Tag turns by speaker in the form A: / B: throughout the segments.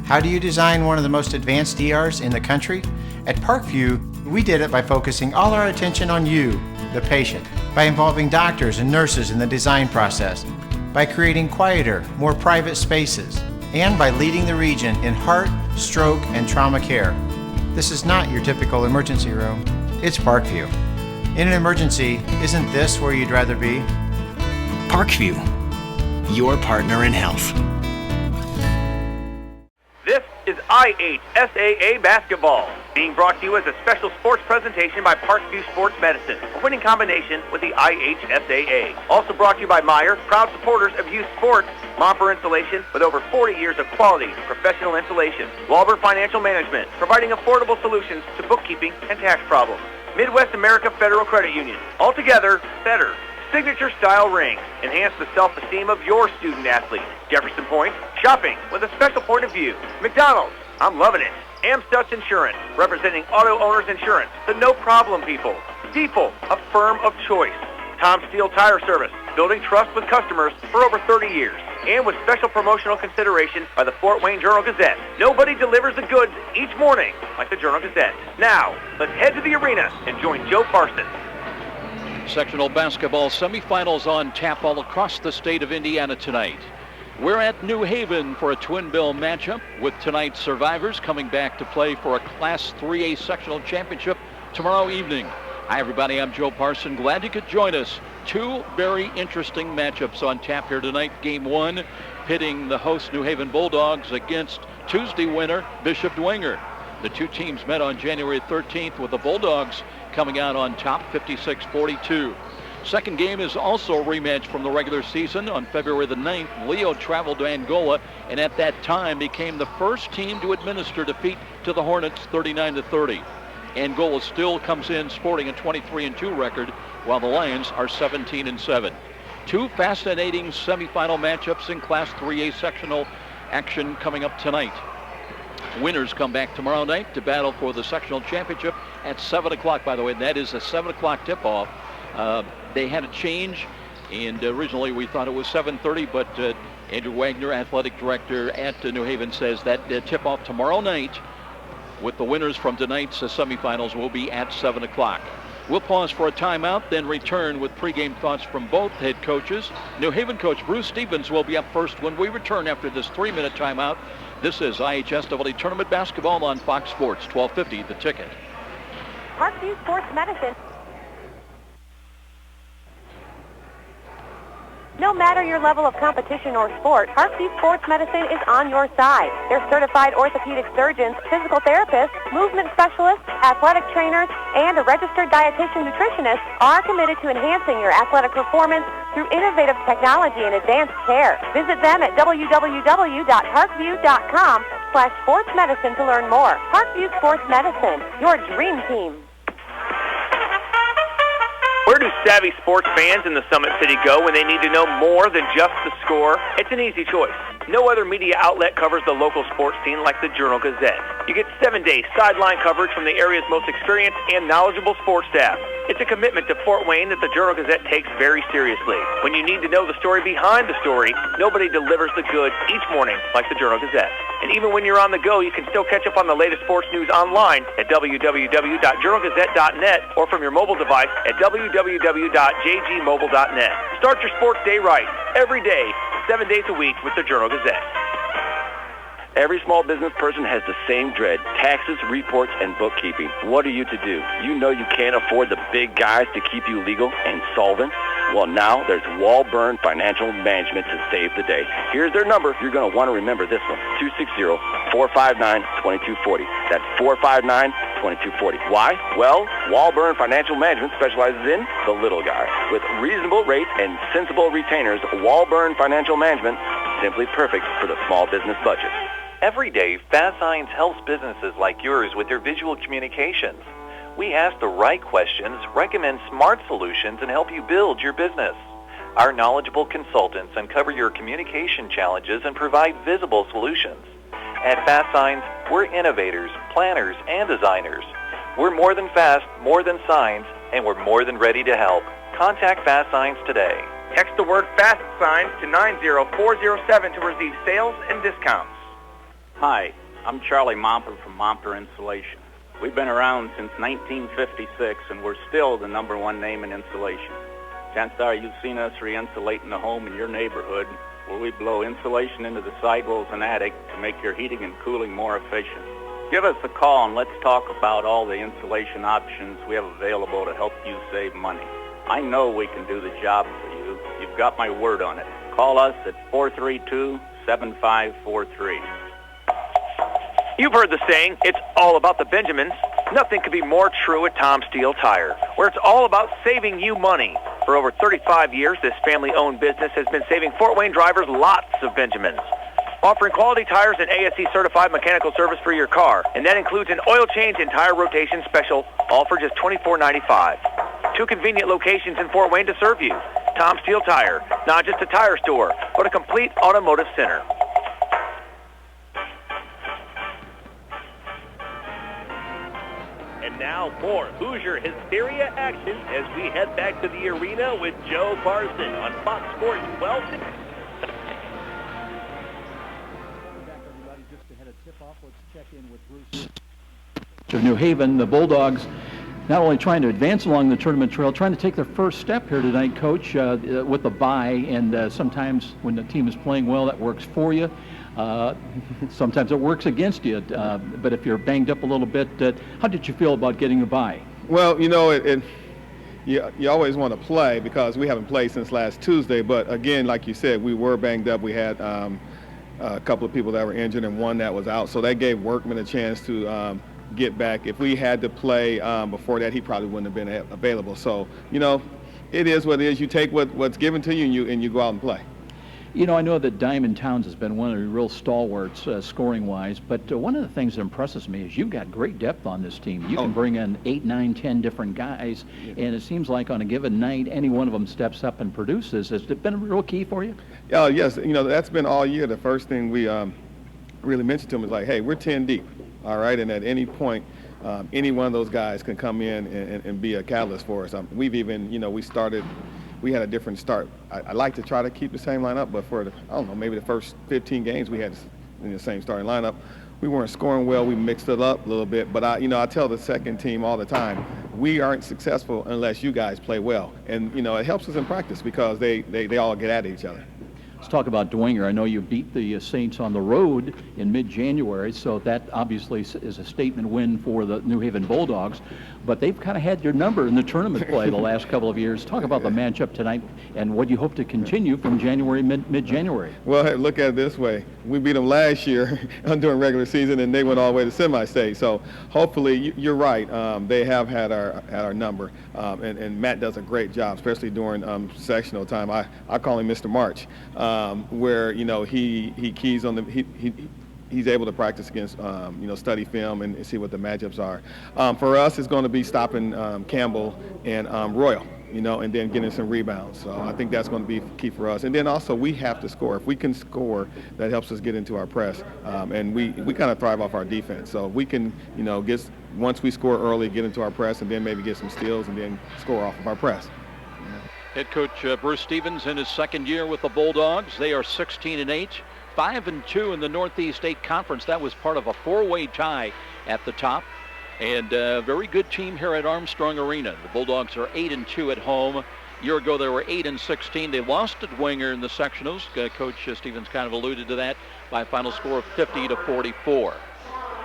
A: How do you design one of the most advanced ERs in the country? At Parkview, we did it by focusing all our attention on you, the patient, by involving doctors and nurses in the design process, by creating quieter, more private spaces, and by leading the region in heart, stroke, and trauma care. This is not your typical emergency room. It's Parkview. In an emergency, isn't this where you'd rather be?
B: Parkview, your partner in health.
C: This is IHSAA basketball, being brought to you as a special sports presentation by Parkview Sports Medicine, a winning combination with the IHSAA. Also brought to you by Meyer, proud supporters of youth sports. Momper Insulation, with over 40 years of quality professional insulation. Walber Financial Management, providing affordable solutions to bookkeeping and tax problems. Midwest America Federal Credit Union, altogether better. Signature style rings, enhance the self-esteem of your student athlete. Jefferson Point, shopping with a special point of view. McDonald's, I'm loving it. Amstutz Insurance, representing auto owners insurance, the no problem people. Stiefel, a firm of choice. Tom Steele Tire Service, building trust with customers for over 30 years. And with special promotional consideration by the Fort Wayne Journal-Gazette. Nobody delivers the goods each morning like the Journal-Gazette. Now, let's head to the arena and join Joe Parsons.
D: Sectional basketball semifinals on tap all across the state of Indiana tonight. We're at New Haven for a twin bill matchup with tonight's survivors coming back to play for a Class 3A sectional championship tomorrow evening. Hi everybody, I'm Joe Parson. Glad you could join us. Two very interesting matchups on tap here tonight. Game one, pitting the host New Haven Bulldogs against Tuesday winner Bishop Dwenger. The two teams met on January 13th with the Bulldogs coming out on top 56-42. Second game is also a rematch from the regular season. On February the 9th, Leo traveled to Angola and at that time became the first team to administer defeat to the Hornets 39-30. Angola still comes in sporting a 23-2 record, while the Lions are 17-7. Two fascinating semifinal matchups in Class 3A sectional action coming up tonight. Winners come back tomorrow night to battle for the sectional championship at 7 o'clock, by the way. That is a 7 o'clock tip-off. They had a change, and originally we thought it was 7:30, but Andrew Wagner, athletic director at New Haven, says that tip-off tomorrow night with the winners from tonight's semifinals will be at 7 o'clock. We'll pause for a timeout, then return with pregame thoughts from both head coaches. New Haven coach Bruce Stevens will be up first when we return after this 3-minute timeout. This is IHSAA Tournament Basketball on Fox Sports, 1250 The Ticket.
E: Parkview Sports Medicine. No matter your level of competition or sport, Parkview Sports Medicine is on your side. Their certified orthopedic surgeons, physical therapists, movement specialists, athletic trainers, and a registered dietitian nutritionist are committed to enhancing your athletic performance through innovative technology and advanced care. Visit them at www.parkview.com/sportsmedicine to learn more. Parkview Sports Medicine, your dream team.
C: Where do savvy sports fans in the Summit City go when they need to know more than just the score? It's an easy choice. No other media outlet covers the local sports scene like the Journal-Gazette. You get 7-day sideline coverage from the area's most experienced and knowledgeable sports staff. It's a commitment to Fort Wayne that the Journal-Gazette takes very seriously. When you need to know the story behind the story, nobody delivers the goods each morning like the Journal-Gazette. And even when you're on the go, you can still catch up on the latest sports news online at www.journalgazette.net or from your mobile device at www.jgmobile.net. Start your sports day right, every day, 7 days a week with the Journal-Gazette.
F: Every small business person has the same dread: taxes, reports, and bookkeeping. What are you to do? You know you can't afford the big guys to keep you legal and solvent. Well, now there's Walburn Financial Management to save the day. Here's their number. You're going to want to remember this one: 260-459-2240. That's 459-2240. Why? Well, Walburn Financial Management specializes in the little guy. With reasonable rates and sensible retainers, Walburn Financial Management, simply perfect for the small business budget.
G: Every day, Fast Signs helps businesses like yours with their visual communications. We ask the right questions, recommend smart solutions, and help you build your business. Our knowledgeable consultants uncover your communication challenges and provide visible solutions. At Fast Signs, we're innovators, planners, and designers. We're more than fast, more than signs, and we're more than ready to help. Contact Fast Signs today.
C: Text the word FAST SIGNS to 90407 to receive sales and discounts.
H: Hi, I'm Charlie Momper from Momper Insulation. We've been around since 1956, and we're still the #1 name in insulation. Chances are you've seen us re-insulating the home in your neighborhood, where we blow insulation into the sidewalls and attic to make your heating and cooling more efficient. Give us a call and let's talk about all the insulation options we have available to help you save money. I know we can do the job for you. You've got my word on it. Call us at 432-7543.
C: You've heard the saying, it's all about the Benjamins. Nothing could be more true at Tom Steel Tire, where it's all about saving you money. For over 35 years, this family-owned business has been saving Fort Wayne drivers lots of Benjamins. Offering quality tires and ASE-certified mechanical service for your car, and that includes an oil change and tire rotation special, all for just $24.95. 2 convenient locations in Fort Wayne to serve you. Tom Steel Tire, not just a tire store, but a complete automotive center.
I: And now more Hoosier Hysteria action as we head back to the arena with Joe Barson on Fox Sports 12.
D: Just ahead of tip-off, let's check in with Bruce of New Haven. The Bulldogs not only trying to advance along the tournament trail, trying to take their first step here tonight, Coach, with the bye. And sometimes when the team is playing well, that works for you. Sometimes it works against you. But if you're banged up a little bit, how did you feel about getting a bye?
J: Well, you always want to play because we haven't played since last Tuesday. But again, like you said, we were banged up. We had a couple of people that were injured and one that was out. So that gave Workman a chance to get back. If we had to play before that, he probably wouldn't have been available. So, it is what it is. You take what's given to you and you go out and play.
D: I know that Diamond Towns has been one of the real stalwarts scoring-wise, but one of the things that impresses me is you've got great depth on this team. You can bring in 8, 9, 10 different guys, and it seems like on a given night, any one of them steps up and produces. Has it been a real key for you?
J: Yes. That's been all year. The first thing we really mentioned to them is like, hey, we're 10 deep, all right? And at any point, any one of those guys can come in and be a catalyst for us. We've even, we had a different start. I like to try to keep the same lineup, but for maybe the first 15 games we had in the same starting lineup. We weren't scoring well. We mixed it up a little bit, but I tell the second team all the time, we aren't successful unless you guys play well, and it helps us in practice because they all get at each other.
D: Let's talk about Dwenger. I know you beat the Saints on the road in mid-January, so that obviously is a statement win for the New Haven Bulldogs. But they've kind of had your number in the tournament play the last couple of years. Talk about the matchup tonight and what you hope to continue from mid-January.
J: Well, hey, look at it this way. We beat them last year during regular season, and they went all the way to semi-state. So hopefully, you're right. They have had our number, and Matt does a great job, especially during sectional time. I call him Mr. March. Where he keys on he's able to practice against study film and see what the matchups are. For us, it's going to be stopping Campbell and Royal, and then getting some rebounds. So I think that's going to be key for us. And then also we have to score. If we can score, that helps us get into our press. And we kind of thrive off our defense. So if we can once we score early, get into our press, and then maybe get some steals and then score off of our press.
D: Head coach Bruce Stevens in his second year with the Bulldogs. They are 16-8, 5-2 in the Northeast 8 Conference. That was part of a 4-way tie at the top. And a very good team here at Armstrong Arena. The Bulldogs are 8-2 at home. A year ago they were 8-16. They lost to Dwenger in the sectionals. Coach Stevens kind of alluded to that by a final score of 50-44.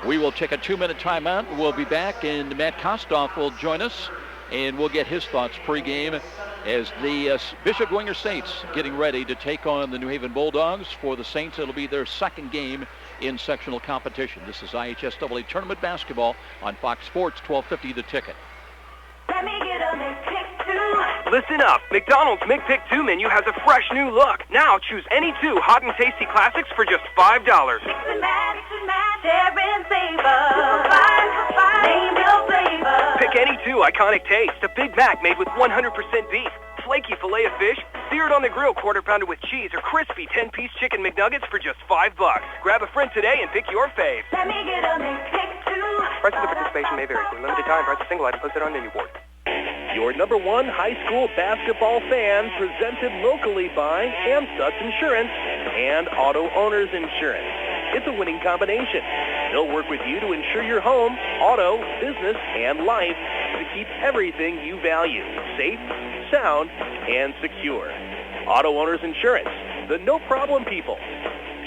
D: We will take a 2-minute timeout. We'll be back, and Matt Kostoff will join us, and we'll get his thoughts pregame as the Bishop Dwenger Saints getting ready to take on the New Haven Bulldogs. For the Saints, it'll be their second game in sectional competition. This is IHSAA Tournament Basketball on Fox Sports 1250 The Ticket.
K: Let me get a McPick 2.
C: Listen up. McDonald's McPick 2 menu has a fresh new look. Now choose any 2 hot and tasty classics for just $5.
K: Mix and match, share and savor. Name your flavor.
C: Pick any 2 iconic tastes. A Big Mac made with 100% beef, flaky filet of fish, seared on the grill quarter pounder with cheese, or crispy 10-piece chicken McNuggets for just $5. Grab a friend today and pick your fave.
K: Let me get a McPick 2.
C: Prices of participation may vary. For a limited time, price of single item posted on menu board.
I: Your #1 high school basketball fan, presented locally by Amstutz Insurance and Auto Owners Insurance. It's a winning combination. They'll work with you to ensure your home, auto, business, and life to keep everything you value safe, sound, and secure. Auto Owners Insurance, the no-problem people.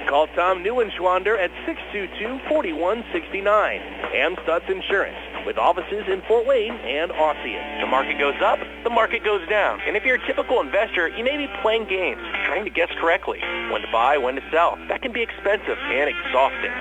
I: Call Tom Neuenschwander at 622-4169. Amstutz Insurance, with offices in Fort Wayne and Ossian.
C: The market goes up, the market goes down. And if you're a typical investor, you may be playing games, trying to guess correctly when to buy, when to sell. That can be expensive and exhausting.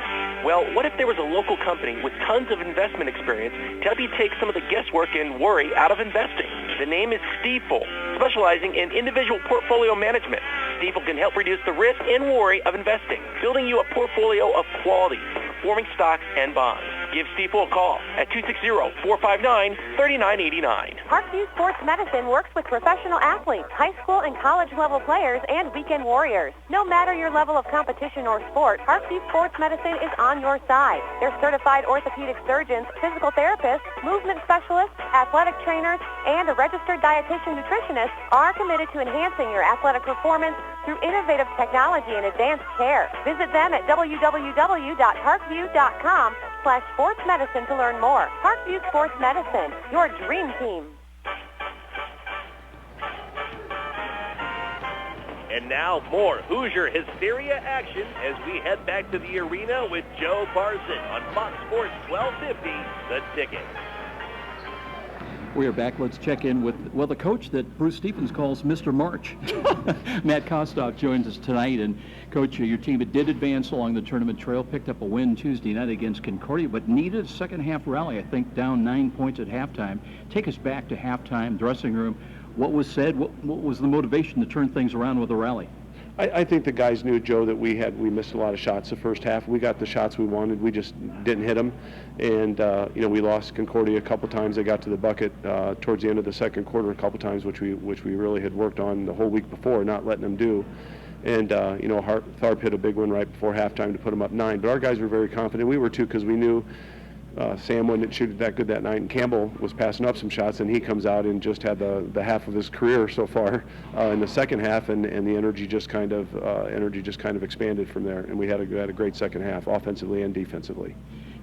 C: Well, what if there was a local company with tons of investment experience to help you take some of the guesswork and worry out of investing? The name is Stifel, specializing in individual portfolio management. Stifel can help reduce the risk and worry of investing, building you a portfolio of quality, performing stocks and bonds. Give Stifel a call at 260-459-3989.
E: Parkview Sports Medicine works with professional athletes, high school and college level players, and weekend warriors. No matter your level of competition or sport, Parkview Sports Medicine is on your side. Their certified orthopedic surgeons, physical therapists, movement specialists, athletic trainers, and a registered dietitian nutritionist are committed to enhancing your athletic performance through innovative technology and advanced care. Visit them at www.parkview.com/sportsmedicine to learn more. Parkview Sports Medicine, your dream team.
I: And now more Hoosier Hysteria action as we head back to the arena with Joe Parson on Fox Sports 1250, The Ticket.
D: We are back. Let's check in with, well, the coach that Bruce Stephens calls Mr. March. Matt Kostoff joins us tonight. And, Coach, your team did advance along the tournament trail, picked up a win Tuesday night against Concordia, but needed a second-half rally, I think, down 9 points at halftime. Take us back to halftime, dressing room. What was said? What was the motivation to turn things around with a rally?
L: I think the guys knew, Joe, that we missed a lot of shots the first half. We got the shots we wanted. We just didn't hit them. And, we lost Concordia a couple times. They got to the bucket towards the end of the second quarter a couple times, which we really had worked on the whole week before, not letting them do. And, Tharp hit a big one right before halftime to put them up 9. But our guys were very confident. We were, too, because we knew Sam wouldn't shoot that good that night, and Campbell was passing up some shots, and he comes out and just had the half of his career so far in the second half, and the energy just kind of expanded from there, and we had a great second half, offensively and defensively.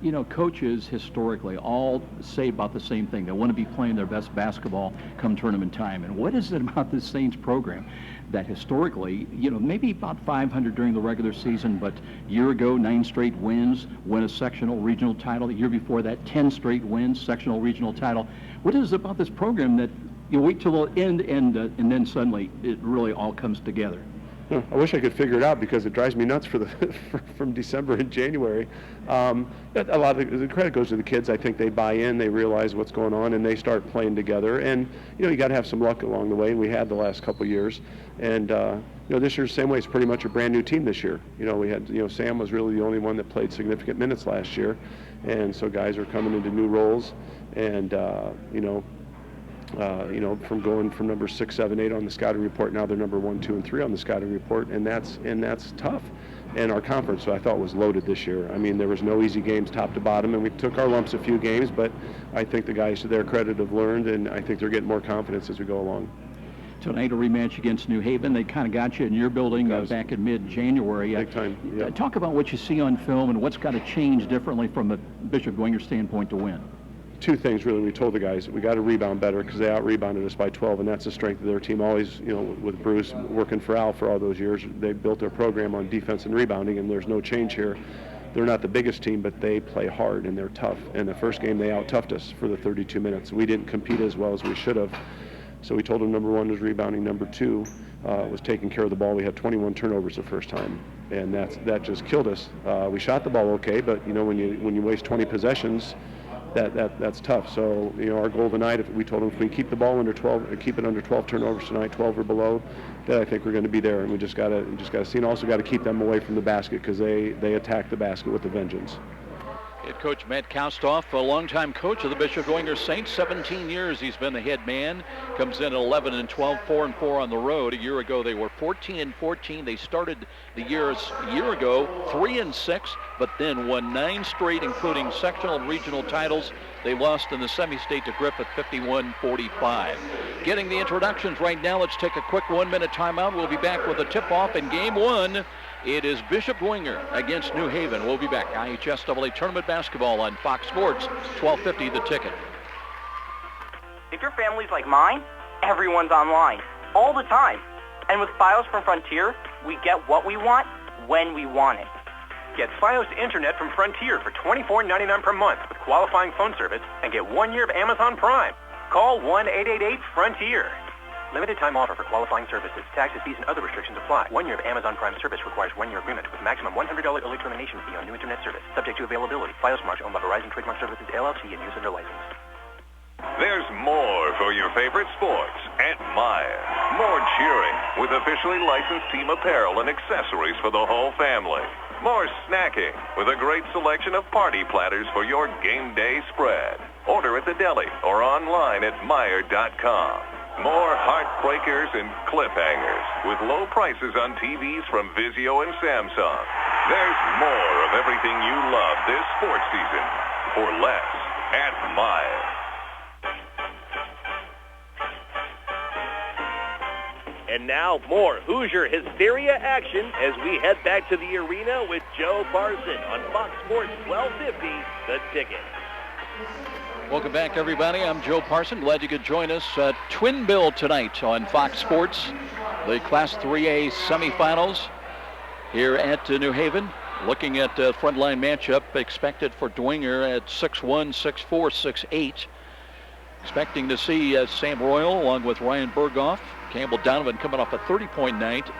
D: You know, coaches historically all say about the same thing. They want to be playing their best basketball come tournament time. And what is it about this Saints program that historically, maybe about 500 during the regular season, but a year ago, 9 straight wins, win a sectional regional title. The year before that, 10 straight wins, sectional regional title. What is it about this program that you wait till the end and then suddenly it really all comes together?
L: I wish I could figure it out because it drives me nuts from December and January. A lot of the credit goes to the kids. I think they buy in, they realize what's going on, and they start playing together. And you got to have some luck along the way, and we had the last couple of years. And this year's same way. It's pretty much a brand new team this year. We had Sam was really the only one that played significant minutes last year, and so guys are coming into new roles, and from going from number 6, 7, 8 on the scouting report, now they're number 1, 2, and 3 on the scouting report, and that's tough. And our conference, I thought, was loaded this year. I mean, there was no easy games top to bottom, and we took our lumps a few games, but I think the guys, to their credit, have learned, and I think they're getting more confidence as we go along.
D: Tonight, a rematch against New Haven. They kind of got you in your building back in mid-January.
L: Big time. Yeah.
D: Talk about what you see on film and what's got to change differently from a Bishop Dwenger standpoint to win.
L: 2 things really. We told the guys we got to rebound better because they out-rebounded us by 12, and that's the strength of their team. Always, with Bruce working for Al for all those years, they built their program on defense and rebounding, and there's no change here. They're not the biggest team, but they play hard and they're tough. And the first game they out-toughed us for the 32 minutes. We didn't compete as well as we should have. So we told them number 1 was rebounding, number 2 was taking care of the ball. We had 21 turnovers the first time, and that just killed us. We shot the ball okay, but when you waste 20 possessions, that's tough. So our goal tonight, we told them if we keep the ball under 12, keep it under 12 turnovers tonight, 12 or below, that I think we're going to be there. And we just got to see, and also got to keep them away from the basket because they attack the basket with a vengeance.
D: Head coach Matt Kostoff, a longtime coach of the Bishop Dwenger Saints, 17 years he's been the head man. Comes in at 11-12, 4-4 on the road. A year ago they were 14-14. They started the year a year ago 3-6, but then won 9 straight, including sectional and regional titles. They lost in the semi-state to Griffith 51-45. Getting the introductions right now. Let's take a quick 1-minute timeout. We'll be back with a tip-off in Game 1 It is Bishop Dwenger against New Haven. We'll be back. IHSAA Tournament Basketball on Fox Sports, 1250 The Ticket.
M: If your family's like mine, everyone's online, all the time. And with Fios from Frontier, we get what we want, when we want it.
N: Get Fios Internet from Frontier for $24.99 per month with qualifying phone service and get 1 year of Amazon Prime. Call 1-888-FRONTIER. Limited time offer for qualifying services. Taxes, fees, and other restrictions apply. 1 year of Amazon Prime service requires 1 year agreement with maximum $100 early termination fee on new Internet service. Subject to availability. Fios March owned by Verizon Trademark Services, LLC, and used under license.
O: There's more for your favorite sports at Meijer. More cheering with officially licensed team apparel and accessories for the whole family. More snacking with a great selection of party platters for your game day spread. Order at the deli or online at Meijer.com. More heartbreakers and cliffhangers with low prices on TVs from Vizio and Samsung. There's more of everything you love this sports season for less at Meijer.
I: And now more Hoosier Hysteria action as we head back to the arena with Joe Parson on Fox Sports 1250, The Ticket.
D: Welcome back, everybody. I'm Joe Parson. Glad you could join us. Twin bill tonight on Fox Sports. The Class 3A semifinals here at New Haven. Looking at the frontline matchup expected for Dwenger at 6'1", 6'4", 6'8". Expecting to see Sam Royal along with Ryan Berghoff. Campbell Donovan coming off a 30-point night.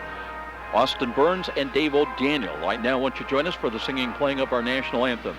D: Austin Burns and Dave O'Daniel. Right now, why don't you join us for the singing and playing of our national anthem.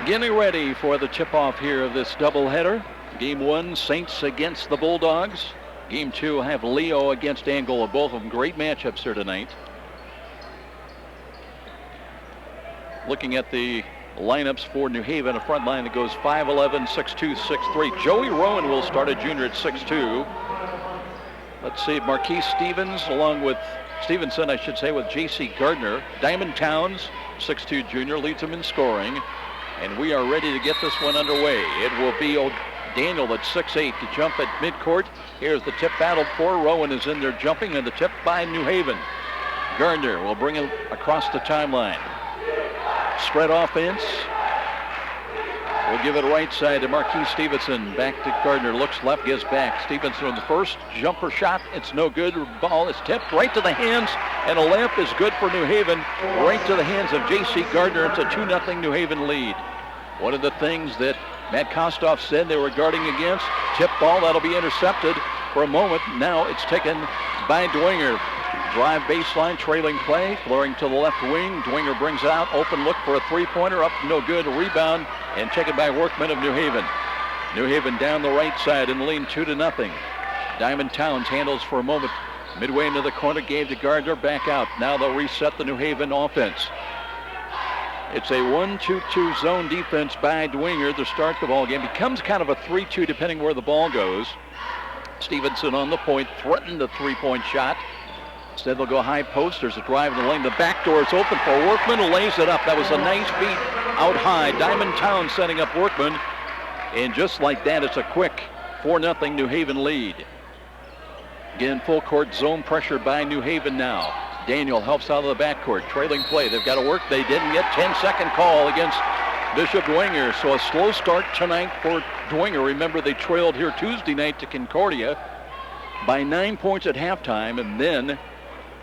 D: Getting ready for the tip-off here of this doubleheader. Game 1, Saints against the Bulldogs. Game 2, have Leo against Angola. Both of them great matchups here tonight. Looking at the lineups for New Haven, a front line that goes 5'11", 6'2", 6'3". Joey Rowan will start, a junior at 6'2". Let's see, Marquise Stevenson, I should say, with J.C. Gardner. Diamond Towns, 6'2", junior, leads them in scoring. And we are ready to get this one underway. It will be O'Daniel at 6'8" to jump at midcourt. Here's the tip battle for Rowan is in there jumping, and the tip by New Haven. Gardner will bring it across the timeline. Spread offense. We'll give it right side to Marquise Stevenson. Back to Gardner. Looks left, gives back. Stevenson on the first jumper shot. It's no good. Ball is tipped right to the hands, and a layup is good for New Haven. Right to the hands of J.C. Gardner. It's a 2-0 New Haven lead. One of the things that Matt Kostoff said they were guarding against, tip ball, that'll be intercepted for a moment. Now it's taken by Dwenger. Drive baseline, trailing play, flowing to the left wing. Dwenger brings it out, open look for a three-pointer, up no good, rebound, and taken by Workman of New Haven. New Haven down the right side in the lead 2-0. Diamond Towns handles for a moment. Midway into the corner, gave to Gardner, back out. Now they'll reset the New Haven offense. It's a 1-2-2 zone defense by Dwenger to start the ball game. Becomes kind of a 3-2 depending where the ball goes. Stevenson on the point, threatened a three-point shot. Instead they'll go high post. There's a drive in the lane. The back door is open for Workman, who lays it up. That was a nice beat out high. Diamond Town setting up Workman. And just like that, it's a quick 4-0 New Haven lead. Again, full court zone pressure by New Haven now. Daniel helps out of the backcourt. Trailing play. They've got to work. They didn't get 10-second call against Bishop Dwenger. So a slow start tonight for Dwenger. Remember, they trailed here Tuesday night to Concordia by 9 points at halftime and then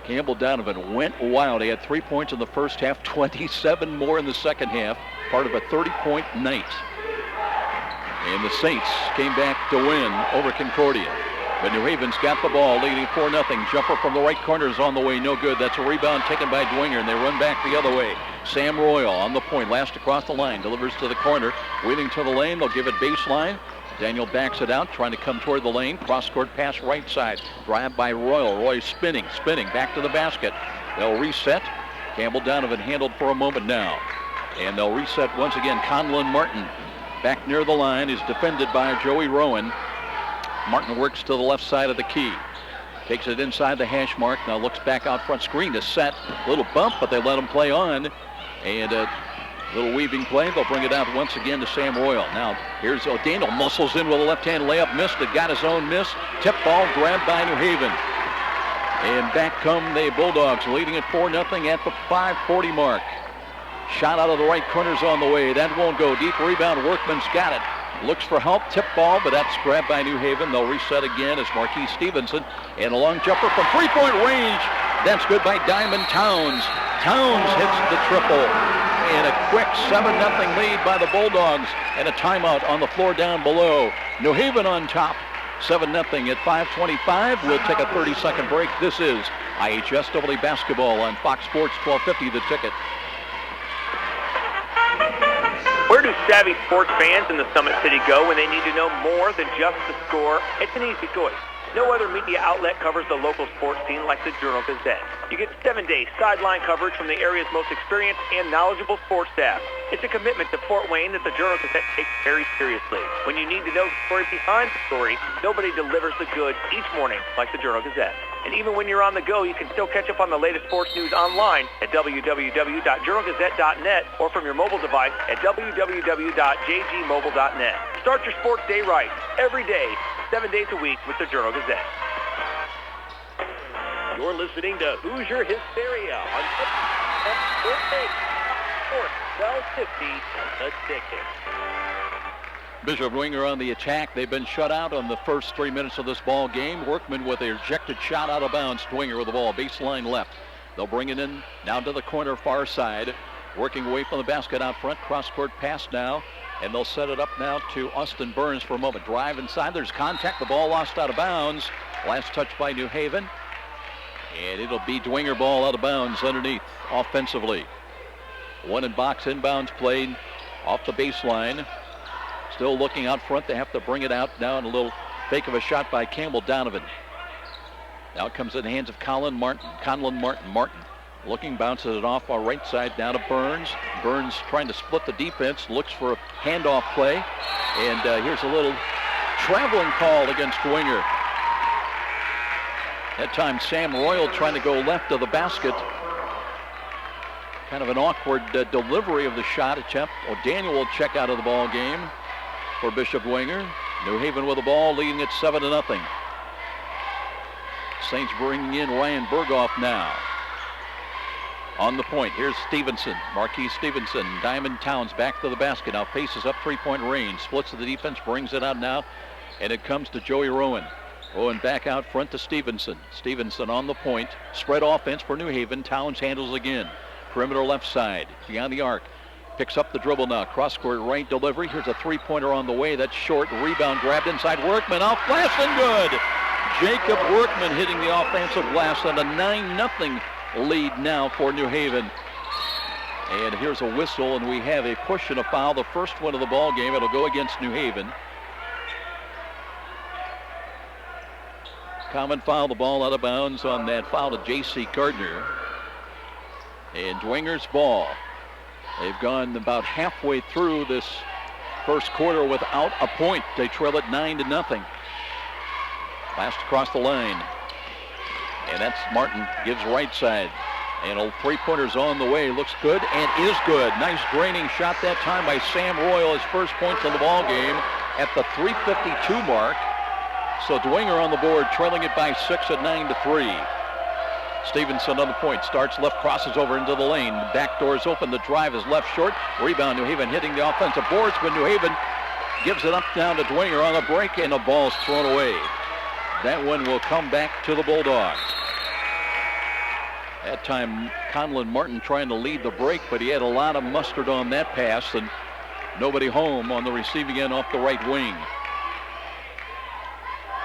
D: Campbell Donovan went wild. He had 3 points in the first half, 27 more in the second half, part of a 30-point night. And the Saints came back to win over Concordia. But New Haven's got the ball, leading 4-0. Jumper from the right corner is on the way, no good. That's a rebound taken by Dwenger, and they run back the other way. Sam Royal on the point, last across the line, delivers to the corner, wheeling to the lane. They'll give it baseline. Daniel backs it out, trying to come toward the lane. Cross-court pass right side. Drive by Royal. Roy spinning, back to the basket. They'll reset. Campbell Donovan handled for a moment now. And they'll reset once again. Conlon Martin back near the line is defended by Joey Rowan. Martin works to the left side of the key. Takes it inside the hash mark. Now looks back out front. Screen is set. Little bump, but they let him play on. And a little weaving play. They'll bring it out once again to Sam Royal. Now here's O'Daniel. Muscles in with a left-hand layup. Missed it. Got his own miss. Tip ball grabbed by New Haven. And back come the Bulldogs, leading at 4-0 at the 5:40 mark. Shot out of the right corner's on the way. That won't go. Deep rebound. Workman's got it. Looks for help. Tip ball, but that's grabbed by New Haven. They'll reset again as Marquis Stevenson. And a long jumper from three-point range. That's good by Diamond Towns. Towns hits the triple. And a quick 7-0 lead by the Bulldogs. And a timeout on the floor down below. New Haven on top. 7-0 at 5:25. We'll take a 30-second break. This is IHSAA basketball on Fox Sports 1250, The Ticket.
C: Where do savvy sports fans in the Summit City go when they need to know more than just the score? It's an easy choice. No other media outlet covers the local sports scene like the Journal-Gazette. You get 7-day sideline coverage from the area's most experienced and knowledgeable sports staff. It's a commitment to Fort Wayne that the Journal-Gazette takes very seriously. When you need to know the story behind the story, nobody delivers the goods each morning like the Journal-Gazette. And even when you're on the go, you can still catch up on the latest sports news online at www.journalgazette.net or from your mobile device at www.jgmobile.net. Start your sports day right, every day, 7 days a week with the Journal-Gazette.
I: You're listening to Hoosier Hysteria on Sports 1250, The Ticket.
D: Bishop Dwenger on the attack. They've been shut out on the first 3 minutes of this ball game. Workman with a rejected shot out of bounds. Dwenger with the ball, baseline left. They'll bring it in down to the corner far side. Working away from the basket out front. Cross-court pass now. And they'll set it up now to Austin Burns for a moment. Drive inside. There's contact. The ball lost out of bounds. Last touch by New Haven. And it'll be Dwenger ball out of bounds underneath offensively. One in box inbounds played off the baseline. Still looking out front. They have to bring it out now, and a little fake of a shot by Campbell Donovan. Now it comes in the hands of Conlon Martin. Martin looking, bounces it off our right side down to Burns. Burns trying to split the defense, looks for a handoff play. And here's a little traveling call against Dwenger. That time Sam Royal trying to go left of the basket. Kind of an awkward delivery of the shot attempt. O'Daniel will check out of the ball game for Bishop Dwenger. New Haven with the ball, leading it 7-0. Saints bringing in Ryan Berghoff now. On the point, here's Stevenson, Marquis Stevenson. Diamond Towns back to the basket. Now faces up three-point range. Splits the defense, brings it out now. And it comes to Joey Rowan. Rowan back out front to Stevenson. Stevenson on the point. Spread offense for New Haven. Towns handles again. Perimeter left side. Beyond the arc. Picks up the dribble now. Cross-court right delivery. Here's a three-pointer on the way. That's short. Rebound grabbed inside. Workman off glass and good. Jacob Workman hitting the offensive glass, and a 9-0 lead now for New Haven. And here's a whistle, and we have a push and a foul. The first one of the ball game. It'll go against New Haven. Common foul, the ball out of bounds on that foul to J.C. Gardner. And Dwenger's ball. They've gone about halfway through this first quarter without a point. They trail it 9-0. Last across the line. And that's Martin, gives right side. And a three-pointer's on the way. Looks good and is good. Nice draining shot that time by Sam Royal. His first points in the ball game at the 3:52 mark. So Dwenger on the board, trailing it by 6 at 9-3. Stevenson on the point, starts left, crosses over into the lane. The back door is open, the drive is left short. Rebound, New Haven hitting the offensive boards, but New Haven gives it up down to Dwenger on the break, and the ball's thrown away. That one will come back to the Bulldogs. That time, Conlon Martin trying to lead the break, but he had a lot of mustard on that pass, and nobody home on the receiving end off the right wing.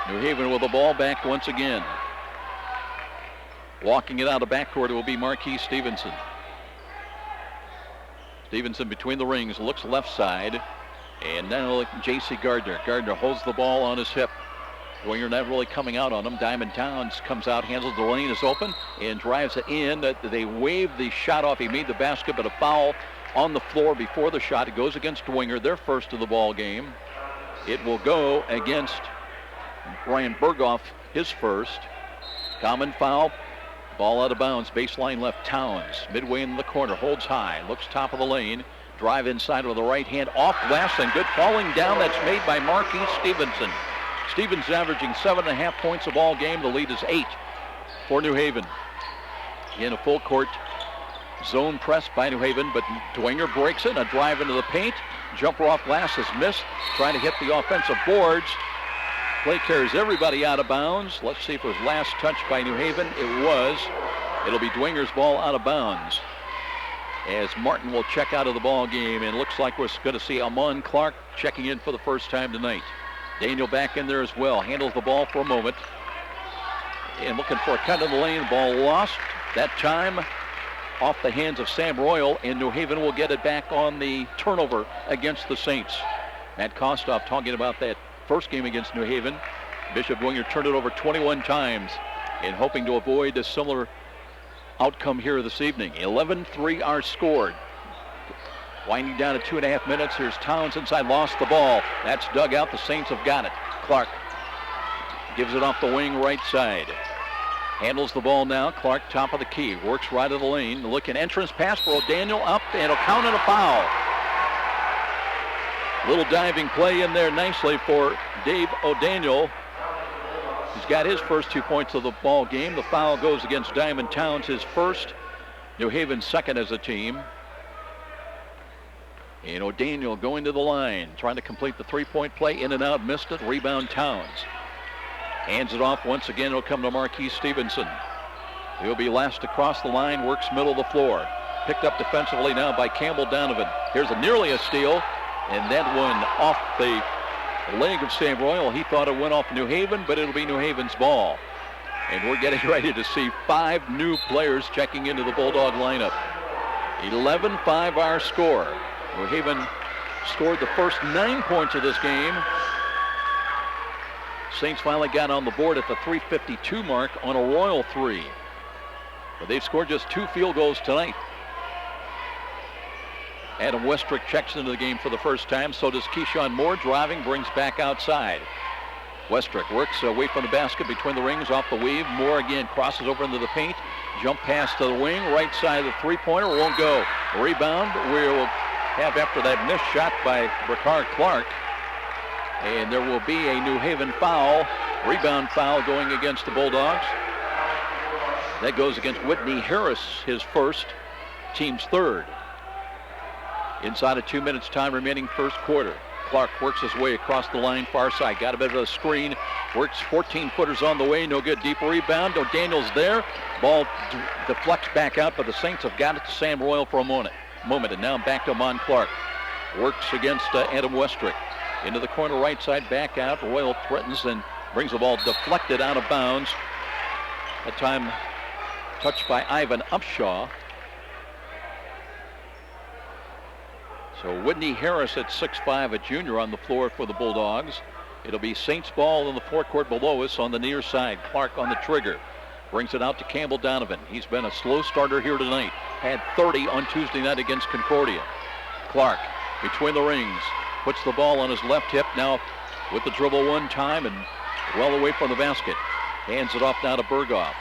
D: New Haven with the ball back once again. Walking it out of backcourt, it will be Marquis Stevenson. Stevenson between the rings, looks left side, and now J.C. Gardner. Gardner holds the ball on his hip. Dwenger not really coming out on him. Diamond Towns comes out, handles the lane, is open, and drives it in. They waved the shot off. He made the basket, but a foul on the floor before the shot. It goes against Dwenger, their first of the ball game. It will go against Brian Berghoff, his first. Common foul. Ball out of bounds, baseline left. Towns, midway in the corner, holds high, looks top of the lane. Drive inside with the right hand, off glass, and good falling down. That's made by Marquis Stevenson. Stevens averaging 7.5 points a ball game. The lead is 8 for New Haven. In a full court zone press by New Haven, but Dwenger breaks it. A drive into the paint. Jumper off glass is missed. Trying to hit the offensive boards. Play carries everybody out of bounds. Let's see if it was last touch by New Haven. It was. It'll be Dwenger's ball out of bounds, as Martin will check out of the ball game, and looks like we're going to see Amon Clark checking in for the first time tonight. Daniel back in there as well. Handles the ball for a moment. And looking for a cut in the lane. Ball lost. That time off the hands of Sam Royal, and New Haven will get it back on the turnover against the Saints. Matt Kostoff talking about that first game against New Haven. Bishop Dwenger turned it over 21 times and hoping to avoid a similar outcome here this evening. 11-3 are scored. Winding down to 2.5 minutes. Here's Towns inside, lost the ball. That's dug out. The Saints have got it. Clark gives it off the wing right side. Handles the ball now. Clark top of the key. Works right of the lane. Looking entrance pass for O'Daniel up, and it'll count in a foul. Little diving play in there nicely for Dave O'Daniel. He's got his first 2 points of the ball game. The foul goes against Diamond Towns, his first. New Haven second as a team. And O'Daniel going to the line, trying to complete the three-point play. In and out, missed it. Rebound Towns. Hands it off once again. It'll come to Marquis Stevenson. He'll be last across the line, works middle of the floor. Picked up defensively now by Campbell Donovan. Here's nearly a steal, and that one off the leg of Sam Royal. He thought it went off New Haven, but it'll be New Haven's ball. And we're getting ready to see 5 new players checking into the Bulldog lineup. 11-5 our score. New Haven scored the first 9 points of this game. Saints finally got on the board at the 3:52 mark on a Royal 3. But they've scored just 2 field goals tonight. Adam Westrick checks into the game for the first time. So does Keyshawn Moore. Driving, brings back outside. Westrick works away from the basket between the rings, off the weave. Moore again crosses over into the paint. Jump pass to the wing. Right side of the three-pointer. Won't go. Rebound. We'll have after that missed shot by Bricard Clark. And there will be a New Haven foul. Rebound foul going against the Bulldogs. That goes against Whitney Harris, his first, team's third. Inside of 2 minutes time remaining first quarter. Clark works his way across the line, far side. Got a bit of a screen. Works 14-footers on the way. No good. Deep rebound. O'Daniel's there. Ball deflects back out, but the Saints have got it to Sam Royal for a moment. And now back to Amon Clark. Works against Adam Westrick. Into the corner right side, back out. Royal threatens and brings the ball deflected out of bounds. That time touched by Ivan Upshaw. So Whitney Harris at 6'5", a junior, on the floor for the Bulldogs. It'll be Saints ball in the forecourt below us on the near side. Clark on the trigger. Brings it out to Campbell Donovan. He's been a slow starter here tonight. Had 30 on Tuesday night against Concordia. Clark between the rings. Puts the ball on his left hip now with the dribble one time and well away from the basket. Hands it off now to Berghoff.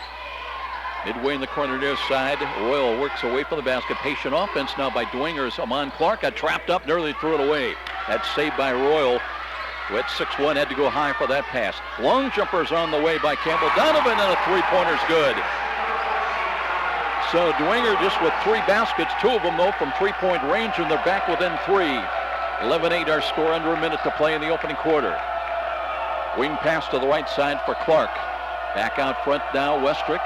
D: Midway in the corner near side. Royal works away from the basket. Patient offense now by Dwenger's Amon Clark. Got trapped up, nearly threw it away. That's saved by Royal, who at 6'1" had to go high for that pass. Long jumpers on the way by Campbell Donovan, and a three-pointer's good. So Dwenger just with 3 baskets, 2 of them though from three-point range, and they're back within 3. 11-8 our score, under a minute to play in the opening quarter. Wing pass to the right side for Clark. Back out front now, Westrick.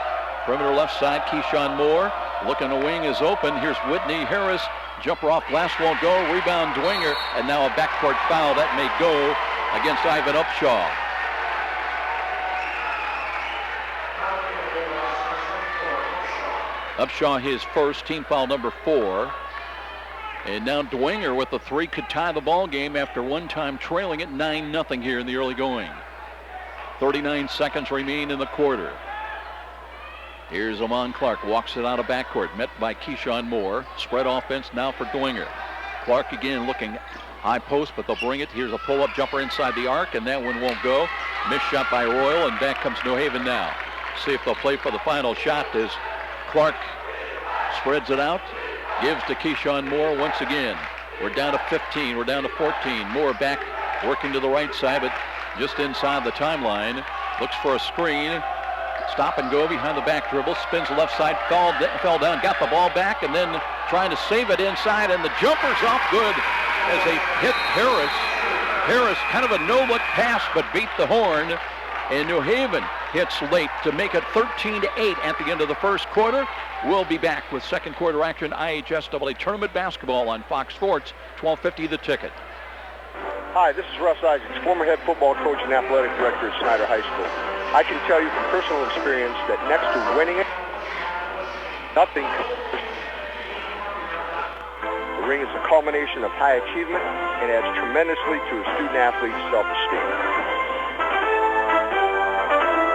D: Perimeter left side, Keyshawn Moore. Looking, the wing is open. Here's Whitney Harris. Jumper off glass won't go. Rebound Dwenger. And now a backcourt foul. That may go against Ivan Upshaw. Upshaw his first, team foul number 4. And now Dwenger with the 3 could tie the ball game after one time trailing it 9-0 here in the early going. 39 seconds remain in the quarter. Here's Amon Clark, walks it out of backcourt, met by Keyshawn Moore. Spread offense now for Dwenger. Clark again looking high post, but they'll bring it. Here's a pull-up jumper inside the arc, and that one won't go. Missed shot by Royal, and back comes New Haven now. See if they'll play for the final shot as Clark spreads it out, gives to Keyshawn Moore once again. We're down to 15, we're down to 14. Moore back, working to the right side, but just inside the timeline. Looks for a screen. Stop and go behind the back dribble. Spins left side, fell down, got the ball back, and then trying to save it inside, and the jumper's off good as they hit Harris. Harris, kind of a no-look pass, but beat the horn. And New Haven hits late to make it 13-8 at the end of the first quarter. We'll be back with second quarter action, IHSAA Tournament Basketball on Fox Sports, 1250 The Ticket.
P: Hi, this is Russ Isaacs, former head football coach and athletic director at Snyder High School. I can tell you from personal experience that next to winning it, nothing. The ring is a culmination of high achievement and adds tremendously to a student athlete's self-esteem.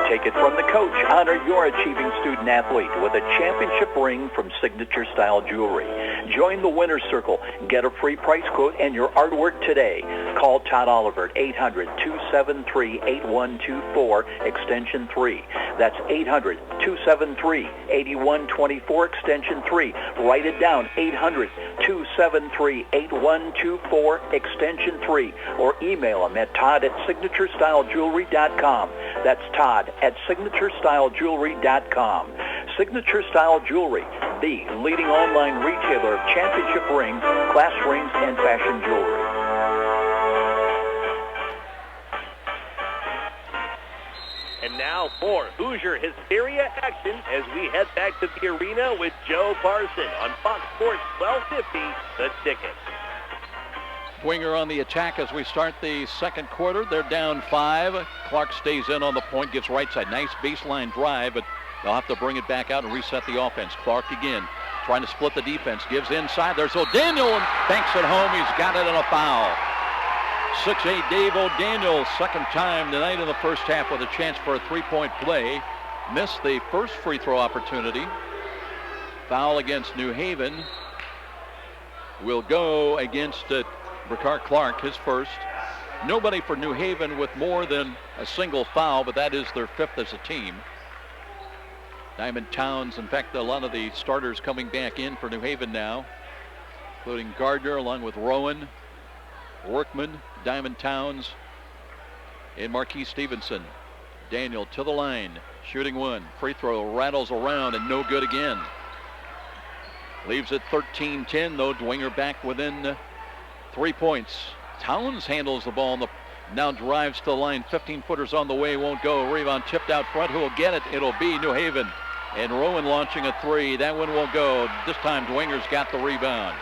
Q: Take it from the coach. Honor your achieving student athlete with a championship ring from Signature Style Jewelry. Join the winner's circle. Get a free price quote and your artwork today. Call Todd Oliver at 800-273-8124, extension 3. That's 800-273-8124, extension 3. Write it down, 800-273-8124, extension 3. Or email him at todd@signaturestylegewelry.com. That's Todd at signaturestylegewelry.com. Signature Style Jewelry, the leading online retailer of championship rings, class rings, and fashion jewelry.
I: And now more Hoosier Hysteria action as we head back to the arena with Joe Parson on Fox Sports 1250, The Ticket.
D: Dwenger on the attack as we start the second quarter. They're down 5. Clark stays in on the point, gives right side. Nice baseline drive, but they'll have to bring it back out and reset the offense. Clark again trying to split the defense. Gives inside. There's O'Daniel and banks it home. He's got it in a foul. 6'8" Dave O'Daniel, second time tonight in the first half with a chance for a three-point play. Missed the first free throw opportunity. Foul against New Haven will go against Bricard Clark, his first. Nobody for New Haven with more than a single foul, but that is their 5th as a team. Diamond Towns, in fact, a lot of the starters coming back in for New Haven now, including Gardner along with Rowan, Workman, Diamond Towns, and Marquis Stevenson. Daniel to the line, shooting one. Free throw rattles around and no good again. Leaves it 13-10 though. Dwenger back within 3 points. Towns handles the ball now drives to the line. 15-footers on the way, won't go. Rebound tipped out front. Who will get it? It'll be New Haven. And Rowan launching a 3. That one won't go. This time Dwenger's got the rebound.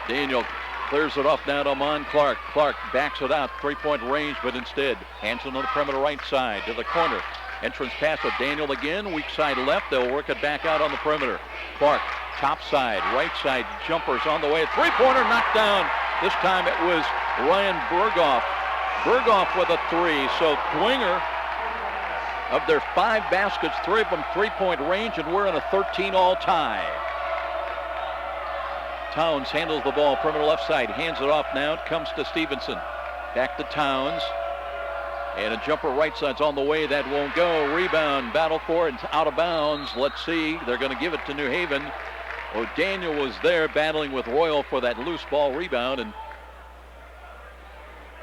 D: Daniel clears it off now to Amon Clark. Clark backs it out, 3-point range, but instead hands it on the perimeter right side to the corner. Entrance pass with Daniel again, weak side left. They'll work it back out on the perimeter. Clark, top side, right side, jumpers on the way. Three-pointer knocked down. This time it was Ryan Berghoff. Berghoff with a 3. So Dwenger, of their 5 baskets, 3 of them 3-point range, and we're in a 13-all tie. Towns handles the ball, perimeter left side, hands it off now. It comes to Stevenson. Back to Towns. And a jumper right side's on the way. That won't go. Rebound, battle for it. It's out of bounds. Let's see. They're going to give it to New Haven. O'Daniel was there battling with Royal for that loose ball rebound. And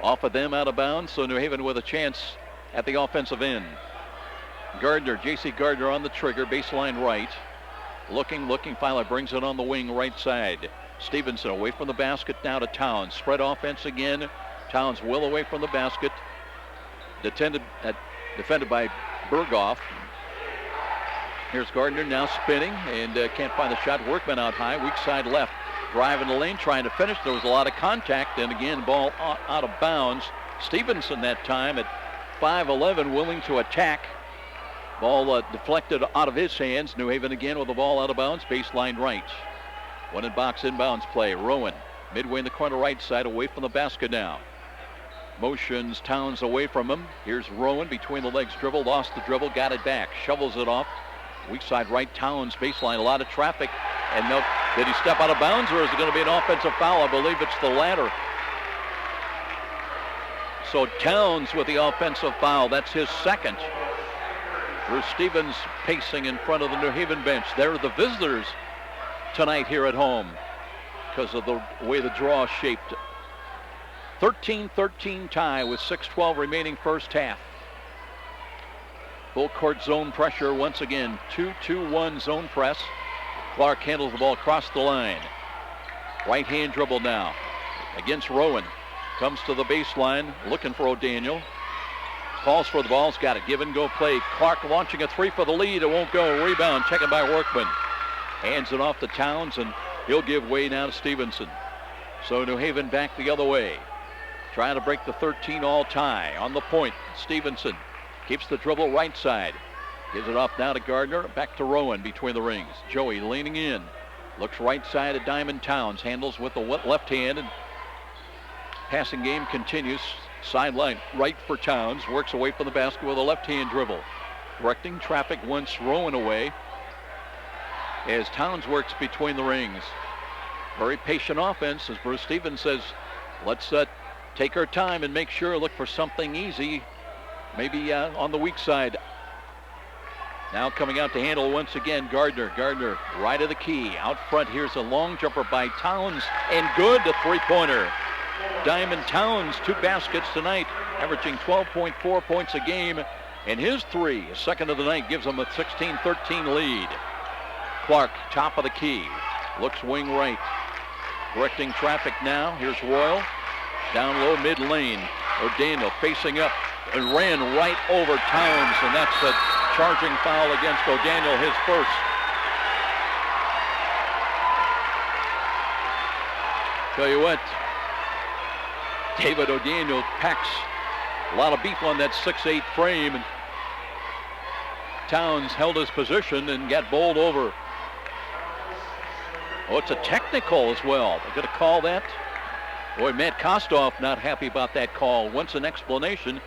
D: off of them, out of bounds. So New Haven with a chance at the offensive end. Gardner, J.C. Gardner on the trigger, baseline right. Looking, finally brings it on the wing right side. Stevenson away from the basket now to Towns. Spread offense again. Towns well away from the basket. Defended by Berghoff. Here's Gardner now spinning and can't find the shot. Workman out high, weak side left. Driving the lane, trying to finish. There was a lot of contact, and again, ball out of bounds. Stevenson that time at 5'11", willing to attack. Ball deflected out of his hands. New Haven again with the ball out of bounds, baseline right. One in box inbounds play. Rowan midway in the corner right side, away from the basket now. Motions Towns away from him. Here's Rowan between the legs dribble, lost the dribble, got it back, shovels it off. Weak side right, Towns baseline, a lot of traffic. And did he step out of bounds, or is it going to be an offensive foul? I believe it's the latter. So Towns with the offensive foul. That's his second. Bruce Stevens pacing in front of the New Haven bench. They're the visitors tonight here at home because of the way the draw shaped. 13-13 tie with 6:12 remaining first half. Full court zone pressure once again. 2-2-1 zone press. Clark handles the ball across the line. Right hand dribble now against Rowan. Comes to the baseline looking for O'Daniel. Calls for the ball. He's got it. Give and go play. Clark launching a three for the lead. It won't go. Rebound taken by Workman. Hands it off to Towns, and he'll give way now to Stevenson. So New Haven back the other way. Trying to break the 13-all tie. On the point, Stevenson keeps the dribble right side. Gives it off now to Gardner. Back to Rowan between the rings. Joey leaning in. Looks right side at Diamond. Towns. Handles with the left hand. And passing game continues. Sideline right for Towns. Works away from the basket with a left hand dribble. Directing traffic once Rowan away. As Towns works between the rings. Very patient offense, as Bruce Stevens says. Let's take our time and make sure, look for something easy. Maybe on the weak side. Now coming out to handle once again, Gardner. Gardner right of the key. Out front, here's a long jumper by Towns. And good, the three-pointer. Diamond Towns, 2 baskets tonight, averaging 12.4 points a game. And his three, his second of the night, gives him a 16-13 lead. Clark, top of the key. Looks wing right. Directing traffic now. Here's Royal. Down low, mid lane. O'Daniel facing up and ran right over Towns, and that's a charging foul against O'Daniel, his first. Tell you what, David O'Daniel packs a lot of beef on that 6'8" frame, and Towns held his position and got bowled over. Oh, it's a technical as well. They're going to call that. Boy, Matt Kostoff not happy about that call. Wants an explanation.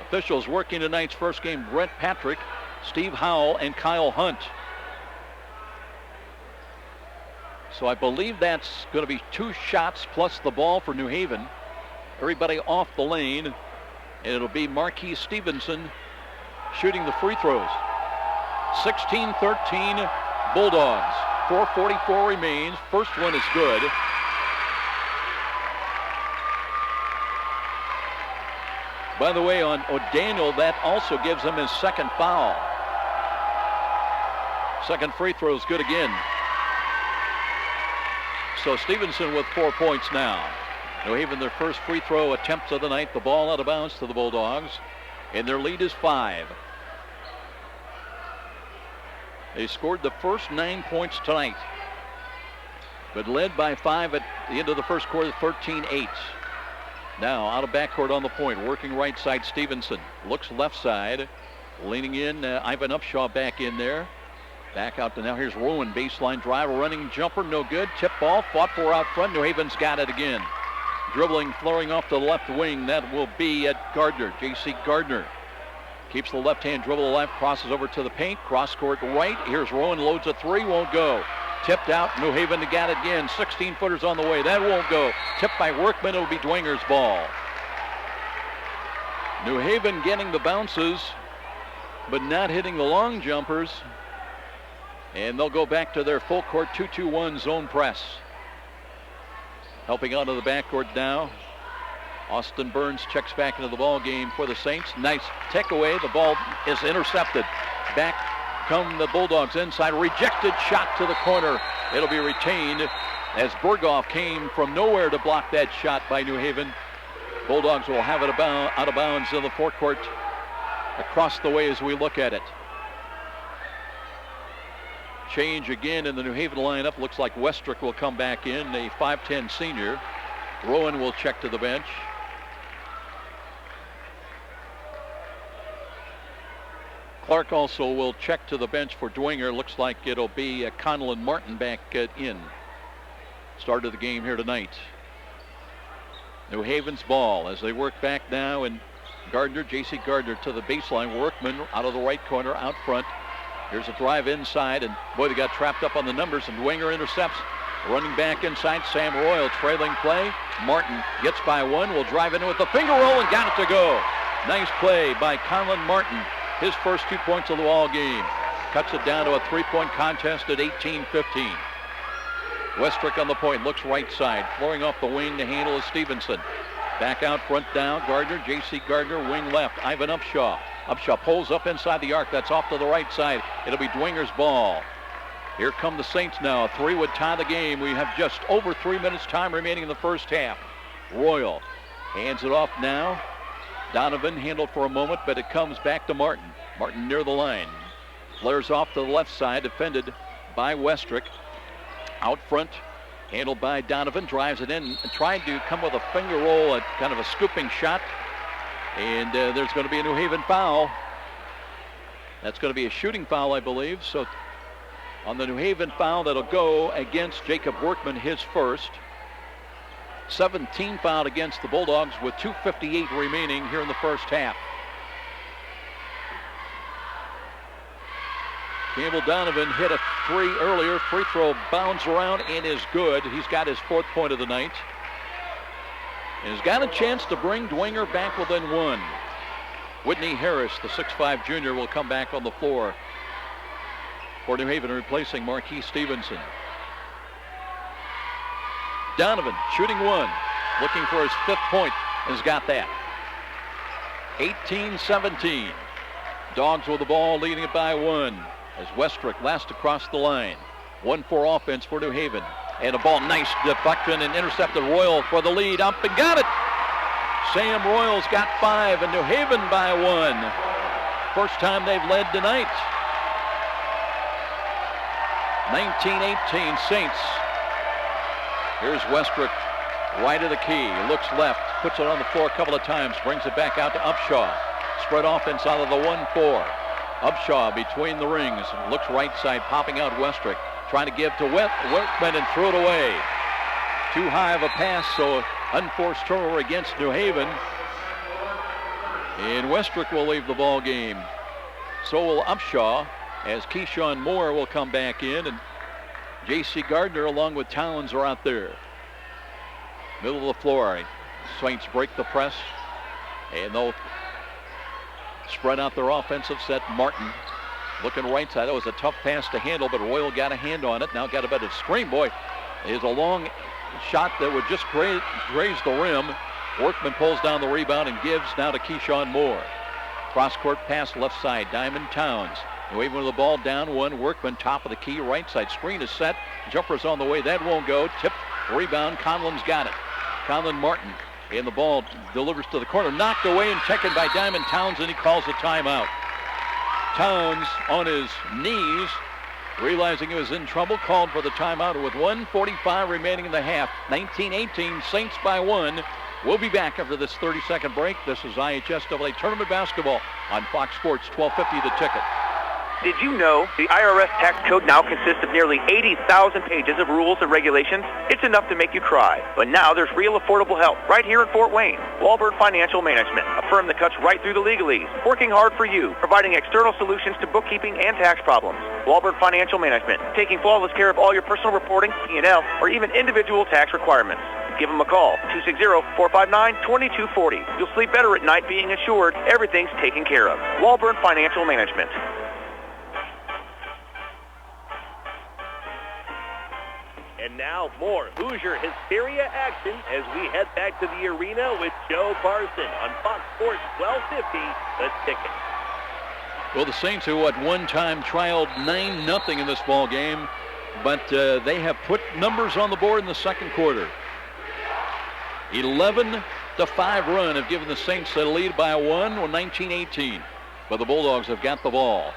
D: Officials working tonight's first game, Brent Patrick, Steve Howell, and Kyle Hunt. So I believe that's going to be 2 shots plus the ball for New Haven. Everybody off the lane. And it'll be Marquis Stevenson shooting the free throws. 16-13 Bulldogs. 4:44 remains. First one is good. By the way, on O'Daniel, that also gives him his second foul. Second free throw is good again. So Stevenson with 4 points now. New Haven, their first free throw attempt of the night. The ball out of bounds to the Bulldogs. And their lead is 5. They scored the first 9 points tonight, but led by 5 at the end of the first quarter, 13-8. Now out of backcourt on the point, working right side, Stevenson. Looks left side, leaning in, Ivan Upshaw back in there. Back out to now, here's Rowan, baseline drive, running jumper, no good. Tip ball, fought for out front. New Haven's got it again. Dribbling, flowing off the left wing, that will be at Gardner, J.C. Gardner. Keeps the left-hand dribble left, crosses over to the paint, cross-court right. Here's Rowan, loads a three, won't go. Tipped out, New Haven to get it again. 16-footers on the way, that won't go. Tipped by Workman, it'll be Dwenger's ball. New Haven getting the bounces, but not hitting the long jumpers. And they'll go back to their full court 2-2-1 zone press. Helping out of the backcourt now. Austin Burns checks back into the ball game for the Saints. Nice takeaway. The ball is intercepted. Back come the Bulldogs inside. Rejected shot to the corner. It'll be retained as Berghoff came from nowhere to block that shot by New Haven. Bulldogs will have it out of bounds in the forecourt across the way as we look at it. Change again in the New Haven lineup. Looks like Westrick will come back in, a 5'10 senior. Rowan will check to the bench. Clark also will check to the bench for Dwenger. Looks like it'll be Conlon Martin back in. Start of the game here tonight. New Haven's ball as they work back now, and Gardner, J.C. Gardner to the baseline. Workman out of the right corner, out front. Here's a drive inside, and boy, they got trapped up on the numbers, and Dwenger intercepts. Running back inside, Sam Royal trailing play. Martin gets by one, will drive into it with the finger roll and got it to go. Nice play by Conlon Martin. His first 2 points of the ball game. Cuts it down to a 3-point contest at 18-15. Westrick on the point, looks right side, flowing off the wing to handle is Stevenson. Back out front down, Gardner, J.C. Gardner, wing left, Ivan Upshaw. Upshaw pulls up inside the arc, that's off to the right side. It'll be Dwenger's ball. Here come the Saints now. A 3 would tie the game. We have just over 3 minutes time remaining in the first half. Royal hands it off now. Donovan handled for a moment, but it comes back to Martin. Martin near the line. Flares off to the left side, defended by Westrick. Out front, handled by Donovan, drives it in and tried to come with a finger roll, a kind of a scooping shot. And there's going to be a New Haven foul. That's going to be a shooting foul, I believe. So on the New Haven foul, that'll go against Jacob Workman, his first. 17 fouled against the Bulldogs with 2:58 remaining here in the first half. Campbell Donovan hit a 3 earlier. Free throw bounds around and is good. He's got his 4th point of the night. And has got a chance to bring Dwenger back within 1. Whitney Harris, the 6'5 junior, will come back on the floor for New Haven, replacing Marquis Stevenson. Donovan shooting 1, looking for his 5th point, and has got that. 18-17. Dogs with the ball, leading it by 1 as Westrick last across the line. 1-4 offense for New Haven. And a ball, nice deflection and intercepted. Royal for the lead, up and got it. Sam Royal's got 5 and New Haven by 1. First time they've led tonight. 19-18 Saints. Here's Westrick, right of the key, looks left, puts it on the floor a couple of times, brings it back out to Upshaw. Spread offense out of the 1-4. Upshaw between the rings, looks right side, popping out Westrick, trying to give to Workman and threw it away. Too high of a pass, so unforced turnover against New Haven. And Westrick will leave the ball game. So will Upshaw, as Keyshawn Moore will come back in, and J.C. Gardner along with Towns are out there. Middle of the floor. Saints break the press, and they'll spread out their offensive set. Martin looking right side. That was a tough pass to handle, but Royal got a hand on it. Now got a bit of screen. Boy, is a long shot that would just graze the rim. Workman pulls down the rebound and gives now to Keyshawn Moore. Cross-court pass left side. Diamond Towns. New Haven with the ball down 1. Workman top of the key, right side. Screen is set. Jumper's on the way. That won't go. Tipped. Rebound. Conlon's got it. Conlon Martin. And the ball delivers to the corner. Knocked away and taken by Diamond Towns, and he calls a timeout. Towns on his knees, realizing he was in trouble, called for the timeout with 1:45 remaining in the half. 19-18, Saints by 1. We'll be back after this 30-second break. This is IHSAA Tournament Basketball on Fox Sports 1250 The Ticket.
C: Did you know the IRS tax code now consists of nearly 80,000 pages of rules and regulations? It's enough to make you cry. But now there's real affordable help right here in Fort Wayne. Walburn Financial Management, a firm that cuts right through the legalese, working hard for you, providing external solutions to bookkeeping and tax problems. Walburn Financial Management, taking flawless care of all your personal reporting, P&L, or even individual tax requirements. Give them a call, 260-459-2240. You'll sleep better at night being assured everything's taken care of. Walburn Financial Management.
I: And now more Hoosier Hysteria action as we head back to the arena with Joe Parson on Fox Sports 1250, The Ticket.
D: Well, the Saints, who at one time trailed 9-0 in this ball game, but they have put numbers on the board in the second quarter. 11-5 run have given the Saints a lead by 1 or 19-18. But the Bulldogs have got the ball.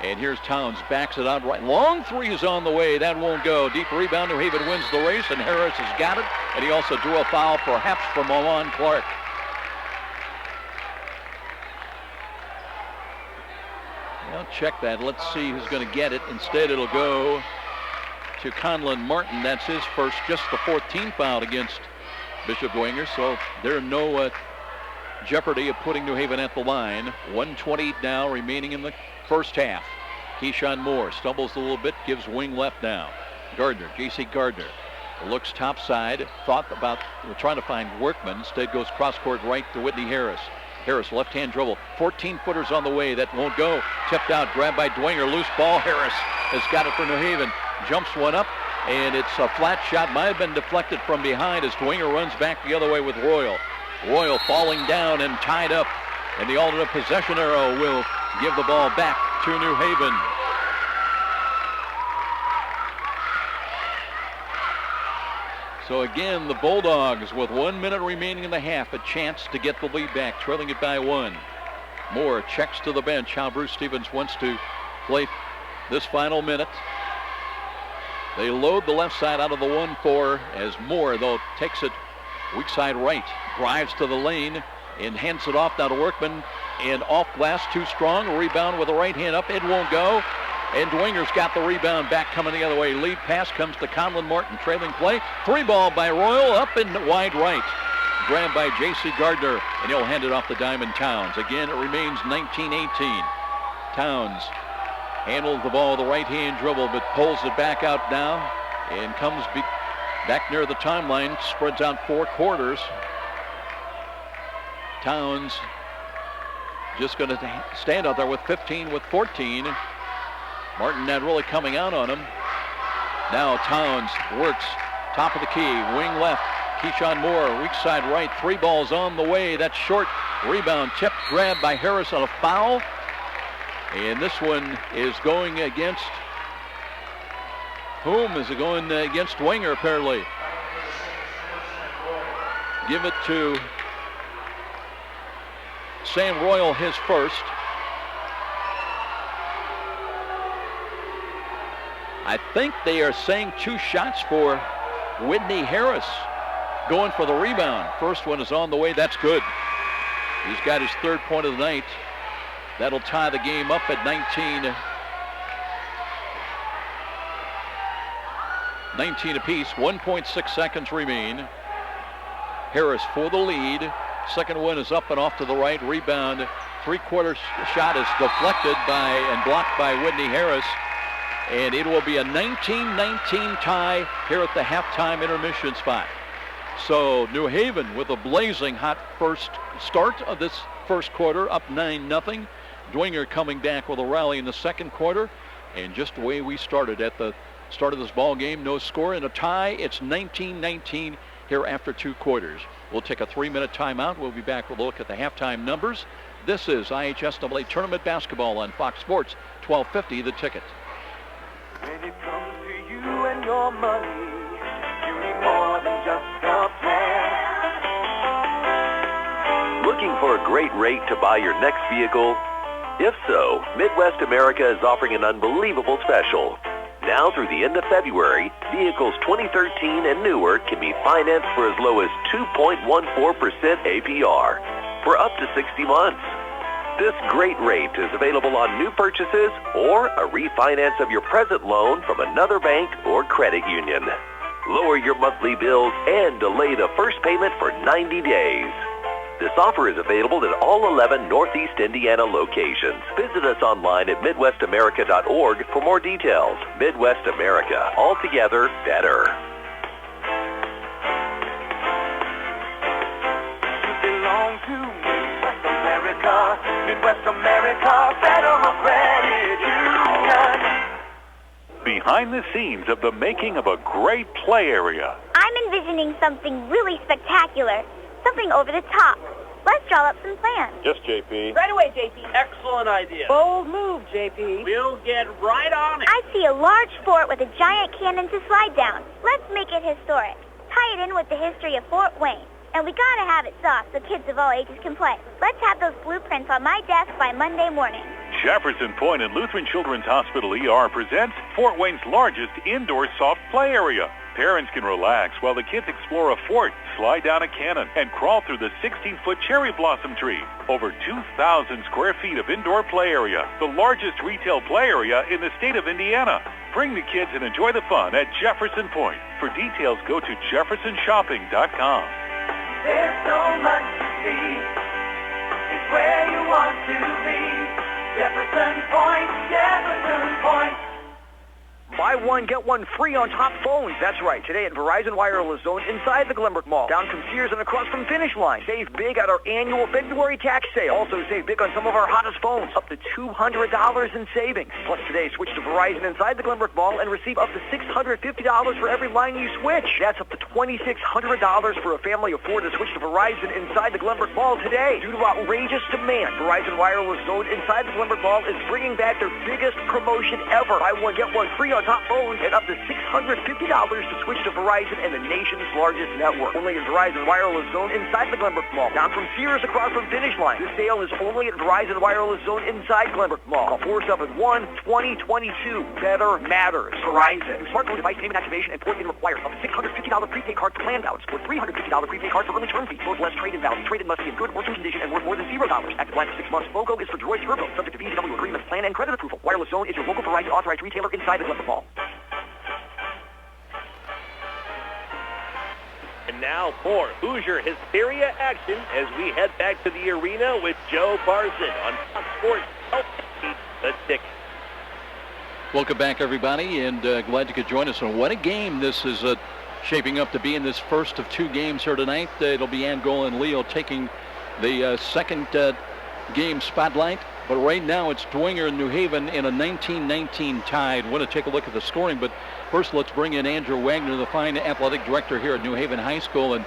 D: And here's Towns, backs it out right. Long three is on the way. That won't go. Deep rebound. New Haven wins the race, and Harris has got it. And he also drew a foul, perhaps from Oman Clark. Well, check that. Let's see who's going to get it. Instead, it'll go to Conlon Martin. That's his first, just the 14th foul against Bishop Dwenger. So there's no jeopardy of putting New Haven at the line. 1:20 now remaining in the first half. Keyshawn Moore stumbles a little bit, gives wing left now. Gardner, J.C. Gardner, looks topside, thought about trying to find Workman. Instead goes cross-court right to Whitney Harris. Harris, left-hand dribble, 14-footers on the way. That won't go. Tipped out, grabbed by Dwenger. Loose ball. Harris has got it for New Haven. Jumps one up, and it's a flat shot. Might have been deflected from behind as Dwenger runs back the other way with Royal. Royal falling down and tied up. And the alternate possession arrow will give the ball back to New Haven. So again, the Bulldogs with 1 minute remaining in the half, a chance to get the lead back, trailing it by one. Moore checks to the bench how Bruce Stevens wants to play this final minute. They load the left side out of the 1-4 as Moore, though, takes it weak side right, drives to the lane and hands it off now to Workman, and off glass, too strong. Rebound with the right hand up, it won't go. And Dwenger's got the rebound back coming the other way. Lead pass comes to Conlon Martin, trailing play. Three ball by Royal, up and wide right. Grabbed by J.C. Gardner, and he'll hand it off to Diamond Towns. Again, it remains 19-18. Towns handles the ball with the right-hand dribble, but pulls it back out now and comes back near the timeline, spreads out 4 quarters. Towns just going to stand out there with 15 with 14. Martin not really coming out on him. Now Towns works top of the key, wing left. Keyshawn Moore, weak side right. 3 balls on the way. That's short. Rebound tipped, grabbed by Harris on a foul. And this one is going against whom? Is it going against Dwenger, apparently? Give it to Sam Royal, his first. I think they are saying 2 shots for Whitney Harris going for the rebound. First one is on the way. That's good. He's got his 3rd point of the night. That'll tie the game up at 19 apiece. 1.6 seconds remain. Harris for the lead. Second one is up and off to the right. Rebound. 3/4 shot is deflected by and blocked by Whitney Harris. And it will be a 19-19 tie here at the halftime intermission spot. So New Haven with a blazing hot first start of this first quarter, up 9-0. Dwenger coming back with a rally in the second quarter. And just the way we started at the start of this ball game, no score and a tie. It's 19-19 here after 2 quarters. We'll take a 3-minute timeout. We'll be back with a look at the halftime numbers. This is IHSAA Tournament Basketball on Fox Sports, 1250 The Ticket.
K: When it comes to you and your money, you need more than just a plan.
F: Looking for a great rate to buy your next vehicle? If so, Midwest America is offering an unbelievable special. Now through the end of February, vehicles 2013 and newer can be financed for as low as 2.14% APR for up to 60 months. This great rate is available on new purchases or a refinance of your present loan from another bank or credit union. Lower your monthly bills and delay the first payment for 90 days. This offer is available at all 11 Northeast Indiana locations. Visit us online at MidwestAmerica.org for more details. Midwest America, altogether better.
K: You belong to Midwest America, Midwest America, Federal Credit Union.
O: Behind the scenes of the making of a great play area.
R: I'm envisioning something really spectacular. Something over the top. Let's draw up some plans.
I: Yes, JP.
S: Right away, JP. Excellent idea. Bold move, JP. We'll get right on it.
R: I see a large fort with a giant cannon to slide down. Let's make it historic. Tie it in with the history of Fort Wayne. And we gotta have it soft so kids of all ages can play. Let's have those blueprints on my desk by Monday morning.
T: Jefferson Point and Lutheran Children's Hospital ER presents Fort Wayne's largest indoor soft play area. Parents can relax while the kids explore a fort, slide down a cannon, and crawl through the 16-foot cherry blossom tree. Over 2,000 square feet of indoor play area, the largest retail play area in the state of Indiana. Bring the kids and enjoy the fun at Jefferson Point. For details, go to jeffersonshopping.com.
K: There's so much to see. It's where you want to be. Jefferson Point, Jefferson Point.
U: Buy one, get one free on top phones. That's right. Today at Verizon Wireless Zone inside the Glenbrook Mall. Down from Sears and across from Finish Line. Save big at our annual February tax sale. Also save big on some of our hottest phones. Up to $200 in savings. Plus today, switch to Verizon inside the Glenbrook Mall and receive up to $650 for every line you switch. That's up to $2,600 for a family of four to switch to Verizon inside the Glenbrook Mall today. Due to outrageous demand, Verizon Wireless Zone inside the Glenbrook Mall is bringing back their biggest promotion ever. Buy one, get one free on top phones and up to $650 to switch to Verizon and the nation's largest network. Only at Verizon Wireless Zone inside the Glenbrook Mall. Down from Sears across from Finish Line. This sale is only at Verizon Wireless Zone inside Glenbrook Mall. Call 471-2022. Better matters. Verizon. New smartphone device payment activation and port in required. Up to $650 prepaid card plan balance or $350 prepaid card for early term fee. Both less trade-in value. Trade-in must be in good working condition and worth more than $0. Active line for 6 months. Logo is for Droid Turbo. Subject to VW agreement, plan, and credit approval. Wireless Zone is your local Verizon authorized retailer inside the Glenbrook Mall.
I: And now for Hoosier Hysteria action as we head back to the arena with Joe Barson on Fox Sports. The Ticket.
D: Welcome back, everybody, and glad you could join us. And what a game this is shaping up to be in this first of two games here tonight. It'll be Angola and Leo taking the second game spotlight. But right now it's Dwenger and New Haven in a 19-19 tie. I want to take a look at the scoring, but first let's bring in Andrew Wagner, the fine athletic director here at New Haven High School. And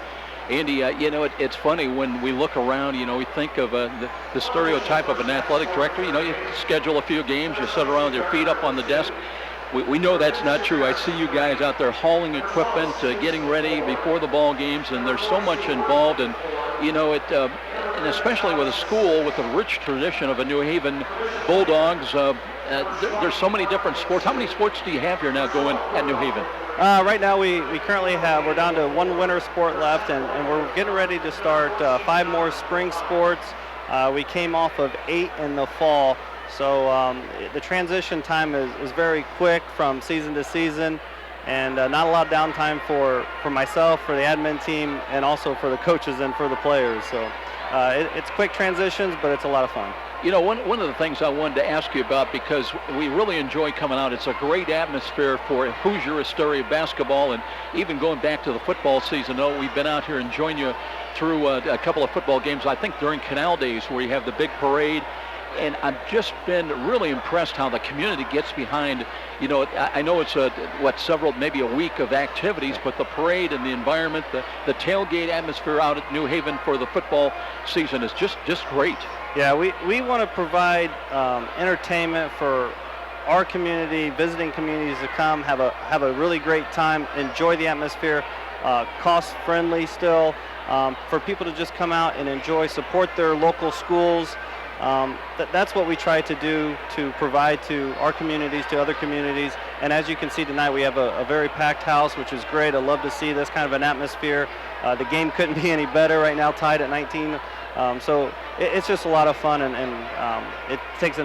D: Andy, you know, it's funny when we look around, you know, we think of the stereotype of an athletic director. You know, you schedule a few games, you sit around with your feet up on the desk. We know that's not true. I see you guys out there hauling equipment, getting ready before the ball games, and there's so much involved. And, you know, and especially with a school with a rich tradition of a New Haven Bulldogs, there's so many different sports. How many sports do you have here now going at New Haven?
V: Right now we currently we're down to one winter sport left, and we're getting ready to start 5 more spring sports. We came off of 8 in the fall. So the transition time is very quick from season to season, and not a lot of downtime for myself, for the admin team, and also for the coaches and for the players. So it's quick transitions, but it's a lot of fun.
D: You know, one of the things I wanted to ask you about, because we really enjoy coming out, it's a great atmosphere for Hoosier Hysteria basketball, and even going back to the football season, we've been out here enjoying you through a couple of football games, I think during Canal Days, where you have the big parade. And I've just been really impressed how the community gets behind, you know, I know it's maybe a week of activities, but the parade and the environment, the tailgate atmosphere out at New Haven for the football season is just great.
V: Yeah, we want to provide entertainment for our community, visiting communities to come, have a really great time, enjoy the atmosphere, cost friendly still, for people to just come out and enjoy, support their local schools. That's what we try to do, to provide to our communities, to other communities. And as you can see tonight, we have a very packed house, which is great. I love to see this kind of an atmosphere. The game couldn't be any better right now, tied at 19. So it's just a lot of fun, and it takes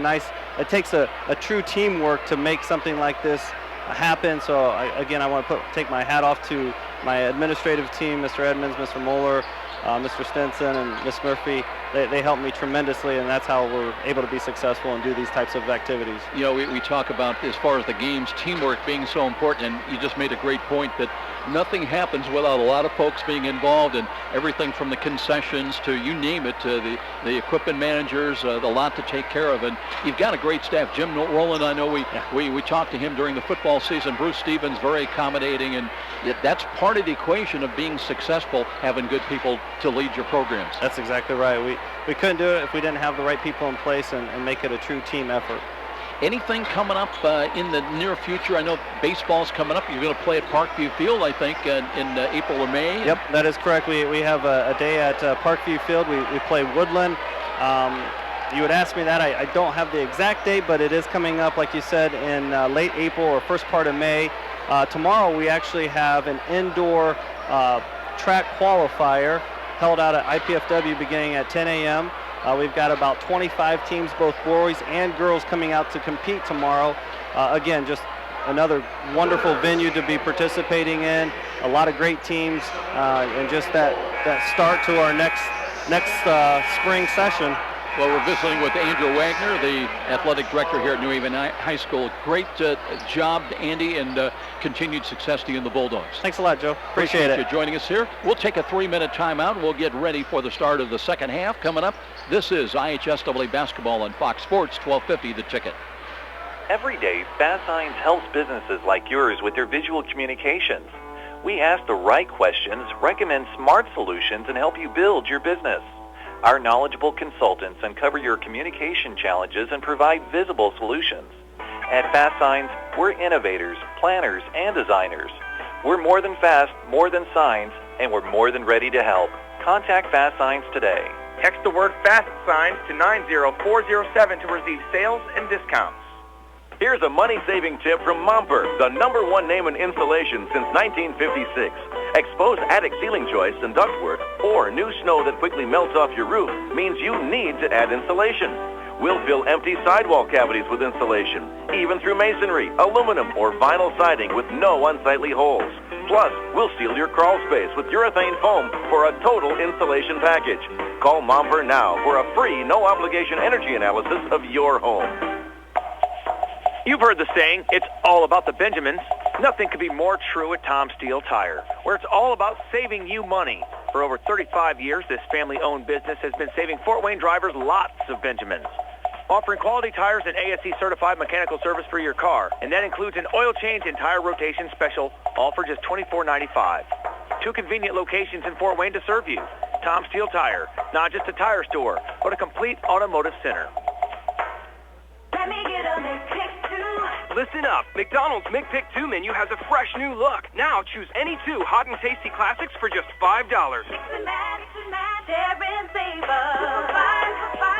V: a true teamwork to make something like this happen. So again, I want to take my hat off to my administrative team, Mr. Edmonds, Mr. Moeller, Mr. Stinson, and Ms. Murphy. They helped me tremendously, and that's how we're able to be successful and do these types of activities.
D: You know, we talk about, as far as the games, teamwork being so important, and you just made a great point that nothing happens without a lot of folks being involved, and everything from the concessions to, you name it, to the equipment managers, the lot to take care of. And you've got a great staff. Jim Rowland, I know we talked to him during the football season. Bruce Stevens, very accommodating, and that's part of the equation of being successful, having good people to lead your programs.
V: That's exactly right. We couldn't do it if we didn't have the right people in place and make it a true team effort.
D: Anything coming up in the near future? I know baseball's coming up. You're going to play at Parkview Field, I think, in April or May.
V: Yep, that is correct. We have a day at Parkview Field. We play Woodland. You would ask me that. I don't have the exact date, but it is coming up, like you said, in late April or first part of May. Tomorrow we actually have an indoor track qualifier held out at IPFW beginning at 10 a.m. We've got about 25 teams, both boys and girls, coming out to compete tomorrow. Again, just another wonderful venue to be participating in. A lot of great teams, and just that start to our next spring session.
D: Well, we're visiting with Andrew Wagner, the athletic director here at New Haven High School. Great job, Andy, and continued success to you and the Bulldogs.
V: Thanks a lot, Joe. Appreciate it.
D: You joining us here. We'll take a 3-minute timeout. We'll get ready for the start of the second half. Coming up, this is IHSAA basketball on Fox Sports, 1250 The Ticket.
G: Every day, Fast Signs helps businesses like yours with their visual communications. We ask the right questions, recommend smart solutions, and help you build your business. Our knowledgeable consultants uncover your communication challenges and provide visible solutions. At Fast Signs, we're innovators, planners, and designers. We're more than fast, more than signs, and we're more than ready to help. Contact Fast Signs today.
C: Text the word FAST SIGNS to 90407 to receive sales and discounts.
F: Here's a money-saving tip from Momper, the #1 name in insulation since 1956. Exposed attic ceiling joists and ductwork, or new snow that quickly melts off your roof, means you need to add insulation. We'll fill empty sidewall cavities with insulation, even through masonry, aluminum, or vinyl siding with no unsightly holes. Plus, we'll seal your crawl space with urethane foam for a total insulation package. Call Momper now for a free, no-obligation energy analysis of your home.
C: You've heard the saying, it's all about the Benjamins. Nothing could be more true at Tom Steel Tire, where it's all about saving you money. For over 35 years, this family-owned business has been saving Fort Wayne drivers lots of Benjamins. Offering quality tires and ASE-certified mechanical service for your car, and that includes an oil change and tire rotation special, all for just $24.95. 2 convenient locations in Fort Wayne to serve you. Tom Steel Tire, not just a tire store, but a complete automotive center.
K: Let me get a McPick 2.
N: Listen up. McDonald's McPick 2 menu has a fresh new look. Now choose any 2 hot and tasty classics for just $5.
K: Mix and match, share and savor.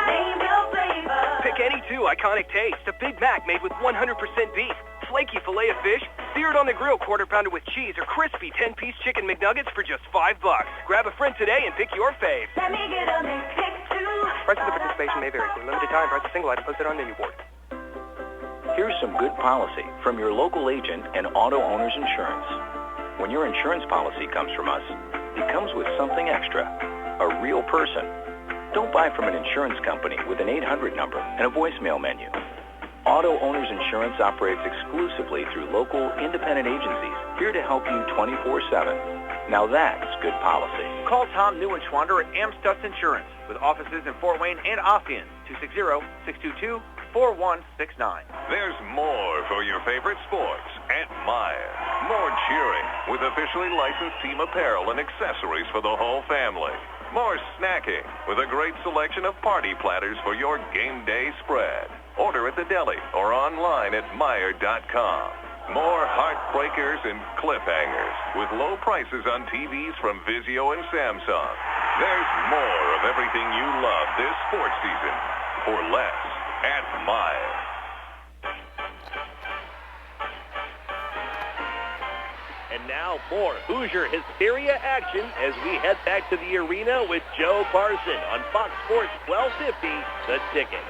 K: Name your flavor.
N: Pick any 2 iconic tastes. A Big Mac made with 100% beef, flaky filet of fish, seared on the grill quarter pounder with cheese, or crispy 10-piece chicken McNuggets for just $5. Grab a friend today and pick your fave.
K: Let me get a McPick 2.
N: Prices of participation may vary. For limited time, price of single item posted on menu board.
Q: Here's some good policy from your local agent and Auto Owners Insurance. When your insurance policy comes from us, it comes with something extra, a real person. Don't buy from an insurance company with an 800 number and a voicemail menu. Auto Owners Insurance operates exclusively through local independent agencies here to help you 24/7. Now that's good policy.
C: Call Tom Neuenschwander at Amstutz Insurance, with offices in Fort Wayne and Ossian, 260-622-4169.
O: There's more for your favorite sports at Meyer. More cheering with officially licensed team apparel and accessories for the whole family. More snacking with a great selection of party platters for your game day spread. Order at the deli or online at Meyer.com. More heartbreakers and cliffhangers with low prices on TVs from Vizio and Samsung. There's more of everything you love this sports season for less at Meyer.
I: And now more Hoosier Hysteria action as we head back to the arena with Joe Parson on Fox Sports 1250, The Ticket.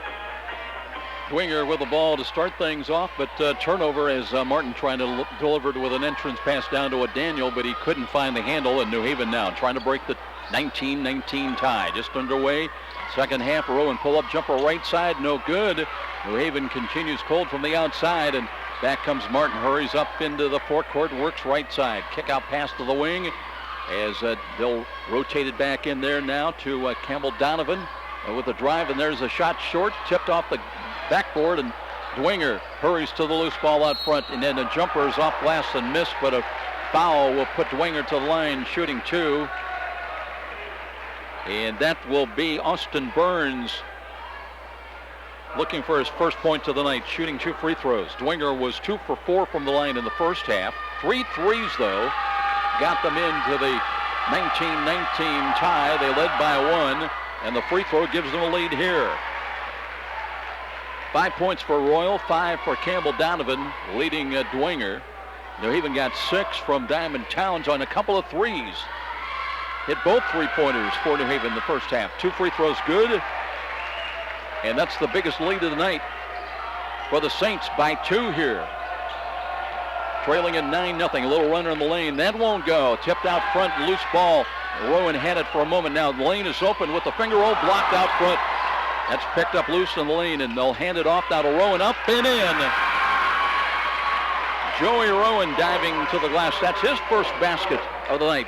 D: Dwenger with the ball to start things off, but turnover as Martin trying to deliver it with an entrance pass down to a Daniel, but he couldn't find the handle, and New Haven now trying to break the 19-19 tie. Just underway. Second half, row and pull-up jumper right side, no good. New Haven continues cold from the outside, and back comes Martin, hurries up into the forecourt, works right side. Kick out pass to the wing as they'll rotate it back in there now to Campbell Donovan with a drive, and there's a shot short, tipped off the backboard, and Dwenger hurries to the loose ball out front, and then the jumper is off glass and missed, but a foul will put Dwenger to the line, shooting 2. And that will be Austin Burns looking for his first points of the night, shooting 2 free throws. Dwenger was 2 for 4 from the line in the first half. 3 threes, though, got them into the 19-19 tie. They led by 1, and the free throw gives them a lead here. 5 points for Royal, 5 for Campbell Donovan, leading Dwenger. New Haven got 6 from Diamond Towns on a couple of threes. Hit both three-pointers for New Haven in the first half. 2 free throws good. And that's the biggest lead of the night for the Saints by 2 here. Trailing at 9-0. A little runner in the lane. That won't go. Tipped out front, loose ball. Rowan had it for a moment. Now the lane is open with the finger roll blocked out front. That's picked up loose in the lane, and they'll hand it off now to Rowan. Up and in. Joey Rowan diving to the glass. That's his first basket of the night.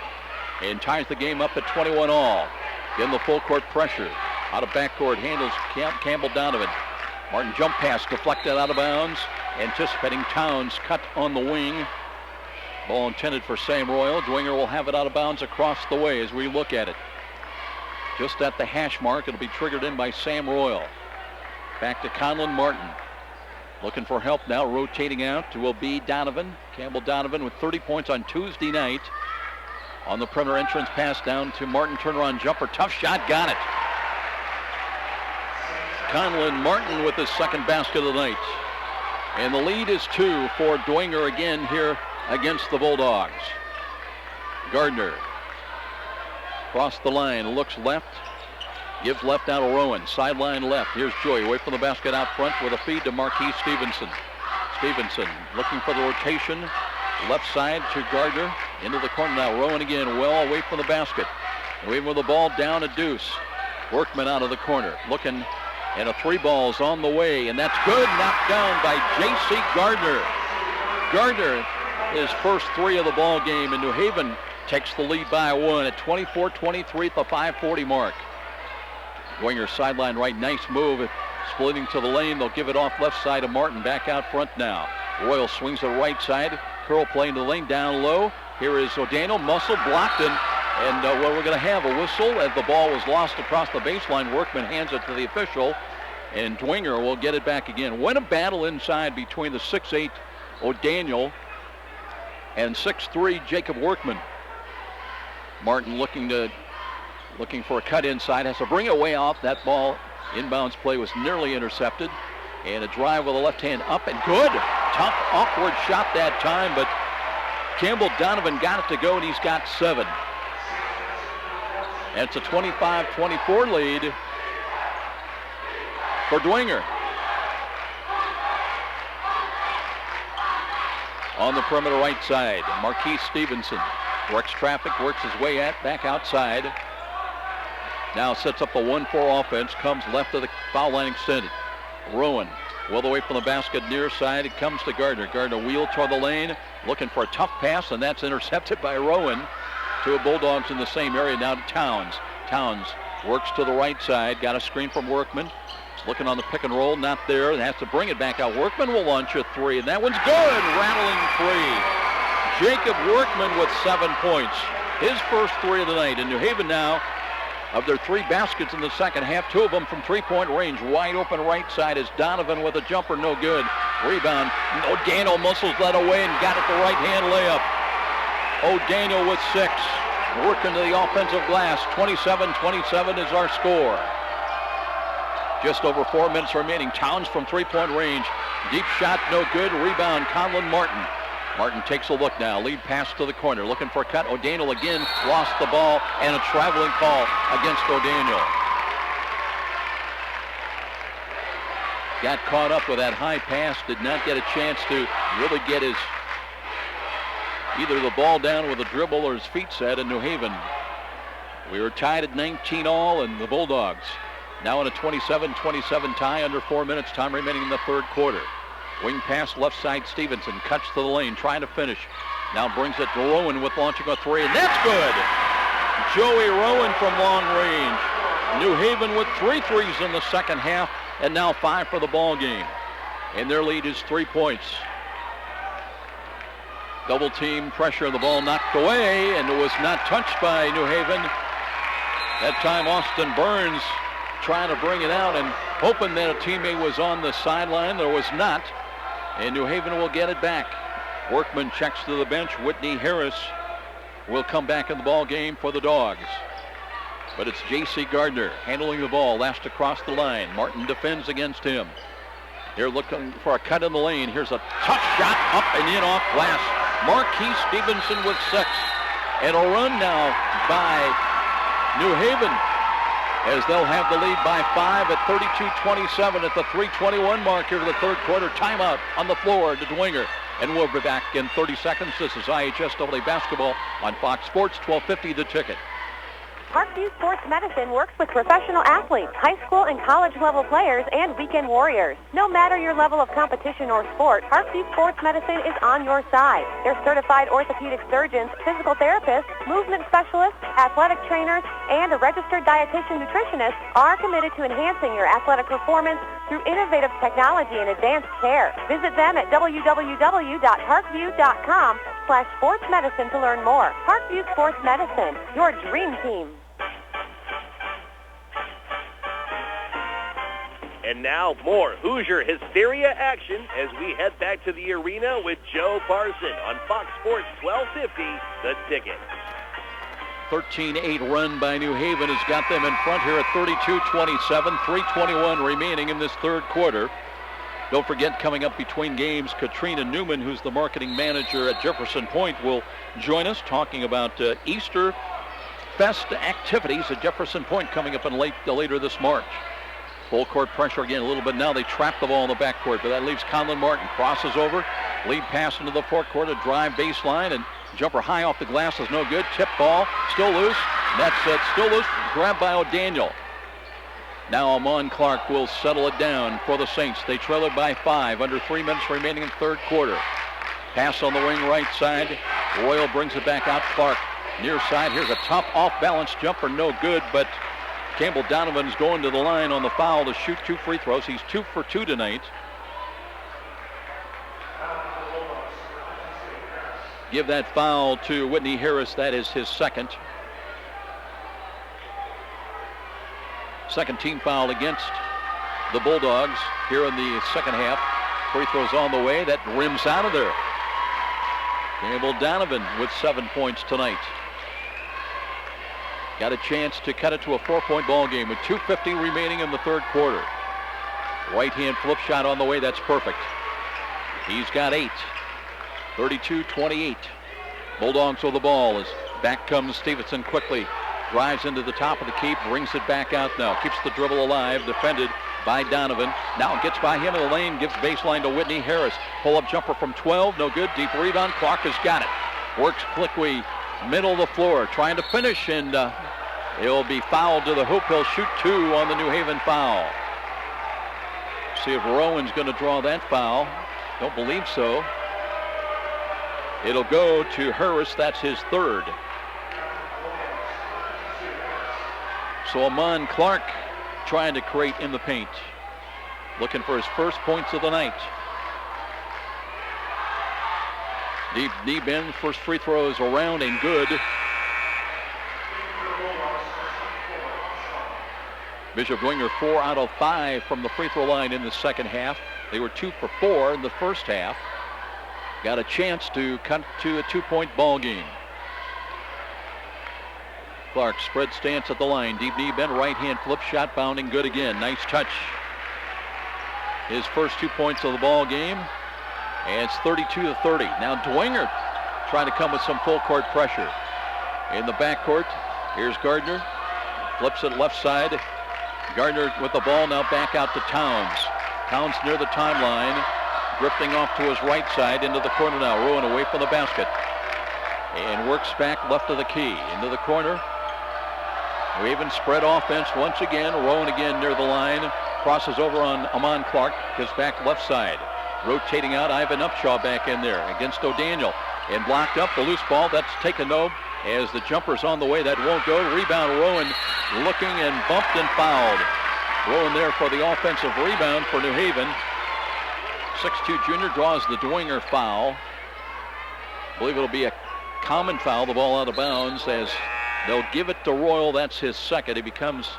D: And ties the game up at 21 all. Getting the full court pressure. Out of backcourt, handles Campbell Donovan. Martin jump pass deflected out of bounds. Anticipating Towns, cut on the wing. Ball intended for Sam Royal. Dwenger will have it out of bounds across the way as we look at it. Just at the hash mark, it'll be triggered in by Sam Royal. Back to Conlon Martin. Looking for help now, rotating out will be Donovan. Campbell Donovan with 30 points on Tuesday night. On the perimeter entrance pass down to Martin, turnaround jumper, tough shot, got it. Conlon Martin with his second basket of the night. And the lead is 2 for Dwenger again here against the Bulldogs. Gardner across the line, looks left, gives left out to Rowan, sideline left. Here's Joey away from the basket out front with a feed to Marquis Stevenson. Stevenson looking for the rotation, left side to Gardner, into the corner now. Rowan again, well away from the basket. Away with the ball down to Deuce. Workman out of the corner, looking, and a 3 ball's on the way, and that's good, knocked down by J.C. Gardner. Gardner, his first 3 of the ball game, and New Haven takes the lead by 1 at 24-23 at the 5:40 mark. Dwenger sideline right, nice move, splitting to the lane. They'll give it off left side of Martin, back out front now. Royal swings to the right side, curl play into the lane, down low. Here is O'Daniel, muscle blocked, and well, we're going to have a whistle as the ball was lost across the baseline. Workman hands it to the official, and Dwenger will get it back again. When a battle inside between the 6'8" O'Daniel and 6'3" Jacob Workman. Martin looking for a cut inside, has to bring it way off. That ball, inbounds play, was nearly intercepted. And a drive with a left hand up and good. Tough, awkward shot that time, but Campbell Donovan got it to go, and he's got 7. And it's a 25-24 lead for Dwenger. On the perimeter right side, Marquis Stevenson works traffic, works his way back outside. Now sets up a 1-4 offense, comes left of the foul line extended. Rowan, well away from the basket, near side, it comes to Gardner. Gardner wheel toward the lane, looking for a tough pass, and that's intercepted by Rowan. 2 Bulldogs in the same area now to Towns. Towns works to the right side, got a screen from Workman. Looking on the pick and roll, not there, and has to bring it back out. Workman will launch a 3, and that one's good, rattling 3. Jacob Workman with 7 points. His first 3 of the night. And New Haven now, of their 3 baskets in the second half, 2 of them from 3-point range. Wide open right side is Donovan with a jumper, no good. Rebound, O'Daniel muscles that away and got it the right hand layup. O'Daniel with 6. Working to the offensive glass. 27-27 is our score. Just over 4 minutes remaining. Towns from 3-point range. Deep shot, no good. Rebound, Conlon Martin. Martin takes a look now. Lead pass to the corner. Looking for a cut. O'Daniel again lost the ball, and a traveling call against O'Daniel. Got caught up with that high pass. Did not get a chance to really get either the ball down with a dribble or his feet set in New Haven. We were tied at 19 all, and the Bulldogs now in a 27-27 tie, under 4 minutes time remaining in the third quarter. Wing pass left side, Stevenson cuts to the lane, trying to finish. Now brings it to Rowan with launching a 3, and that's good. Joey Rowan from long range. New Haven with 3 threes in the second half, and now 5 for the ball game. And their lead is 3 points. Double team pressure, the ball knocked away, and it was not touched by New Haven. That time Austin Burns trying to bring it out and hoping that a teammate was on the sideline. There was not, and New Haven will get it back. Workman checks to the bench. Whitney Harris will come back in the ball game for the Dogs. But it's J.C. Gardner handling the ball, last across the line. Martin defends against him. They're looking for a cut in the lane. Here's a tough shot up and in off glass. Marquis Stevenson with 6. And a run now by New Haven as they'll have the lead by 5 at 32-27 at the 3:21 mark here of the third quarter. Timeout on the floor to Dwenger. And we'll be back in 30 seconds. This is IHSAA basketball on Fox Sports, 1250 The Ticket.
E: Parkview Sports Medicine works with professional athletes, high school and college level players, and weekend warriors. No matter your level of competition or sport, Parkview Sports Medicine is on your side. Their certified orthopedic surgeons, physical therapists, movement specialists, athletic trainers, and a registered dietitian nutritionist are committed to enhancing your athletic performance through innovative technology and advanced care. Visit them at www.parkview.com/sportsmedicine to learn more. Parkview Sports Medicine, your dream team.
I: And now more Hoosier Hysteria action as we head back to the arena with Joe Parson on Fox Sports 1250, The Ticket.
D: 13-8 run by New Haven has got them in front here at 32-27, 3:21 remaining in this third quarter. Don't forget, coming up between games, Katrina Newman, who's the marketing manager at Jefferson Point, will join us talking about Easter Fest activities at Jefferson Point coming up in later this March. Full court pressure again a little bit now. They trap the ball in the backcourt, but that leaves Conlon Martin. Crosses over, lead pass into the forecourt, a drive baseline, and jumper high off the glass is no good. Tip ball, still loose. That's it, still loose. Grabbed by O'Daniel. Now Amon Clark will settle it down for the Saints. They trail it by 5, under 3 minutes remaining in the third quarter. Pass on the wing right side. Royal brings it back out. Clark near side. Here's a tough off-balance jumper, no good, but Campbell Donovan's going to the line on the foul to shoot 2 free throws. He's 2 for 2 tonight. Give that foul to Whitney Harris. That is his second. Second team foul against the Bulldogs here in the second half. Free throws on the way. That rims out of there. Campbell Donovan with 7 points tonight. Got a chance to cut it to a 4-point ball game with 2:50 remaining in the third quarter. Right-hand flip shot on the way. That's perfect. He's got 8. 32-28. Bulldogs with the ball as back comes Stevenson quickly. Drives into the top of the key, brings it back out now. Keeps the dribble alive, defended by Donovan. Now gets by him in the lane, gives baseline to Whitney Harris. Pull-up jumper from 12, no good. Deep rebound, Clark has got it. Works quickly, middle of the floor, trying to finish, and he'll be fouled to the hoop. He'll shoot 2 on the New Haven foul. See if Rowan's going to draw that foul. Don't believe so. It'll go to Harris. That's his third. So Amon Clark trying to create in the paint. Looking for his first points of the night. Deep knee bend. First free throw is around and good. Bishop Dwenger 4 out of 5 from the free throw line in the second half. They were 2 for 4 in the first half. Got a chance to cut to a 2-point ball game. Clark spread stance at the line. Deep knee bend, right hand flip shot, bounding good again. Nice touch. His first 2 points of the ball game. And it's 32-30. Now Dwenger trying to come with some full court pressure. In the backcourt, here's Gardner. Flips it left side. Gardner with the ball now back out to Towns. Towns near the timeline. Drifting off to his right side into the corner now. Rowan away from the basket. And works back left of the key. Into the corner. Raven spread offense once again. Rowan again near the line. Crosses over on Amon Clark. Gives back left side. Rotating out, Ivan Upshaw back in there against O'Daniel. And blocked up the loose ball. That's taken no. As the jumper's on the way, that won't go. Rebound, Rowan looking and bumped and fouled. Rowan there for the offensive rebound for New Haven. 6'2" junior draws the Dwenger foul. I believe it'll be a common foul. The ball out of bounds as they'll give it to Royal. That's his second. He becomes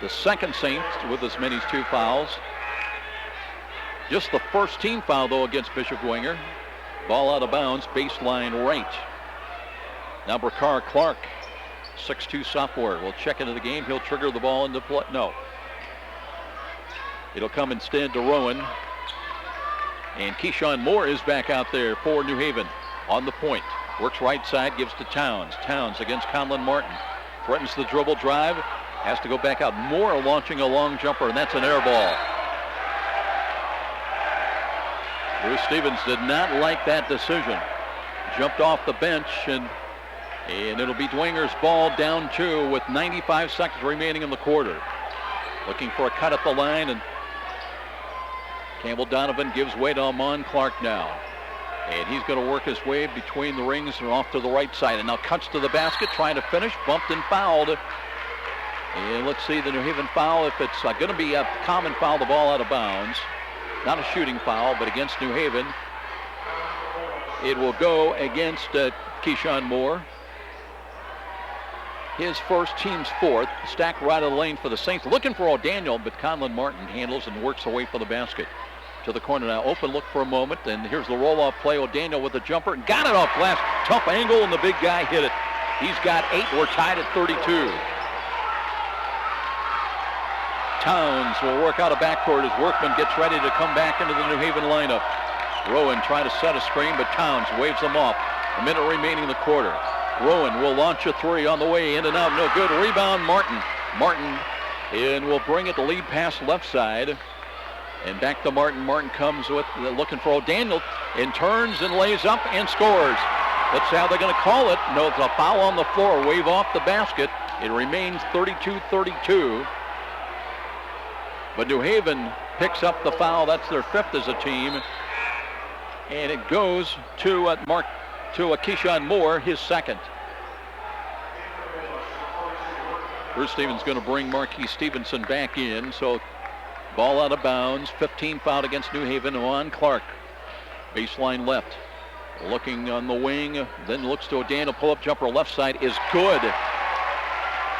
D: the second Saint with as many as 2 fouls. Just the first team foul, though, against Bishop Dwenger. Ball out of bounds, baseline right. Now Brakar Clark, 6'2" sophomore, will check into the game. He'll trigger the ball into play. No. It'll come instead to Rowan. And Keyshawn Moore is back out there for New Haven on the point. Works right side, gives to Towns. Towns against Conlon Martin. Threatens the dribble drive. Has to go back out. Moore launching a long jumper, and that's an air ball. Bruce Stevens did not like that decision. Jumped off the bench, and it'll be Dwenger's ball, down 2 with 95 seconds remaining in the quarter. Looking for a cut at the line, and Campbell Donovan gives way to Amon Clark now. And he's going to work his way between the rings and off to the right side. And now cuts to the basket, trying to finish, bumped and fouled. And let's see the New Haven foul. If it's going to be a common foul, the ball out of bounds. Not a shooting foul, but against New Haven. It will go against Keyshawn Moore. His first, team's fourth. Stack right of the lane for the Saints. Looking for O'Daniel, but Conlon Martin handles and works away for the basket. To the corner now. Open look for a moment, and here's the roll-off play. O'Daniel with the jumper, and got it off glass. Tough angle, and the big guy hit it. He's got 8. We're tied at 32. Towns will work out a backcourt as Workman gets ready to come back into the New Haven lineup. Rowan trying to set a screen, but Towns waves them off. A minute remaining in the quarter. Rowan will launch a 3 on the way, in and out, no good. Rebound, Martin. Martin and will bring it, the lead pass left side. And back to Martin. Martin comes with, looking for O'Daniel, and turns and lays up and scores. Let's see how they're going to call it. No, it's a foul on the floor. Wave off the basket. It remains 32-32. But New Haven picks up the foul. That's their 5th as a team. And it goes to Keyshawn Moore, his 2nd. Bruce Stevens going to bring Marquis Stevenson back in. So ball out of bounds. 15 fouled against New Haven. On Clark. Baseline left. Looking on the wing. Then looks to O'Daniel. Pull-up jumper left side is good.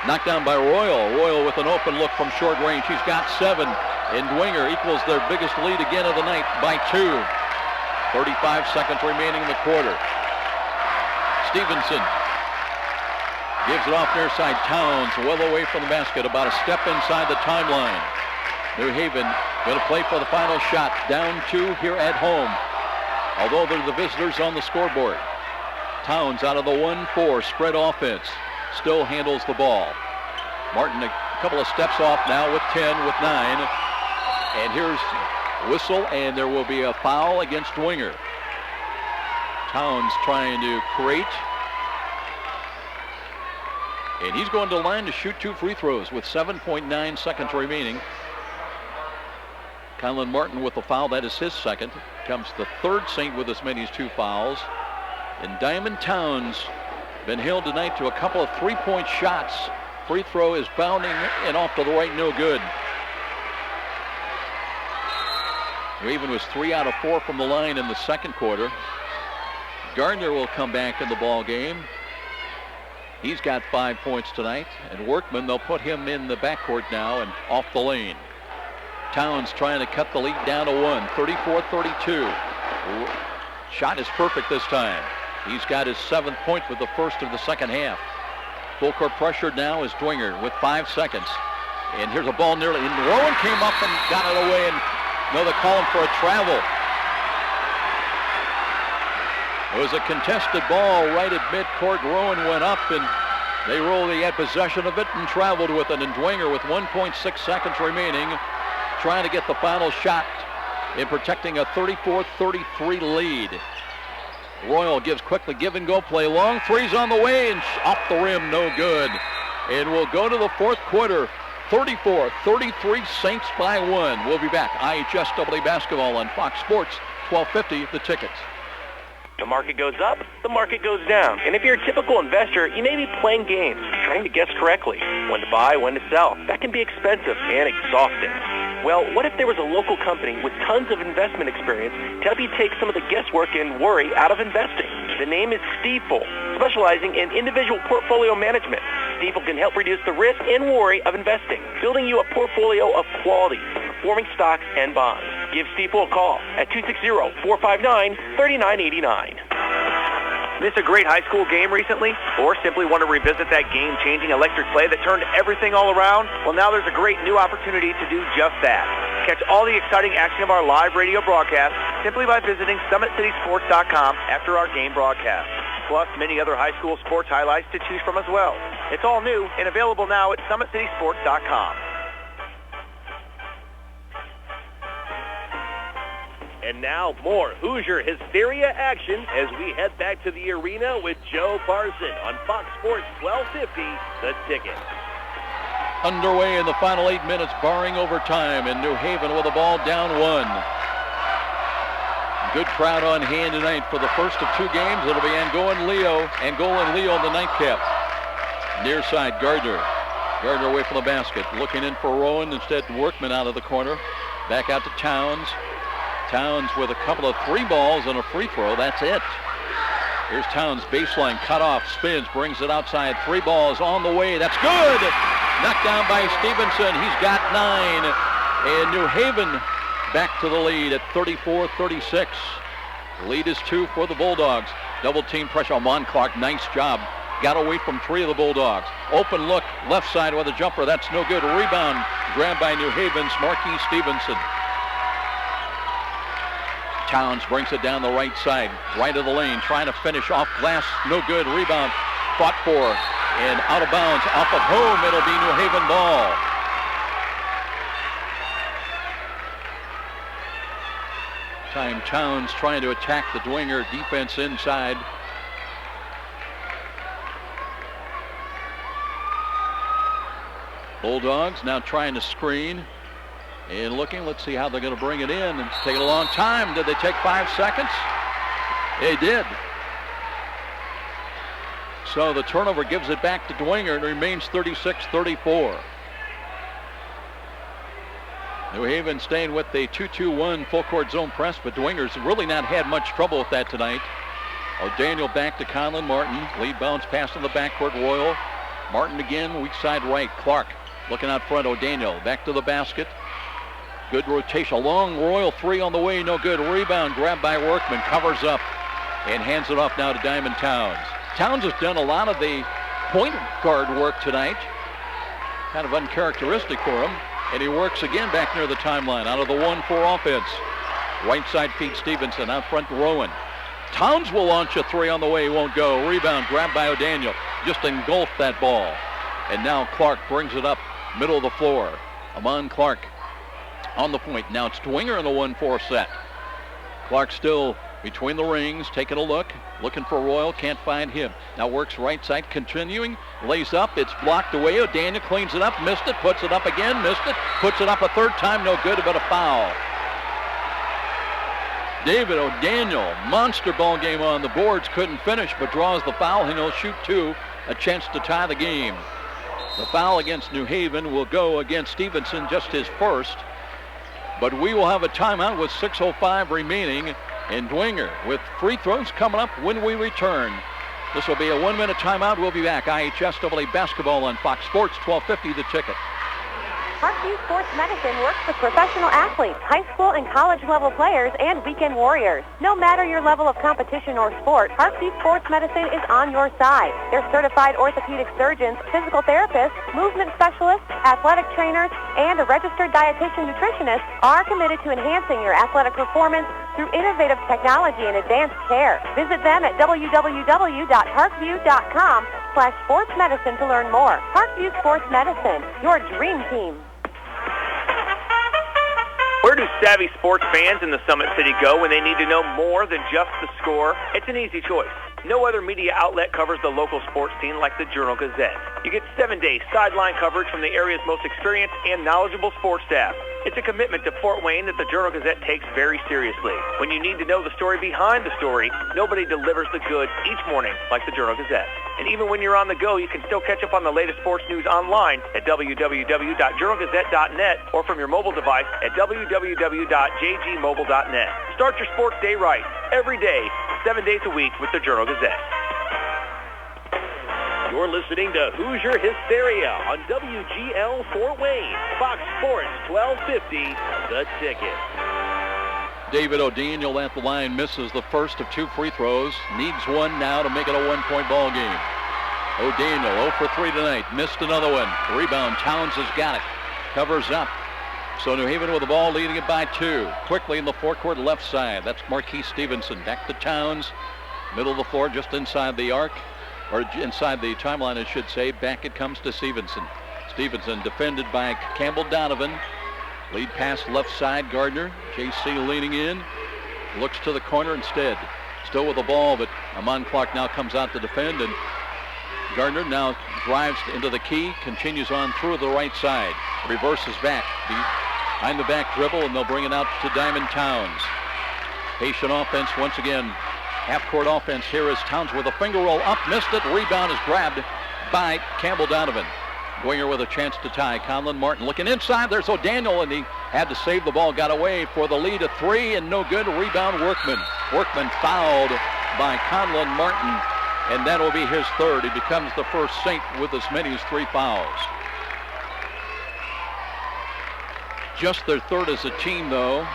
D: Knocked down by Royal. Royal with an open look from short range. He's got 7. And Dwenger equals their biggest lead again of the night by 2. 35 seconds remaining in the quarter. Stevenson gives it off near side. Towns well away from the basket. About a step inside the timeline. New Haven going to play for the final shot. Down 2 here at home. Although they're the visitors on the scoreboard. Towns out of the 1-4 spread offense. Still handles the ball. Martin a couple of steps off now with 10, with 9. And here's whistle, and there will be a foul against Dwenger. Towns trying to create. And he's going to the line to shoot 2 free throws with 7.9 seconds remaining. Conlon Martin with the foul. That is his 2nd. Comes the 3rd Saint with as many as 2 fouls. And Diamond Towns been held tonight to a couple of 3-point shots. Free throw is bounding and off to the right, no good. New Haven was 3 out of 4 from the line in the 2nd quarter. Gardner will come back in the ball game. He's got 5 points tonight. And Workman, they'll put him in the backcourt now and off the lane. Towns trying to cut the lead down to 1. 34-32. Shot is perfect this time. He's got his 7th point with the first of the second half. Full court pressure now is Dwenger with 5 seconds. And here's a ball nearly. And Rowan came up and got it away. And no, they call him for a travel. It was a contested ball right at midcourt. Rowan went up and they rolled. He had possession of it and traveled with it. And Dwenger with 1.6 seconds remaining, trying to get the final shot in protecting a 34-33 lead. Royal gives quickly, give and go play. Long 3's on the way and off the rim, no good. And we'll go to the 4th quarter. 34-33, Saints by 1. We'll be back. IHSAA basketball on Fox Sports, 1250, the ticket.
I: The market goes up, the market goes down. And if you're a typical investor, you may be playing games, trying to guess correctly when to buy, when to sell. That can be expensive and exhausting. Well, what if there was a local company with tons of investment experience to help you take some of the guesswork and worry out of investing? The name is Stifel, specializing in individual portfolio management. Stifel can help reduce the risk and worry of investing, building you a portfolio of quality, performing stocks and bonds. Give Stifel a call at 260-459-3989.
C: Miss a great high school game recently? Or simply want to revisit that game-changing electric play that turned everything all around? Well, now there's a great new opportunity to do just that. Catch all the exciting action of our live radio broadcast simply by visiting SummitCitySports.com after our game broadcast. Plus many other high school sports highlights to choose from as well. It's all new and available now at SummitCitySports.com.
I: And now more Hoosier Hysteria action as we head back to the arena with Joe Parson on Fox Sports 1250, The Ticket.
D: Underway in the final 8 minutes, barring overtime, in New Haven with the ball down 1. Good crowd on hand tonight for the first of 2 games. It'll be Angola and Leo in the nightcap. Near side, Gardner. Gardner away from the basket. Looking in for Rowan. Instead, Workman out of the corner. Back out to Towns. Towns with a couple of 3 balls and a free throw. That's it. Here's Towns, baseline, cut off, spins, brings it outside. 3 balls on the way. That's good. Knocked down by Stevenson. He's got 9. And New Haven back to the lead at 34-36. Lead is 2 for the Bulldogs. Double team pressure on Clark. Nice job. Got away from 3 of the Bulldogs. Open look, left side with a jumper. That's no good. Rebound grabbed by New Haven's Marquis Stevenson. Towns brings it down the right side, right of the lane, trying to finish off glass. No good. Rebound fought for and out of bounds. Off of home, it'll be New Haven ball. Time Towns trying to attack the Dwenger defense inside. Bulldogs now trying to screen and looking. Let's see how they're going to bring it in. It's taking a long time. Did they take 5 seconds? They did. So the turnover gives it back to Dwenger and remains 36-34. New Haven staying with the 2-2-1 full court zone press, but Dwenger's really not had much trouble with that tonight. O'Daniel back to Conlon Martin. Lead bounce pass in the backcourt. Royal. Martin again, weak side right. Clark looking out front. O'Daniel back to the basket. Good rotation. A long Royal 3 on the way. No good. Rebound grabbed by Workman. Covers up and hands it off now to Diamond Towns. Towns has done a lot of the point guard work tonight. Kind of uncharacteristic for him. And he works again back near the timeline out of the 1-4 offense. Right side feed Stevenson. Out front Rowan. Towns will launch a 3 on the way. Won't go. Rebound grabbed by O'Daniel. Just engulfed that ball. And now Clark brings it up middle of the floor. Amon Clark on the point. Now it's Dwenger in the 1-4 set. Clark still between the rings, taking a look, looking for Royal, can't find him. Now works right side, continuing, lays up, it's blocked away. O'Daniel cleans it up, missed it, puts it up again, missed it, puts it up a 3rd time, no good, but a foul. David O'Daniel, monster ball game on the boards, couldn't finish, but draws the foul, and he'll shoot 2, a chance to tie the game. The foul against New Haven will go against Stevenson, just his 1st. But we will have a timeout with 6:05 remaining. And Dwenger with free throws coming up when we return. This will be a 1-minute timeout. We'll be back. IHSAA basketball on Fox Sports 1250 The Ticket.
E: Parkview Sports Medicine works with professional athletes, high school and college level players, and weekend warriors. No matter your level of competition or sport, Parkview Sports Medicine is on your side. Their certified orthopedic surgeons, physical therapists, movement specialists, athletic trainers, and a registered dietitian nutritionist are committed to enhancing your athletic performance through innovative technology and advanced care. Visit them at www.parkview.com/sportsmedicine to learn more. Parkview Sports Medicine, your dream team.
C: Where do savvy sports fans in the Summit City go when they need to know more than just the score? It's an easy choice. No other media outlet covers the local sports scene like the Journal-Gazette. You get 7-day sideline coverage from the area's most experienced and knowledgeable sports staff. It's a commitment to Fort Wayne that the Journal-Gazette takes very seriously. When you need to know the story behind the story, nobody delivers the goods each morning like the Journal-Gazette. And even when you're on the go, you can still catch up on the latest sports news online at www.journalgazette.net or from your mobile device at www.jgmobile.net. Start your sports day right, every day, 7 days a week with the Journal-Gazette.
I: You're listening to Hoosier Hysteria on WGL Fort Wayne, Fox Sports 1250, The Ticket.
D: David O'Daniel at the line misses the first of 2 free throws. Needs one now to make it a 1-point ball game. O'Daniel 0 for 3 tonight. Missed another one. Rebound. Towns has got it. Covers up. So New Haven with the ball, leading it by 2. Quickly in the forecourt left side. That's Marquise Stevenson. Back to Towns. Middle of the floor, just inside the arc. Or inside the timeline, I should say. Back it comes to Stevenson. Stevenson defended by Campbell Donovan. Lead pass left side, Gardner. J.C. leaning in. Looks to the corner instead. Still with the ball, but Amon Clark now comes out to defend, and Gardner now drives into the key, continues on through the right side. Reverses back. Behind the back dribble, and they'll bring it out to Diamond Towns. Patient offense once again. Half-court offense here is Towns with a finger roll up. Missed it. Rebound is grabbed by Campbell Donovan. Dwenger with a chance to tie. Conlon Martin looking inside. There's O'Daniel, and he had to save the ball. Got away for the lead of 3, and no good. Rebound Workman. Workman fouled by Conlon Martin, and that will be his 3rd. He becomes the first Saint with as many as 3 fouls. Just their 3rd as a team, though,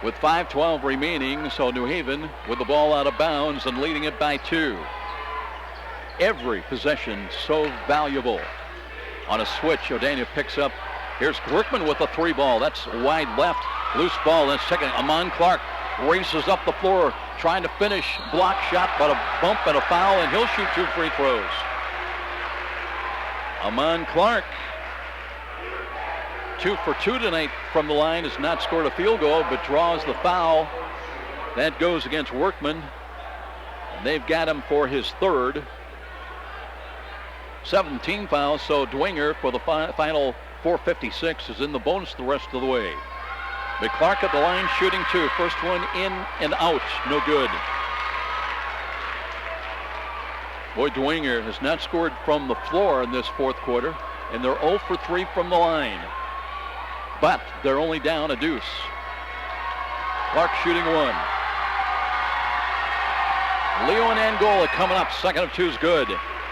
D: with 5:12 remaining. So New Haven with the ball out of bounds and leading it by 2. Every possession so valuable. On a switch, O'Daniel picks up. Here's Workman with a 3 ball. That's wide left. Loose ball. That's second. Amon Clark races up the floor, trying to finish. Block shot, but a bump and a foul, and he'll shoot 2 free throws. Amon Clark, 2 for 2 tonight from the line, has not scored a field goal, but draws the foul. That goes against Workman. And they've got him for his 3rd. 17 fouls, so Dwenger for the final 4:56 is in the bonus the rest of the way. But Clark at the line shooting 2. First one in and out. No good. Boy, Dwenger has not scored from the floor in this 4th quarter, and they're 0 for 3 from the line. But they're only down a deuce. Clark shooting 1. Leo and Angola coming up. Second of 2 is good.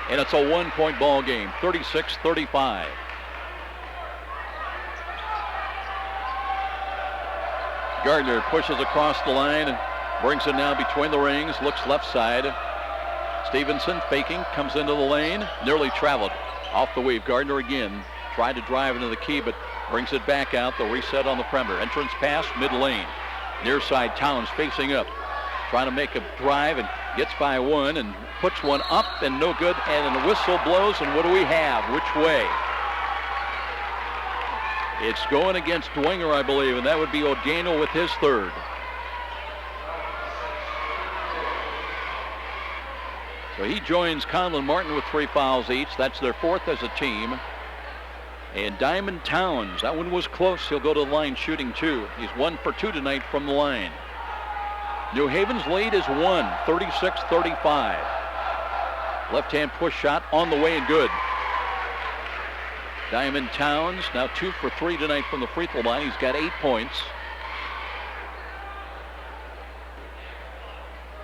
D: And it's a 1-point ball game, 36-35. Gardner pushes across the line, brings it now between the rings, looks left side. Stevenson faking, comes into the lane, nearly traveled. Off the weave, Gardner again tried to drive into the key, but brings it back out. The reset on the perimeter. Entrance pass, mid lane. Near side, Towns facing up. Trying to make a drive and gets by 1 and puts one up and no good, and the whistle blows, and what do we have? Which way? It's going against Dwenger, I believe, and that would be O'Daniel with his 3rd. So he joins Conlon Martin with 3 fouls each. That's their 4th as a team. And Diamond Towns, that one was close. He'll go to the line shooting 2. He's 1 for 2 tonight from the line. New Haven's lead is 1, 36-35. Left-hand push shot on the way and good. Diamond Towns now 2 for 3 tonight from the free throw line. He's got 8 points.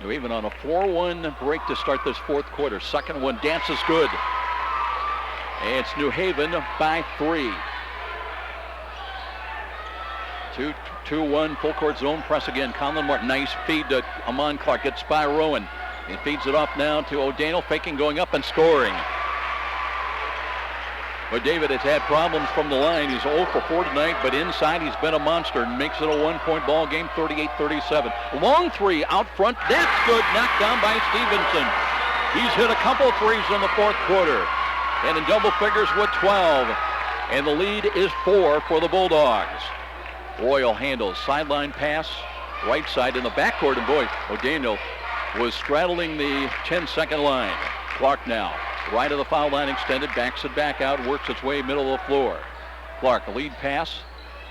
D: New Haven on a 4-1 break to start this 4th quarter. Second one dances good. And it's New Haven by 3. 2-2-1 full court zone press again. Conlon Martin, nice feed to Amon Clark. Gets by Rowan. He feeds it off now to O'Daniel, faking, going up and scoring. But David has had problems from the line. He's 0 for 4 tonight, but inside he's been a monster and makes it a 1-point ball game, 38-37. Long 3 out front. That's good. Knocked down by Stevenson. He's hit a couple threes in the 4th quarter. And in double figures with 12. And the lead is 4 for the Bulldogs. Royal handles, sideline pass, right side in the backcourt, and boy, O'Daniel was straddling the 10-second line. Clark now, right of the foul line extended, backs it back out, works its way middle of the floor. Clark, a lead pass,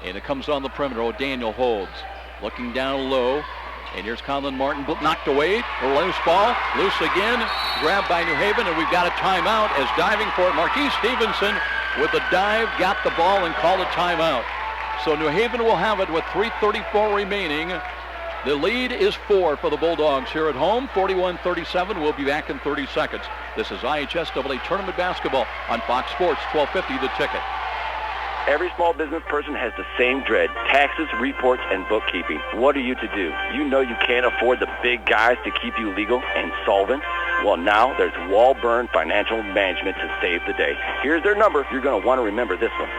D: and it comes on the perimeter. O'Daniel holds, looking down low, and here's Conlon Martin, knocked away, a loose ball, loose again, grabbed by New Haven, and we've got a timeout as diving for it. Marquise Stevenson with a dive, got the ball and called a timeout. So New Haven will have it with 3:34 remaining. The lead is 4 for the Bulldogs here at home, 41-37. We'll be back in 30 seconds. This is IHSAA Tournament Basketball on Fox Sports 1250 The Ticket.
F: Every small business person has the same dread: taxes, reports, and bookkeeping. What are you to do? You know you can't afford the big guys to keep you legal and solvent. Well, now there's Walburn Financial Management to save the day. Here's their number. You're going to want to remember this one: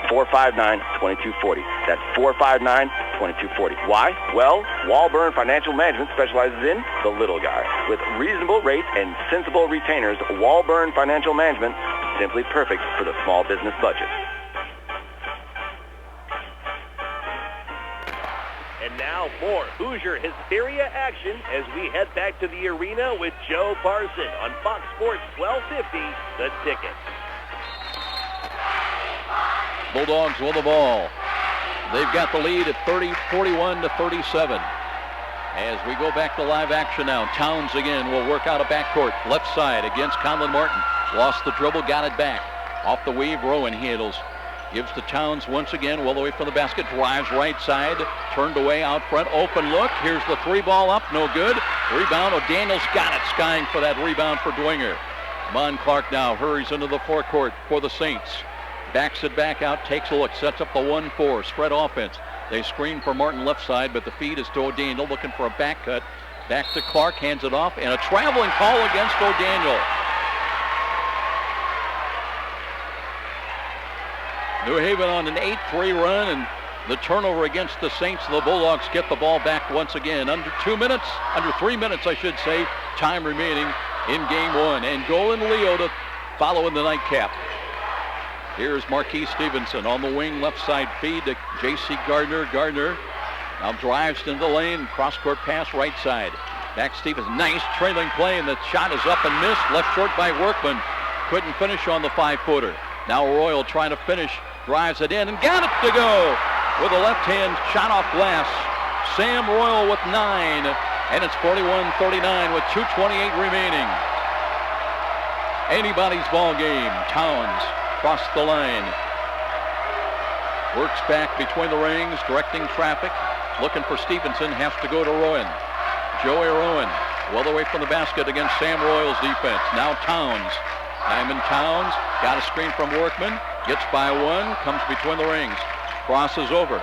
F: 260-459-2240. That's 459-2240. Why? Well, Walburn Financial Management specializes in the little guy. With reasonable rates and sensible retainers, Walburn Financial Management, simply perfect for the small business budget.
I: And now more Hoosier Hysteria action as we head back to the arena with Joe Parson on Fox Sports 1250, The Ticket.
D: Bulldogs with the ball. They've got the lead at 41-37. As we go back to live action now, Towns again will work out a backcourt. Left side against Conlon Martin. Lost the dribble, got it back. Off the weave, Rowan handles. Gives to Towns once again, well away from the basket. Drives right side, turned away out front. Open look. Here's the three ball up, no good. Rebound, O'Daniel's got it. Skying for that rebound for Dwenger. Mon Clark now hurries into the forecourt for the Saints. Backs it back out, takes a look, sets up the 1-4, spread offense. They screen for Martin left side, but the feed is to O'Daniel, looking for a back cut. Back to Clark, hands it off, and a traveling call against O'Daniel. New Haven on an 8-3 run, and the turnover against the Saints. The Bulldogs get the ball back once again. Under 3 minutes, I should say, time remaining in game one. And Golan Leo to follow in the nightcap. Here's Marquis Stevenson on the wing, left side feed to J.C. Gardner. Gardner now drives into the lane, cross-court pass right side. Back Stevenson, nice trailing play, and the shot is up and missed. Left short by Workman. Couldn't finish on the 5-footer. Now Royal trying to finish, drives it in and got it to go with a left hand shot off glass. Sam Royal with 9, and it's 41-39 with 2:28 remaining. Anybody's ball game. Towns across the line. Works back between the rings, directing traffic. Looking for Stevenson, has to go to Rowan. Joey Rowan, well away from the basket against Sam Royal's defense. Now Towns. Diamond Towns got a screen from Workman. Gets by one, comes between the rings. Crosses over.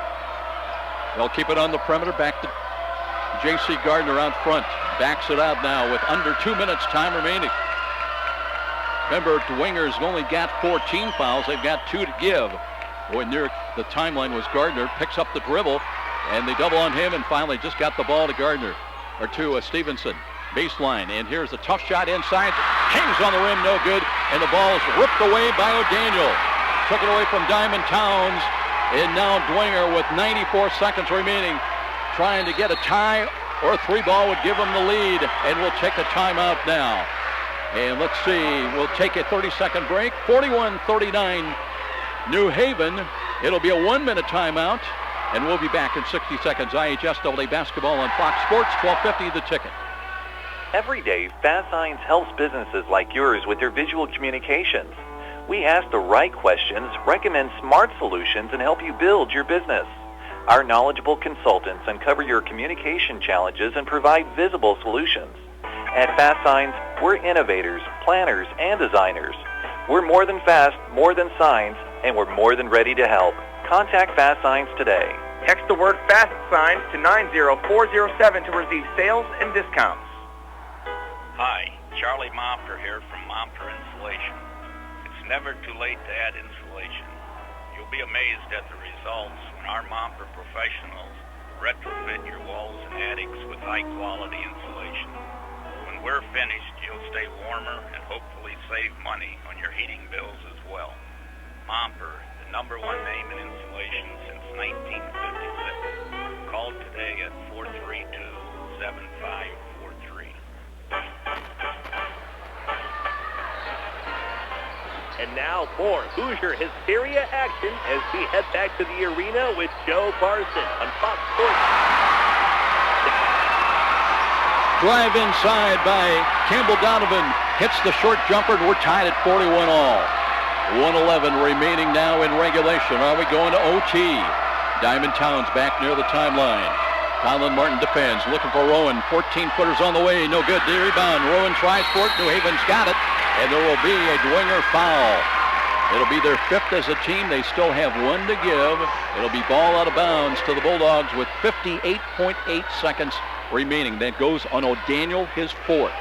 D: They'll keep it on the perimeter. Back to J.C. Gardner out front. Backs it out now with under 2 minutes time remaining. Remember, Dwenger's only got 14 fouls. They've got 2 to give. Boy, near the timeline was Gardner. Picks up the dribble, and they double on him, and finally just got the ball to Gardner, or to Stevenson. Baseline, and here's a tough shot inside. Hangs on the rim, no good, and the ball is ripped away by O'Daniel. Took it away from Diamond Towns, and now Dwenger with 94 seconds remaining, trying to get a tie, or a 3-ball would give them the lead, and we'll take a timeout now. And let's see, we'll take a 30-second break. 41-39 New Haven. It'll be a 1-minute timeout, and we'll be back in 60 seconds. IHSAA basketball on Fox Sports 1250 The Ticket.
G: Every day, Fast Signs helps businesses like yours with their visual communications. We ask the right questions, recommend smart solutions, and help you build your business. Our knowledgeable consultants uncover your communication challenges and provide visible solutions. At Fast Signs, we're innovators, planners, and designers. We're more than fast, more than signs, and we're more than ready to help. Contact Fast Signs today.
C: Text the word Fast Signs to 90407 to receive sales and discounts.
A: Hi, Charlie Momper here from Momper Insulation. It's never too late to add insulation. You'll be amazed at the results when our Momper professionals retrofit your walls and attics with high-quality insulation. When we're finished, you'll stay warmer and hopefully save money on your heating bills as well. Momper, the #1 name in insulation since 1956. Call today at 432-7543.
I: And now more Hoosier Hysteria action as we head back to the arena with Joe Parson on Fox Sports.
D: Drive inside by Campbell Donovan. Hits the short jumper, and we're tied at 41 all. 1:11 remaining now in regulation. Are we going to OT? Diamond Towns back near the timeline. Conlon Martin defends, looking for Rowan. 14-footers on the way, no good. The rebound. Rowan tries for it. New Haven's got it, and there will be a Dwenger foul. It'll be their 5th as a team. They still have 1 to give. It'll be ball out of bounds to the Bulldogs with 58.8 seconds remaining. That goes on O'Daniel, his 4th.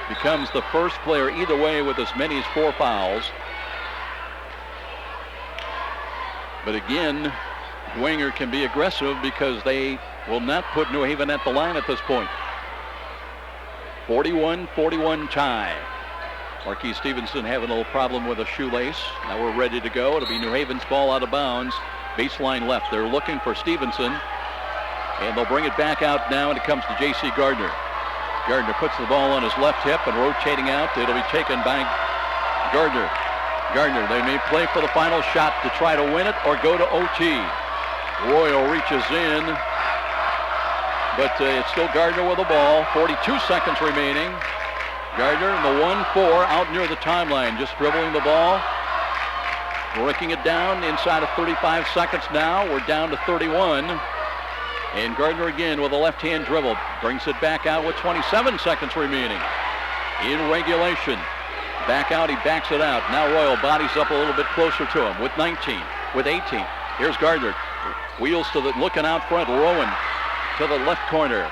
D: Becomes the first player either way with as many as 4 fouls. But again, Dwenger can be aggressive because they will not put New Haven at the line at this point. 41-41 tie. Marquis Stevenson having a little problem with a shoelace. Now we're ready to go. It'll be New Haven's ball out of bounds. Baseline left. They're looking for Stevenson. And they'll bring it back out now, and it comes to J.C. Gardner. Gardner puts the ball on his left hip and rotating out. It'll be taken by Gardner. Gardner, they may play for the final shot to try to win it or go to OT. Royal reaches in, but it's still Gardner with the ball. 42 seconds remaining. Gardner in the 1-4 out near the timeline, just dribbling the ball. Breaking it down inside of 35 seconds now. We're down to 31. And Gardner again with a left-hand dribble. Brings it back out with 27 seconds remaining. In regulation. Back out, he backs it out. Now Royal bodies up a little bit closer to him with 19, with 18. Here's Gardner. Wheels to the, looking out front. Rowan to the left corner.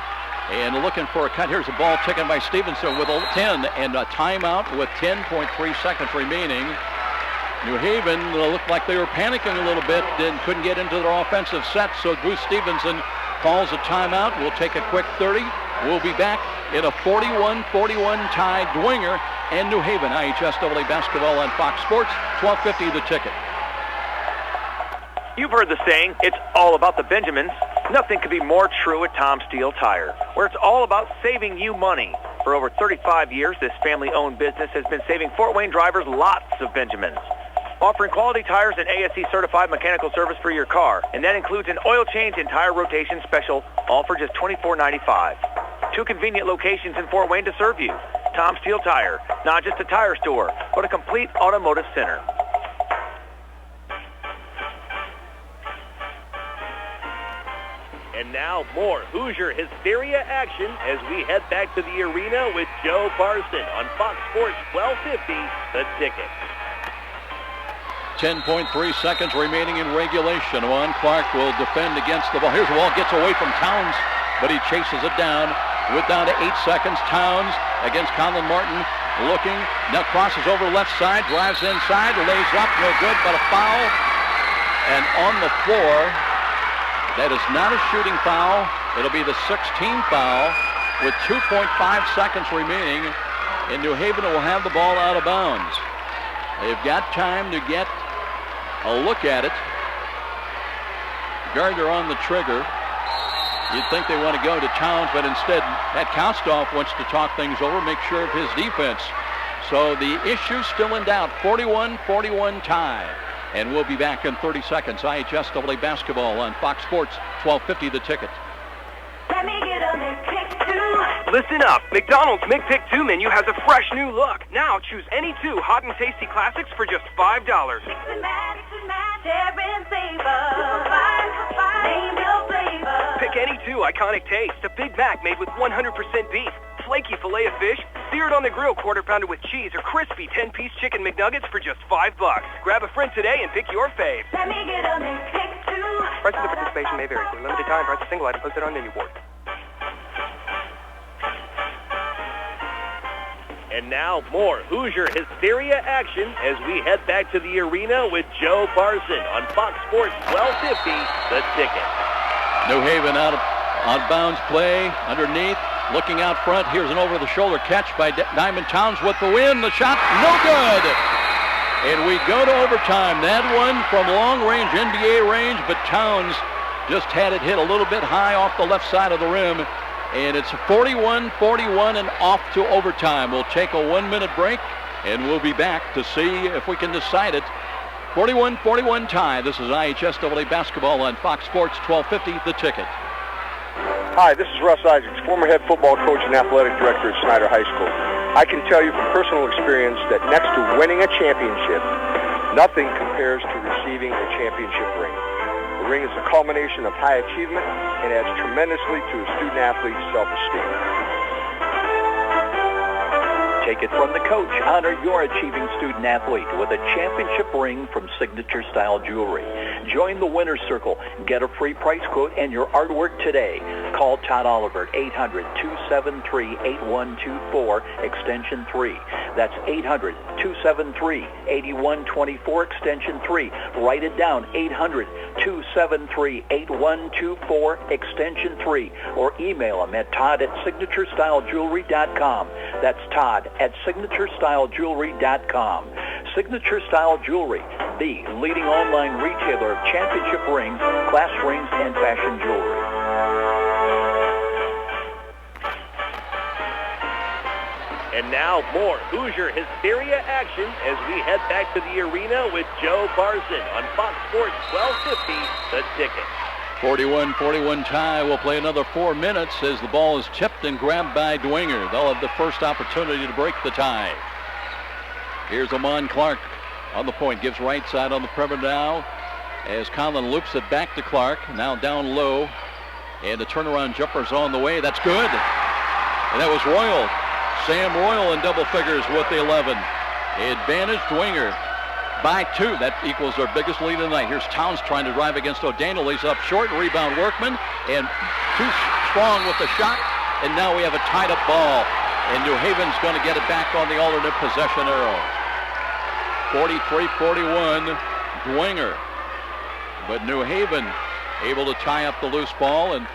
D: And looking for a cut. Here's a ball taken by Stevenson with a 10 and a timeout with 10.3 seconds remaining. New Haven looked like they were panicking a little bit and couldn't get into their offensive set, so Bruce Stevenson calls a timeout. We'll take a quick 30. We'll be back in a 41-41 tie. Dwenger and New Haven IHSAA basketball on Fox Sports, 12:50 the ticket.
C: You've heard the saying, it's all about the Benjamins. Nothing could be more true at Tom Steele Tire, where it's all about saving you money. For over 35 years, this family-owned business has been saving Fort Wayne drivers lots of Benjamins. Offering quality tires and ASE-certified mechanical service for your car, and that includes an oil change and tire rotation special, all for just $24.95. 2 convenient locations in Fort Wayne to serve you. Tom Steele Tire, not just a tire store, but a complete automotive center.
I: And now more Hoosier Hysteria action as we head back to the arena with Joe Parson on Fox Sports 1250, the ticket.
D: 10.3 seconds remaining in regulation. Juan Clark will defend against the ball. Here's the ball, gets away from Towns, but he chases it down. With down to 8 seconds, Towns against Colin Martin looking. Now crosses over left side, drives inside, lays up, no good, but a foul. And on the floor, that is not a shooting foul. It'll be the 16th foul with 2.5 seconds remaining, and New Haven will have the ball out of bounds. They've got time to get a look at it. Gardner on the trigger. You'd think they want to go to Towns, but instead, Pat Kostoff wants to talk things over, make sure of his defense. So the issue's still in doubt. 41-41 tie. And we'll be back in 30 seconds. IHSAA basketball on Fox Sports, 1250 the ticket.
K: Let me get a McPick 2.
B: Listen up. McDonald's McPick 2 menu has a fresh new look. Now choose any 2 hot and tasty classics for just $5.
K: Mix and match, share and savor. Name your flavor.
B: Pick any 2 iconic tastes. A Big Mac made with 100% beef, flaky filet of fish, seared on the grill quarter pounder with cheese, or crispy 10-piece chicken McNuggets for just $5. Grab a friend today and pick your fave.
K: Let me get a McPick 2.
B: Prices of participation may vary. For limited time, price of single item posted on menu board.
I: And now more Hoosier Hysteria action as we head back to the arena with Joe Parson on Fox Sports 1250, the ticket.
D: New Haven out of bounds play underneath. Looking out front, here's an over-the-shoulder catch by Diamond Towns with the win. The shot, no good. And we go to overtime. That one from long range, NBA range, but Towns just had it hit a little bit high off the left side of the rim. And it's 41-41 and off to overtime. We'll take a 1-minute break, and we'll be back to see if we can decide it. 41-41 tie. This is IHSAA basketball on Fox Sports 1250, the ticket.
P: Hi, this is Russ Isaacs, former head football coach and athletic director at Snyder High School. I can tell you from personal experience that next to winning a championship, nothing compares to receiving a championship ring. The ring is a culmination of high achievement and adds tremendously to a student-athlete's self-esteem.
Q: Take it from the coach. Honor your achieving student athlete with a championship ring from Signature Style Jewelry. Join the winner's circle. Get a free price quote and your artwork today. Call Todd Oliver at 800-273-8124, extension 3. That's 800-273-8124, extension 3. Write it down, 800-273-8124, extension 3. Or email him at todd@signaturestylegewelry.com. That's Todd at signaturestylegewelry.com. Signature Style Jewelry, the leading online retailer of championship rings, class rings, and fashion jewelry.
I: And now more Hoosier Hysteria action as we head back to the arena with Joe Barzin on Fox Sports 1250, The Ticket.
D: 41-41 tie. We'll play another 4 minutes as the ball is tipped and grabbed by Dwenger. They'll have the first opportunity to break the tie. Here's Amon Clark on the point. Gives right side on the perimeter now as Conlon loops it back to Clark. Now down low. And the turnaround jumper's on the way. That's good. And that was Royal. Sam Royal in double figures with the 11. Advantage Dwenger by 2. That equals their biggest lead of the night. Here's Towns trying to drive against O'Daniel. He's up short. Rebound Workman. And too strong with the shot. And now we have a tied up ball. And New Haven's going to get it back on the alternate possession arrow. 43-41 Dwenger. But New Haven able to tie up the loose ball. And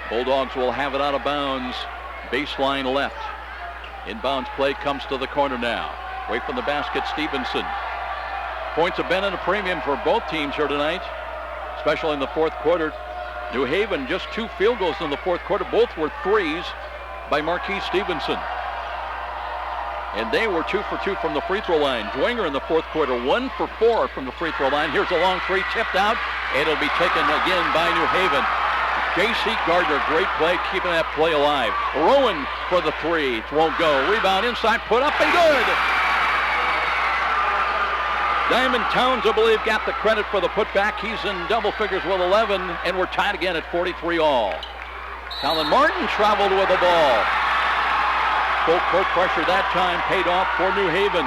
D: Bulldogs will have it out of bounds. Baseline left. Inbounds play comes to the corner now. Away from the basket, Stevenson. Points have been in a premium for both teams here tonight, especially in the fourth quarter. New Haven just 2 field goals in the fourth quarter. Both were threes by Marquise Stevenson. And they were 2 for 2 from the free throw line. Dwenger in the fourth quarter, 1 for 4 from the free throw line. Here's a long three tipped out, and it'll be taken again by New Haven. J.C. Gardner, great play, keeping that play alive. Rowan for the 3. It won't go. Rebound inside, put up and good. Diamond Towns, I believe, got the credit for the putback. He's in double figures with 11, and we're tied again at 43 all. Colin Martin traveled with the ball. Full court pressure that time paid off for New Haven.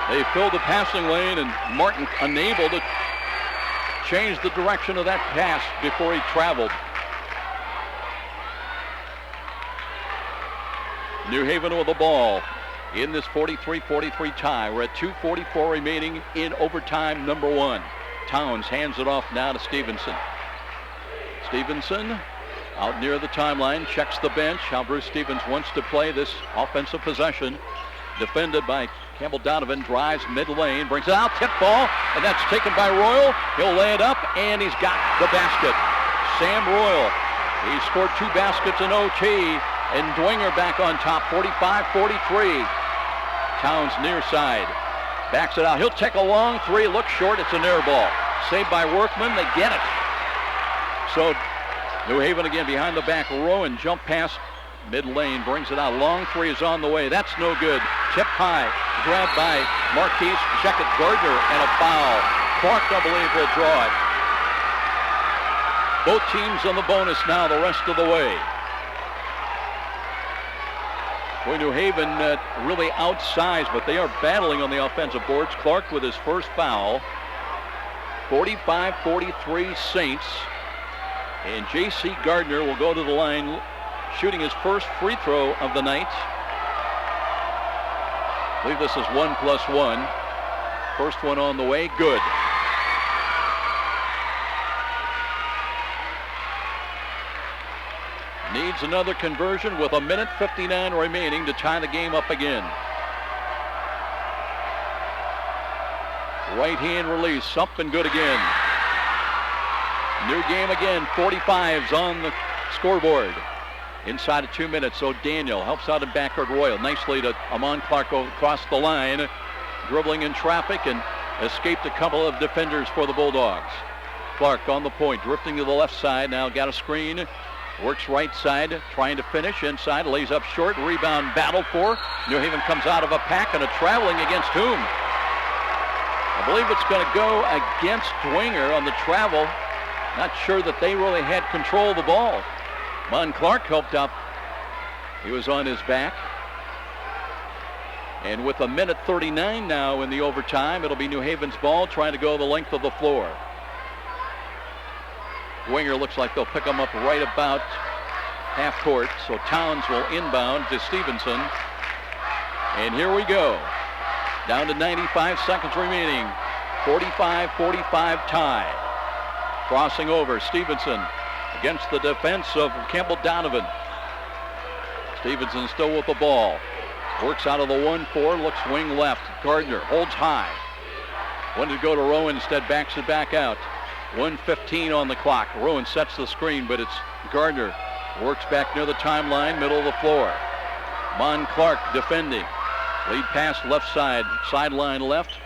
D: They filled the passing lane, and Martin unable to change the direction of that pass before he traveled. New Haven with the ball in this 43-43 tie. We're at 2:44 remaining in overtime number 1. Towns hands it off now to Stevenson. Stevenson out near the timeline, checks the bench. How Bruce Stevens wants to play this offensive possession. Defended by Campbell Donovan, drives mid lane, brings it out, tip ball, and that's taken by Royal. He'll lay it up, and he's got the basket. Sam Royal, he scored 2 baskets in OT, and Dwenger back on top, 45-43. Towns near side, backs it out. He'll take a long 3, looks short, it's an air ball. Saved by Workman, they get it. So New Haven again behind the back. Rowan jump pass mid lane, brings it out. Long 3 is on the way. That's no good. Tip high, grabbed by Marquise. Check it, Gardner, and a foul. Clark, I believe, will draw it. Both teams on the bonus now the rest of the way. Boy, New Haven really outsized, but they are battling on the offensive boards. Clark with his first foul. 45-43 Saints. And J.C. Gardner will go to the line, shooting his first free throw of the night. I believe this is 1+1. First one on the way, good. Needs another conversion with 1:59 remaining to tie the game up again. Right hand release, up and good again. New game again, 45's on the scoreboard. Inside of 2 minutes, O'Daniel helps out in backcourt Royal. Nicely to Amon Clark across the line, dribbling in traffic and escaped a couple of defenders for the Bulldogs. Clark on the point, drifting to the left side, now got a screen. Works right side, trying to finish inside, lays up short, rebound battle for. New Haven comes out of a pack and a traveling against whom? I believe it's going to go against Dwenger on the travel. Not sure that they really had control of the ball. Mon Clark helped up. He was on his back. And with 1:39 now in the overtime, it'll be New Haven's ball, trying to go the length of the floor. Dwenger looks like they'll pick them up right about half court, so Towns will inbound to Stevenson. And here we go. Down to 95 seconds remaining. 45-45 tie. Crossing over, Stevenson against the defense of Campbell Donovan. Stevenson still with the ball. Works out of the 1-4, looks wing left. Gardner holds high. Wanted to go to Rowan, instead backs it back out. 1:15 on the clock. Rowan sets the screen, but it's Gardner. Works back near the timeline, middle of the floor. Mon Clark defending. Lead pass left side, sideline left.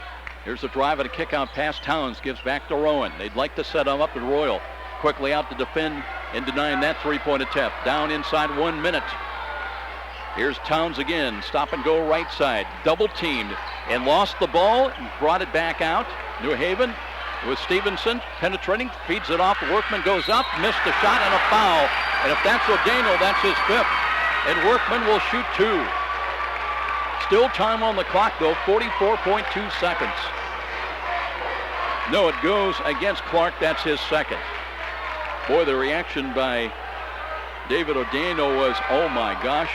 D: Here's the drive and a kick out pass. Towns gives back to Rowan. They'd like to set him up, and Royal quickly out to defend and denying that three-point attempt. Down inside 1 minute. Here's Towns again. Stop and go right side. Double teamed and lost the ball and brought it back out. New Haven with Stevenson penetrating, feeds it off. Workman goes up, missed the shot, and a foul. And if that's O'Daniel, that's his fifth. And Workman will shoot two. Still time on the clock, though, 44.2 seconds. No, it goes against Clark. That's his second. Boy, the reaction by David O'Daniel was, oh my gosh,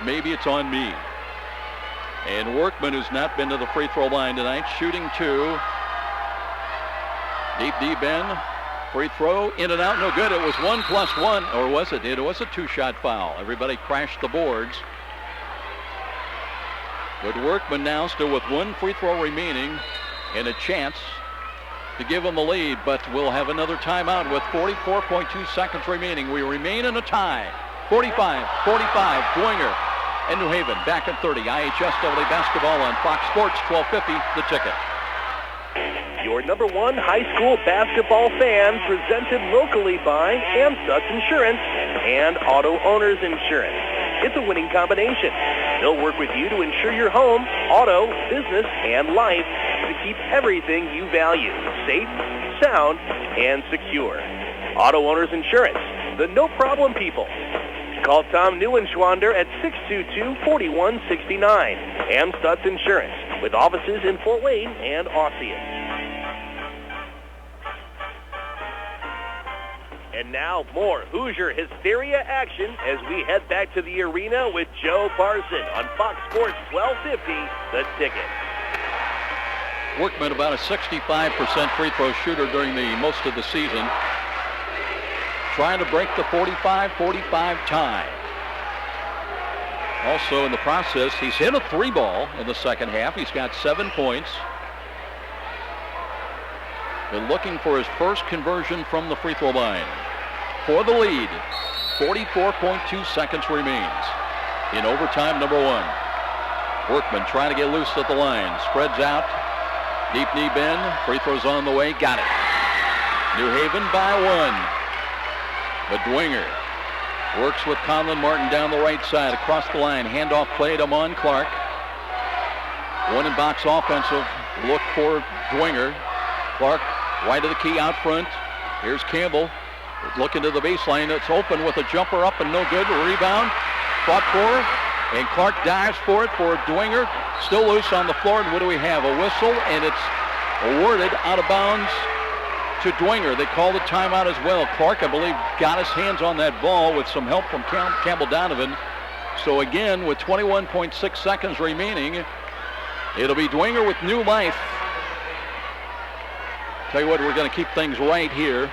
D: maybe it's on me. And Workman, who's not been to the free throw line tonight, shooting two. Deep end. Free throw, in and out, no good. It was 1+1, or was it? It was a two-shot foul. Everybody crashed the boards. But Workman now still with one free throw remaining and a chance to give him the lead, but we'll have another timeout with 44.2 seconds remaining. We remain in a tie. 45-45, Dwenger and New Haven back at 30. IHSAA basketball on Fox Sports 1250, The Ticket.
I: Your number one high school basketball fan, presented locally by Amstutz Insurance and Auto Owners Insurance. It's a winning combination. They'll work with you to insure your home, auto, business, and life to keep everything you value safe, sound, and secure. Auto Owners Insurance, the no-problem people. Call Tom Neuenschwander at 622-4169. Amstutz Insurance, with offices in Fort Wayne and Ossian. And now more Hoosier Hysteria action as we head back to the arena with Joe Parson on Fox Sports 1250, The Ticket.
D: Workman about a 65% free throw shooter during the most of the season. Trying to break the 45-45 tie. Also in the process, he's hit a three ball in the second half. He's got 7 points. Been looking for his first conversion from the free throw line. For the lead, 44.2 seconds remains in overtime number one. Workman trying to get loose at the line. Spreads out. Deep knee bend. Free throws on the way. Got it. New Haven by one. But Dwenger works with Conlon Martin down the right side. Across the line. Handoff play to Mon Clark. One in box offensive look for Dwenger. Clark right of the key out front. Here's Campbell looking to the baseline. It's open with a jumper up and no good. Rebound fought for, and Clark dives for it for Dwenger. Still loose on the floor, and what do we have? A whistle, and it's awarded out of bounds to Dwenger. They called a timeout as well. Clark, I believe, got his hands on that ball with some help from Campbell Donovan. So again, with 21.6 seconds remaining, it'll be Dwenger with new life. Tell you what, we're going to keep things right here.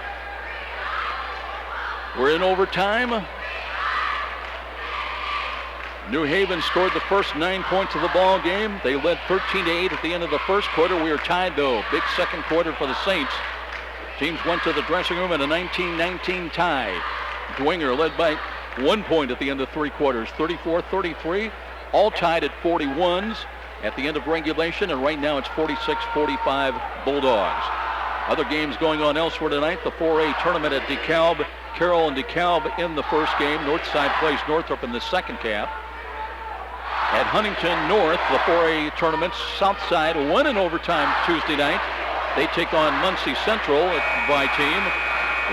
D: We're in overtime. New Haven scored the first 9 points of the ball game. They led 13-8 at the end of the first quarter. We are tied, though. Big second quarter for the Saints. Teams went to the dressing room in a 19-19 tie. Dwenger led by 1 point at the end of three quarters, 34-33. All tied at 41s at the end of regulation, and right now it's 46-45 Bulldogs. Other games going on elsewhere tonight. The 4A tournament at DeKalb. Carroll and DeKalb in the first game. Northside plays Northrop in the second half. At Huntington North, the 4A tournament, Southside won in overtime Tuesday night. They take on Muncie Central by team.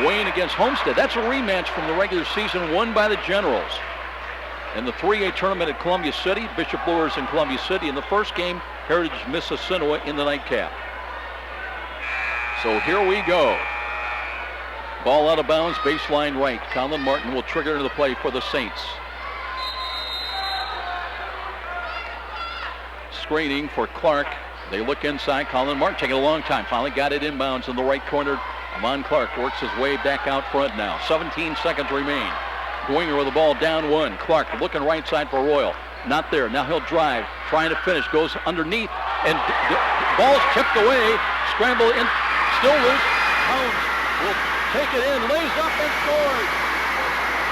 D: Wayne against Homestead. That's a rematch from the regular season won by the Generals. in the 3A tournament at Columbia City. Bishop Luers in Columbia City in the first game. Heritage Mississinawa in the nightcap. So here we go. Ball out of bounds, baseline right. Colin Martin will trigger into the play for the Saints. Screening for Clark. They look inside. Colin Martin taking a long time. Finally got it inbounds in the right corner. Amon Clark works his way back out front now. 17 seconds remain. Dwenger with the ball down one. Clark looking right side for Royal. Not there. Now he'll drive. Trying to finish. Goes underneath. And ball's tipped away. Scramble in. Still loose. Towns will take it in. Lays up and scores.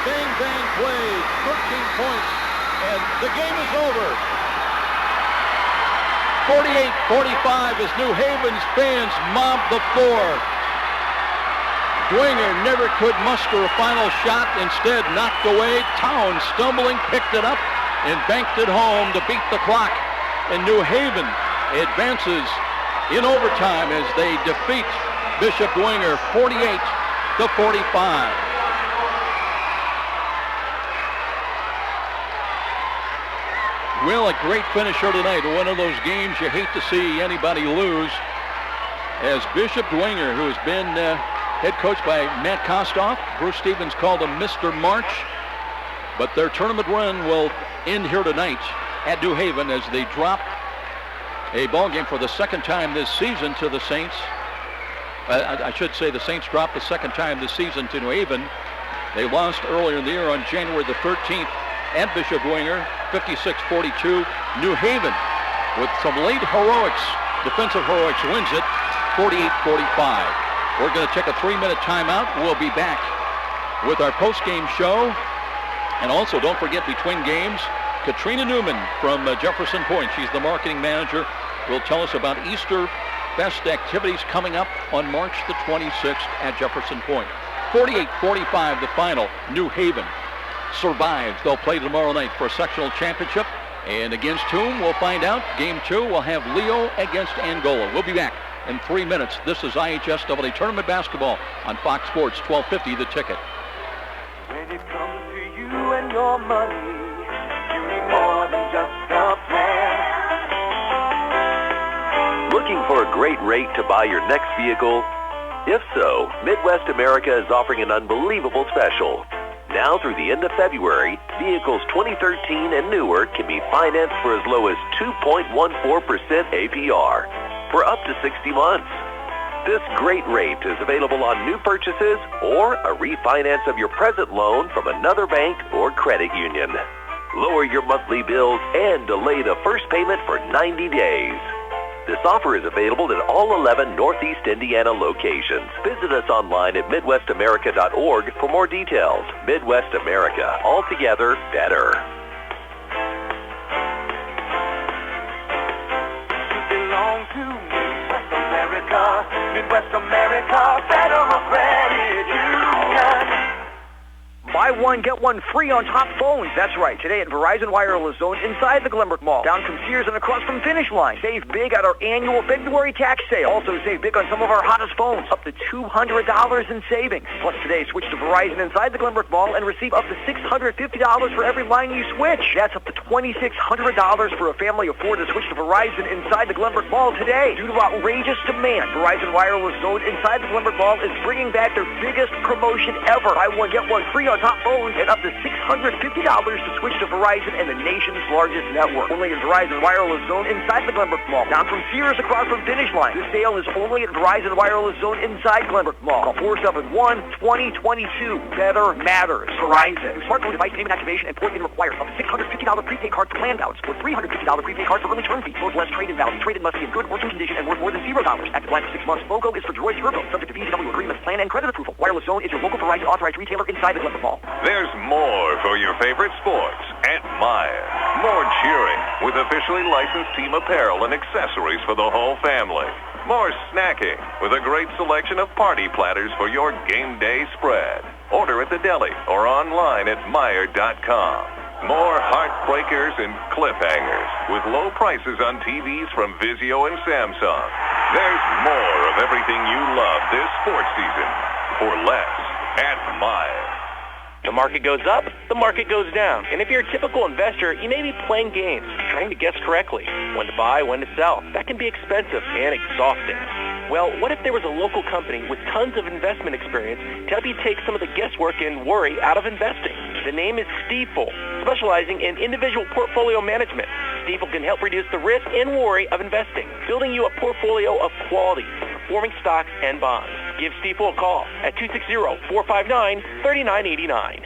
D: Bang, bang plays. 13 points. And the game is over. 48-45 as New Haven's fans mob the floor. Dwenger never could muster a final shot. Instead, knocked away. Towns stumbling, picked it up, and banked it home to beat the clock. And New Haven advances in overtime as they defeat Bishop Dwenger 48-45. Well, a great finisher tonight. One of those games you hate to see anybody lose. As Bishop Dwenger, who has been head coached by Matt Kostoff, Bruce Stevens called him Mr. March. But their tournament run will end here tonight at New Haven as they drop a ball game for the second time this season to the Saints. I should say the Saints dropped the second time this season to New Haven. They lost earlier in the year on January the 13th at Bishop Dwenger, 56-42. New Haven, with some late heroics, defensive heroics, wins it 48-45. We're going to take a 3-minute timeout. We'll be back with our post-game show. And also, don't forget, between games, Katrina Newman from Jefferson Point, she's the marketing manager, will tell us about Easter Fest activities coming up on March the 26th at Jefferson Point. 48-45 the final. New Haven survives. They'll play tomorrow night for a sectional championship. And against whom, we'll find out. Game 2, we'll have Leo against Angola. We'll be back in 3 minutes. This is IHSAA Tournament Basketball on Fox Sports 1250 The Ticket.
K: When it comes to you and your money, you need more than just a plan.
C: Looking for a great rate to buy your next vehicle? If so, Midwest America is offering an unbelievable special. Now through the end of February, vehicles 2013 and newer can be financed for as low as 2.14% APR for up to 60 months. This great rate is available on new purchases or a refinance of your present loan from another bank or credit union. Lower your monthly bills and delay the first payment for 90 days. This offer is available at all 11 Northeast Indiana locations. Visit us online at MidwestAmerica.org for more details. Midwest America, altogether better.
K: You belong to Midwest America, Midwest America, Federal Credit Union.
U: Buy one, get one free on top phones. That's right. Today at Verizon Wireless Zone inside the Glenbrook Mall. Down from Sears and across from Finish Line. Save big at our annual February tax sale. Also save big on some of our hottest phones. Up to $200 in savings. Plus today, switch to Verizon inside the Glenbrook Mall and receive up to $650 for every line you switch. That's up to $2,600 for a family of 4 to switch to Verizon inside the Glenbrook Mall today. Due to outrageous demand, Verizon Wireless Zone inside the Glenbrook Mall is bringing back their biggest promotion ever. Buy one, get one free on top phones and up to $650 to switch to Verizon and the nation's largest network. Only in Verizon Wireless Zone inside the Glenbrook Mall. Down from Sears across from Finish Line. This sale is only at Verizon Wireless Zone inside Glenbrook Mall. Call 471-2022. Better matters. Verizon. New smartphone device payment activation and port in required. Up to $650 prepaid card for plan balance or $350 prepaid card for early term fee. Both less trade-in value. Trade-in must be in good working condition and worth more than $0. Active line for 6 months. Logo is for Droid Turbo. Subject to VCW agreements, plan, and credit approval. Wireless Zone is your local Verizon authorized retailer inside the Glenbrook Mall.
O: There's more for your favorite sports at Meijer. More cheering with officially licensed team apparel and accessories for the whole family. More snacking with a great selection of party platters for your game day spread. Order at the deli or online at Meijer.com. More heartbreakers and cliffhangers with low prices on TVs from Vizio and Samsung. There's more of everything you love this sports season for less at Meijer.
I: The market goes up, the market goes down. And if you're a typical investor, you may be playing games, trying to guess correctly when to buy, when to sell. That can be expensive and exhausting. Well, what if there was a local company with tons of investment experience to help you take some of the guesswork and worry out of investing? The name is Stifel, specializing in individual portfolio management. Stifel can help reduce the risk and worry of investing, building you a portfolio of quality, performing stocks and bonds. Give Stifel a call at 260-459-3989.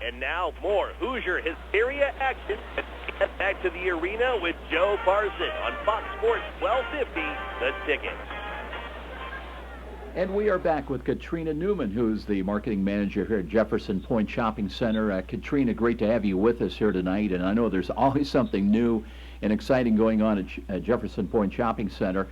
C: And now more Hoosier Hysteria action. Get back to the arena with Joe Parson on Fox Sports 1250, The Ticket.
D: And we are back with Katrina Newman, who's the marketing manager here at Jefferson Point Shopping Center. Katrina, great to have you with us here tonight. And I know there's always something new and exciting going on at Jefferson Point Shopping Center.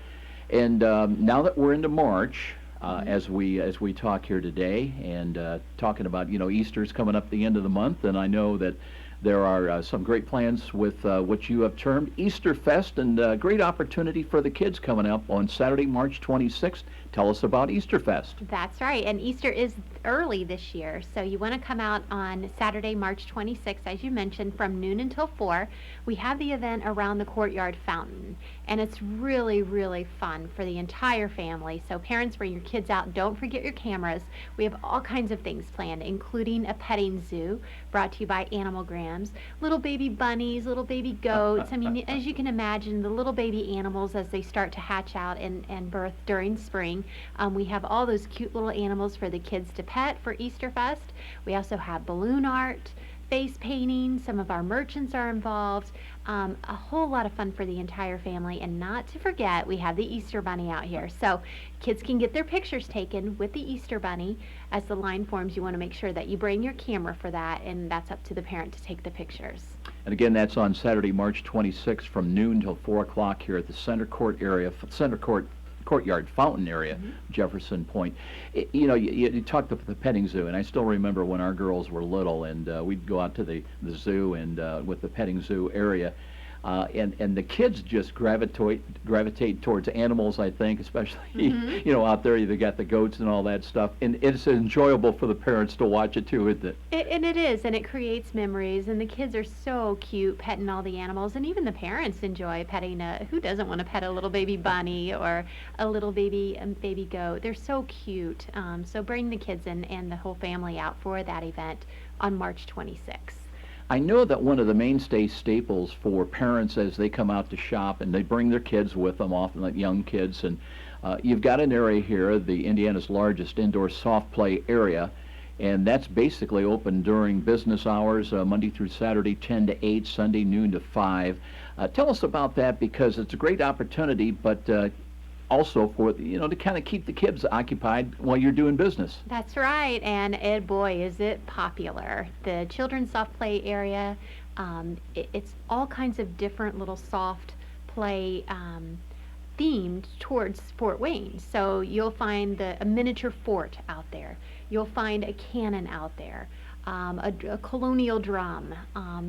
D: And now that we're into March, as we talk here today, and talking about, Easter's coming up the end of the month, and I know that there are some great plans with what you have termed Easter Fest, and a great opportunity for the kids coming up on Saturday, March 26th. Tell us about Easter Fest.
H: That's right, and Easter is early this year, so you want to come out on Saturday, March 26th, as you mentioned, from noon until 4. We have the event around the courtyard fountain, and it's really, really fun for the entire family. So parents, bring your kids out. Don't forget your cameras. We have all kinds of things planned, including a petting zoo brought to you by Animalgrams, little baby bunnies, little baby goats. I mean, as you can imagine, the little baby animals as they start to hatch out and birth during spring. We have all those cute little animals for the kids to pet for Easter Fest. We also have balloon art, face painting. Some of our merchants are involved. A whole lot of fun for the entire family. And not to forget, we have the Easter Bunny out here. So kids can get their pictures taken with the Easter Bunny. As the line forms, you want to make sure that you bring your camera for that, and that's up to the parent to take the pictures.
D: And again, that's on Saturday, March 26th from noon till 4 o'clock here at the Courtyard Fountain area, Jefferson Point. You talked about the petting zoo, and I still remember when our girls were little, and we'd go out to the zoo and with the petting zoo area, and the kids just gravitate towards animals, I think, especially out there. They got the goats and all that stuff, and it's enjoyable for the parents to watch it too, isn't it?
H: And it is, and it creates memories, and the kids are so cute petting all the animals, and even the parents enjoy petting who doesn't want to pet a little baby bunny or a little baby goat? They're so cute. So bring the kids and the whole family out for that event on March 26th.
D: I know that one of the mainstay staples for parents as they come out to shop, and they bring their kids with them, often like young kids, and you've got an area here, the Indiana's largest indoor soft play area, and that's basically open during business hours, Monday through Saturday, 10 to 8, Sunday, noon to 5. Tell us about that, because it's a great opportunity, but also for, to kind of keep the kids occupied while you're doing business.
H: That's right, and boy, is it popular. The children's soft play area, it's all kinds of different little soft play themed towards Fort Wayne. So you'll find a miniature fort out there. You'll find a cannon out there. A colonial drum,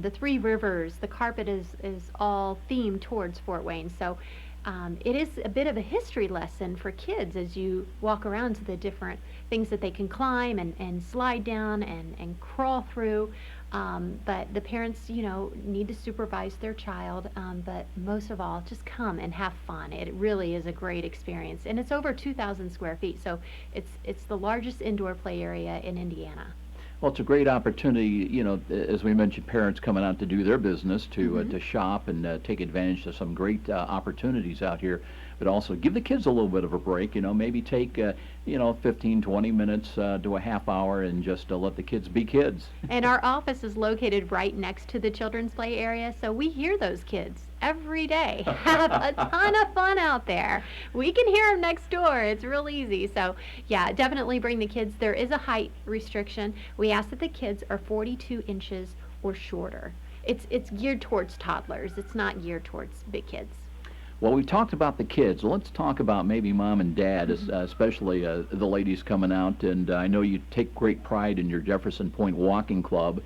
H: the Three Rivers. The carpet is all themed towards Fort Wayne. So it is a bit of a history lesson for kids as you walk around to the different things that they can climb and slide down and crawl through. But the parents, need to supervise their child. But most of all, just come and have fun. It really is a great experience. And it's over 2,000 square feet. So it's the largest indoor play area in Indiana.
D: Well, it's a great opportunity, as we mentioned, parents coming out to do their business, to shop and take advantage of some great opportunities out here, but also give the kids a little bit of a break, maybe take, 15, 20 minutes to a half hour and just let the kids be kids.
H: And our office is located right next to the children's play area, so we hear those kids every day. Have a ton of fun out there. We can hear them next door. It's real easy. So, yeah, definitely bring the kids. There is a height restriction. We ask that the kids are 42 inches or shorter. It's geared towards toddlers. It's not geared towards big kids.
D: Well, we talked about the kids. Let's talk about maybe mom and dad, especially the ladies coming out. And I know you take great pride in your Jefferson Point Walking Club.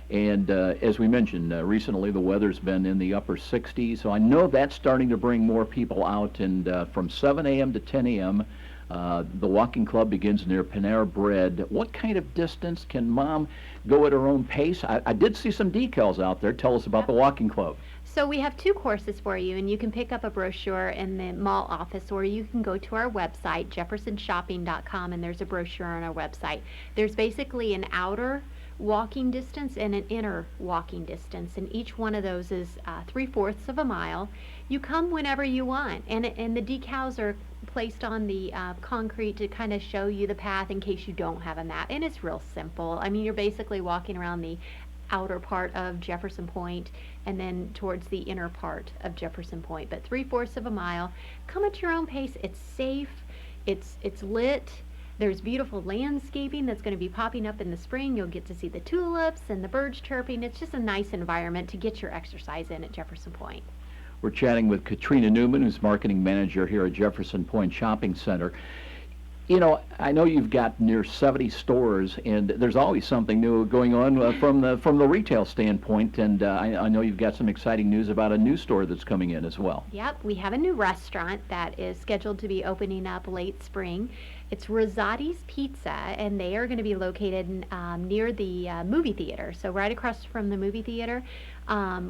D: And as we mentioned, recently the weather's been in the upper 60s, so I know that's starting to bring more people out. And from 7 a.m. to 10 a.m., The walking club begins near Panera Bread. What kind of distance can Mom go at her own pace? I did see some decals out there. Tell us about the walking club.
H: So we have 2 courses for you, and you can pick up a brochure in the mall office, or you can go to our website, jeffersonshopping.com, and there's a brochure on our website. There's basically an outer walking distance and an inner walking distance, and each one of those is 3/4 of a mile. You come whenever you want, and the decals are placed on the concrete to kind of show you the path in case you don't have a map, and it's real simple. I mean, you're basically walking around the outer part of Jefferson Point and then towards the inner part of Jefferson Point, but 3/4 of a mile. Come at your own pace. It's safe, it's lit. There's beautiful landscaping that's going to be popping up in the spring. You'll get to see the tulips and the birds chirping. It's just a nice environment to get your exercise in at Jefferson Point.
D: We're chatting with Katrina Newman, who's marketing manager here at Jefferson Point Shopping Center. You know, I know you've got near 70 stores, and there's always something new going on from the retail standpoint. And I know you've got some exciting news about a new store that's coming in as well.
H: Yep, we have a new restaurant that is scheduled to be opening up late spring. It's Rosati's Pizza, and they are going to be located near the movie theater. So right across from the movie theater,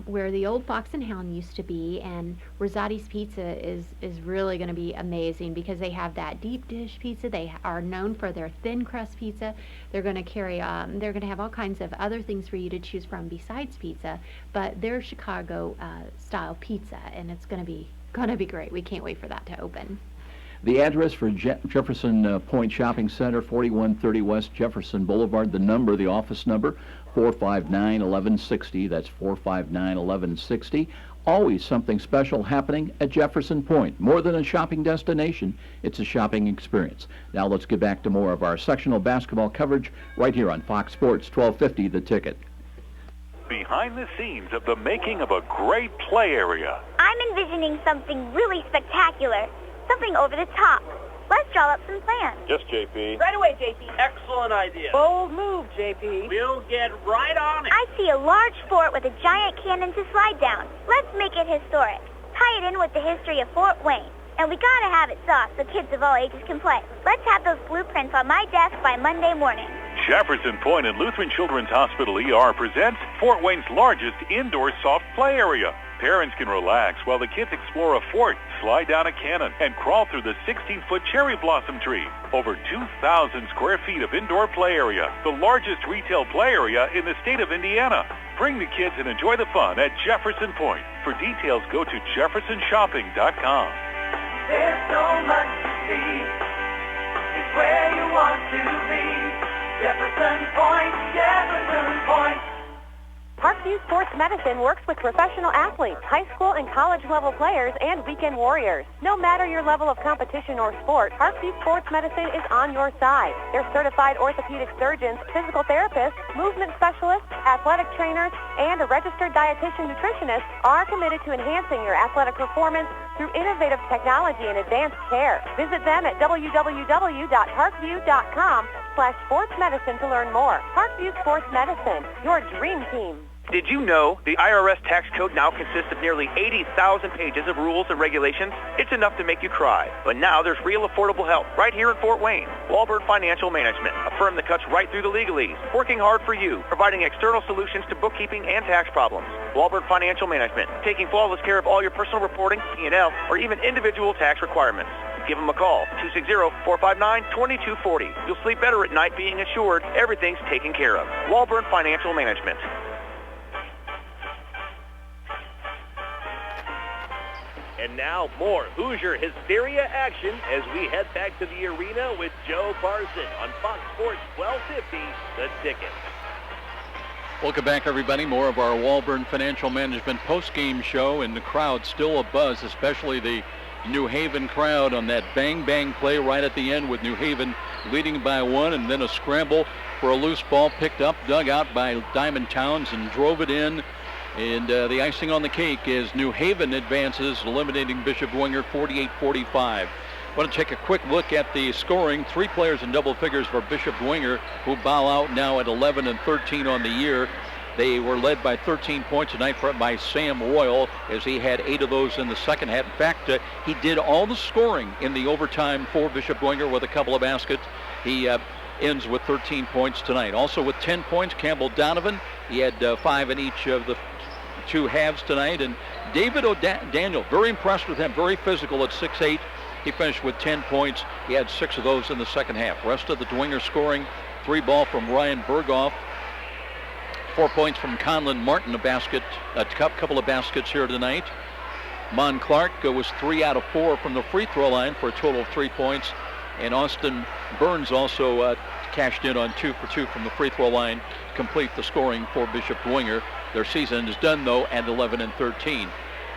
H: where the old Fox and Hound used to be. And Rosati's Pizza is really going to be amazing because they have that deep dish pizza. They are known for their thin crust pizza. They're going to carry, they're going to have all kinds of other things for you to choose from besides pizza, but they're Chicago style pizza, and it's going to be great. We can't wait for that to open.
D: The address for Jefferson Point Shopping Center, 4130 West Jefferson Boulevard. The office number, 459-1160. That's 459-1160. Always something special happening at Jefferson Point. More than a shopping destination, it's a shopping experience. Now let's get back to more of our sectional basketball coverage right here on Fox Sports 1250 The Ticket.
T: Behind the scenes of the making of a great play area.
R: I'm envisioning something really spectacular. Something over the top. Let's draw up some plans.
N: Yes, JP.
S: Right away, JP. Excellent idea. Bold move, JP. We'll get right on it.
R: I see a large fort with a giant cannon to slide down. Let's make it historic. Tie it in with the history of Fort Wayne. And we gotta have it soft so kids of all ages can play. Let's have those blueprints on my desk by Monday morning.
T: Jefferson Point and Lutheran Children's Hospital ER presents Fort Wayne's largest indoor soft play area. Parents can relax while the kids explore a fort, slide down a cannon, and crawl through the 16-foot cherry blossom tree. Over 2,000 square feet of indoor play area, the largest retail play area in the state of Indiana. Bring the kids and enjoy the fun at Jefferson Point. For details, go to jeffersonshopping.com.
K: There's so much to see. It's where you want to be. Jefferson Point, Jefferson Point.
E: Parkview Sports Medicine works with professional athletes, high school and college level players, and weekend warriors. No matter your level of competition or sport, Parkview Sports Medicine is on your side. Their certified orthopedic surgeons, physical therapists, movement specialists, athletic trainers, and a registered dietitian nutritionist are committed to enhancing your athletic performance through innovative technology and advanced care. Visit them at www.parkview.com/sportsmedicine to learn more. Parkview Sports Medicine, your dream team.
C: Did you know the IRS tax code now consists of nearly 80,000 pages of rules and regulations? It's enough to make you cry. But now there's real affordable help right here in Fort Wayne. Walburn Financial Management, a firm that cuts right through the legalese, working hard for you, providing external solutions to bookkeeping and tax problems. Walburn Financial Management, taking flawless care of all your personal reporting, P&L, or even individual tax requirements. Give them a call, 260-459-2240. You'll sleep better at night being assured everything's taken care of. Walburn Financial Management.
I: And now more Hoosier Hysteria action as we head back to the arena with Joe Barson on Fox Sports 1250, The Ticket.
D: Welcome back, everybody. More of our Walburn Financial Management post-game show, and the crowd still abuzz, especially the New Haven crowd on that bang-bang play right at the end with New Haven leading by 1, and then a scramble for a loose ball picked up, dug out by Diamond Towns, and drove it in. And the icing on the cake is New Haven advances, eliminating Bishop Dwenger 48-45. I want to take a quick look at the scoring. 3 players in double figures for Bishop Dwenger, who bow out now at 11 and 13 on the year. They were led by 13 points tonight by Sam Royal, as he had 8 of those in the second half. In fact, he did all the scoring in the overtime for Bishop Dwenger with a couple of baskets. He ends with 13 points tonight. Also with 10 points, Campbell Donovan. He had 5 in each of the 2 halves tonight. And David O'Daniel, very impressed with him, very physical at 6'8". He finished with 10 points. He had 6 of those in the second half. Rest of the Dwenger scoring, 3 ball from Ryan Berghoff. 4 points from Conlon Martin, a couple of baskets here tonight. Mon Clark was 3 out of 4 from the free throw line for a total of 3 points. And Austin Burns also cashed in on 2 for 2 from the free throw line to complete the scoring for Bishop Dwenger. Their season is done, though, at 11-13.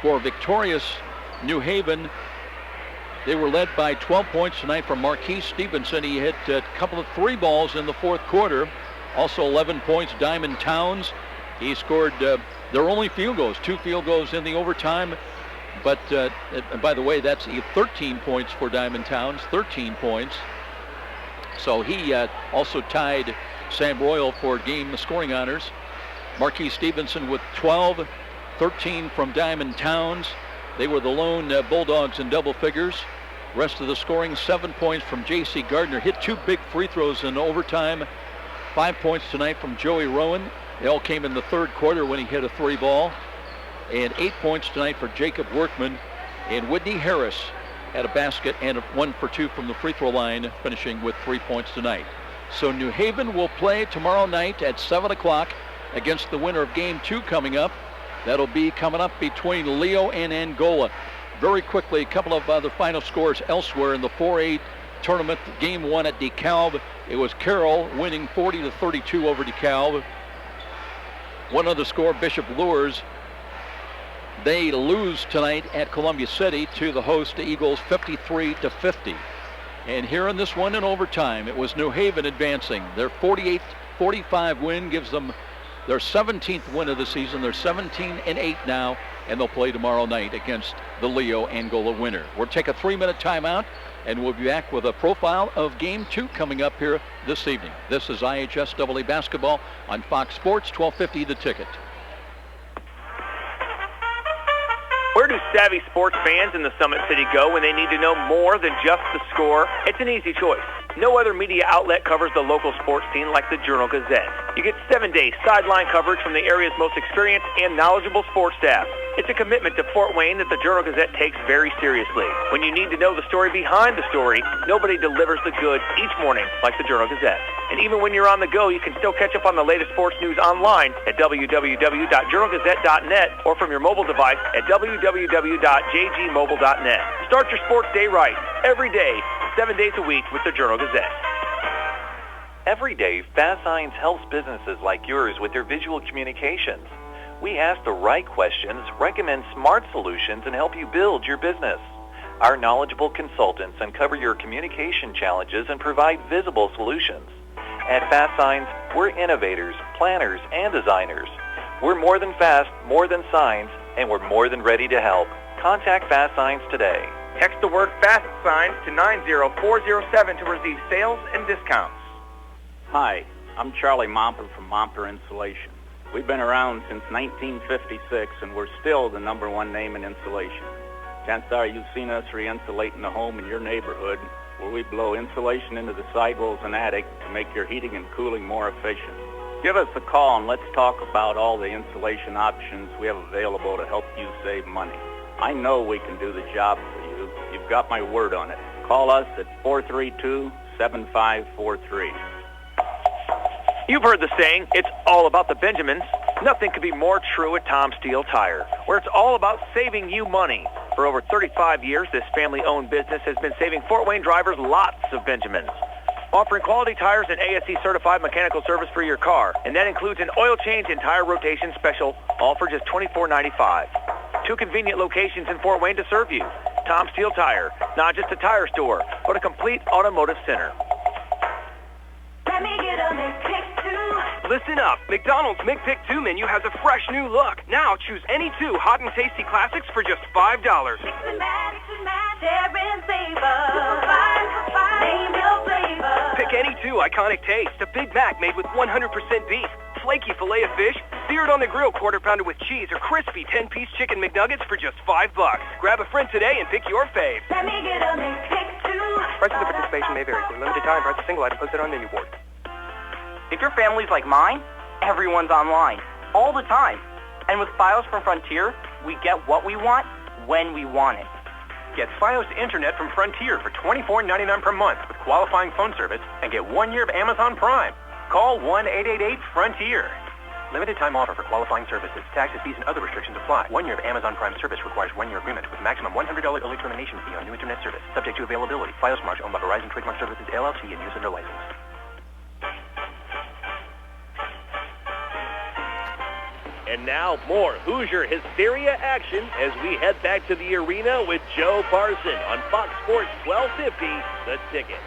D: For victorious New Haven, they were led by 12 points tonight from Marquise Stevenson. He hit a couple of 3 balls in the fourth quarter. Also 11 points, Diamond Towns. He scored their only field goals, 2 field goals in the overtime. But, and by the way, that's 13 points for Diamond Towns, 13 points. So he also tied Sam Royal for game scoring honors. Marquis Stevenson with 12, 13 from Diamond Towns. They were the lone Bulldogs in double figures. Rest of the scoring, 7 points from J.C. Gardner. Hit 2 big free throws in overtime. 5 points tonight from Joey Rowan. They all came in the third quarter when he hit a 3 ball. And 8 points tonight for Jacob Workman. And Whitney Harris had a basket and 1 for 2 from the free throw line, finishing with 3 points tonight. So New Haven will play tomorrow night at 7 o'clock against the winner of Game 2 coming up. That'll be coming up between Leo and Angola. Very quickly, a couple of other final scores elsewhere in the 4A tournament. Game 1 at DeKalb. It was Carroll winning 40-32 over DeKalb. One other score, Bishop Luers. They lose tonight at Columbia City to the host Eagles 53-50. And here in this one in overtime, it was New Haven advancing. Their 48-45 win gives them their 17th win of the season. They're 17-8 now, and they'll play tomorrow night against the Leo Angola winner. We'll take a 3-minute timeout, and we'll be back with a profile of Game 2 coming up here this evening. This is IHSAA basketball on Fox Sports 1250 The Ticket.
C: Where do savvy sports fans in the Summit City go when they need to know more than just the score? It's an easy choice. No other media outlet covers the local sports scene like the Journal-Gazette. You get 7-day sideline coverage from the area's most experienced and knowledgeable sports staff. It's a commitment to Fort Wayne that the Journal-Gazette takes very seriously. When you need to know the story behind the story, nobody delivers the goods each morning like the Journal-Gazette. And even when you're on the go, you can still catch up on the latest sports news online at www.journalgazette.net or from your mobile device at www.jgmobile.net. Start your sports day right, every day, 7 days a week with the Journal-Gazette.
G: Every day, Fast Signs helps businesses like yours with their visual communications. We ask the right questions, recommend smart solutions, and help you build your business. Our knowledgeable consultants uncover your communication challenges and provide visible solutions. At Fast Signs, we're innovators, planners, and designers. We're more than fast, more than signs, and we're more than ready to help. Contact Fast Signs today.
C: Text the word FAST SIGNS to 90407 to receive sales and discounts.
J: Hi, I'm Charlie Momper from Momper Insulation. We've been around since 1956, and we're still the #1 name in insulation. Chances are you've seen us re-insulating the home in your neighborhood, where we blow insulation into the sidewalls and attic to make your heating and cooling more efficient. Give us a call and let's talk about all the insulation options we have available to help you save money. I know we can do the job for you. You've got my word on it. Call us at 432-7543.
C: You've heard the saying, it's all about the Benjamins. Nothing could be more true at Tom Steele Tire, where it's all about saving you money. For over 35 years, this family-owned business has been saving Fort Wayne drivers lots of Benjamins. Offering quality tires and ASE-certified mechanical service for your car, and that includes an oil change and tire rotation special, all for just $24.95. 2 convenient locations in Fort Wayne to serve you. Tom Steele Tire, not just a tire store, but a complete automotive center.
K: Let me get a McPick 2.
B: Listen up. McDonald's McPick 2 menu has a fresh new look. Now choose any 2 hot and tasty classics for just $5.
K: Mix and match, share and savor. Name your flavor.
B: Pick any 2 iconic tastes. A Big Mac made with 100% beef, flaky filet of fish, Seared on the grill, quarter pounder with cheese, or crispy 10-piece chicken McNuggets for just $5. Grab a friend today and pick your fave.
K: Let me get a mix pick too.
B: Prices of participation may vary. For a limited time, price of single item posted on menu board.
L: If your family's like mine, everyone's online, all the time. And with Fios from Frontier, we get what we want, when we want it.
N: Get Fios Internet from Frontier for $24.99 per month with qualifying phone service and get 1 year of Amazon Prime. Call 1-888-FRONTIER. Limited time offer for qualifying services. Taxes, fees, and other restrictions apply. 1 year of Amazon Prime service requires 1 year agreement with maximum $100 early termination fee on new Internet service. Subject to availability. Fios March owned by Verizon Trademark Services, LLC, and used under license.
I: And now more Hoosier Hysteria action as we head back to the arena with Joe Parson on Fox Sports 1250, The Ticket.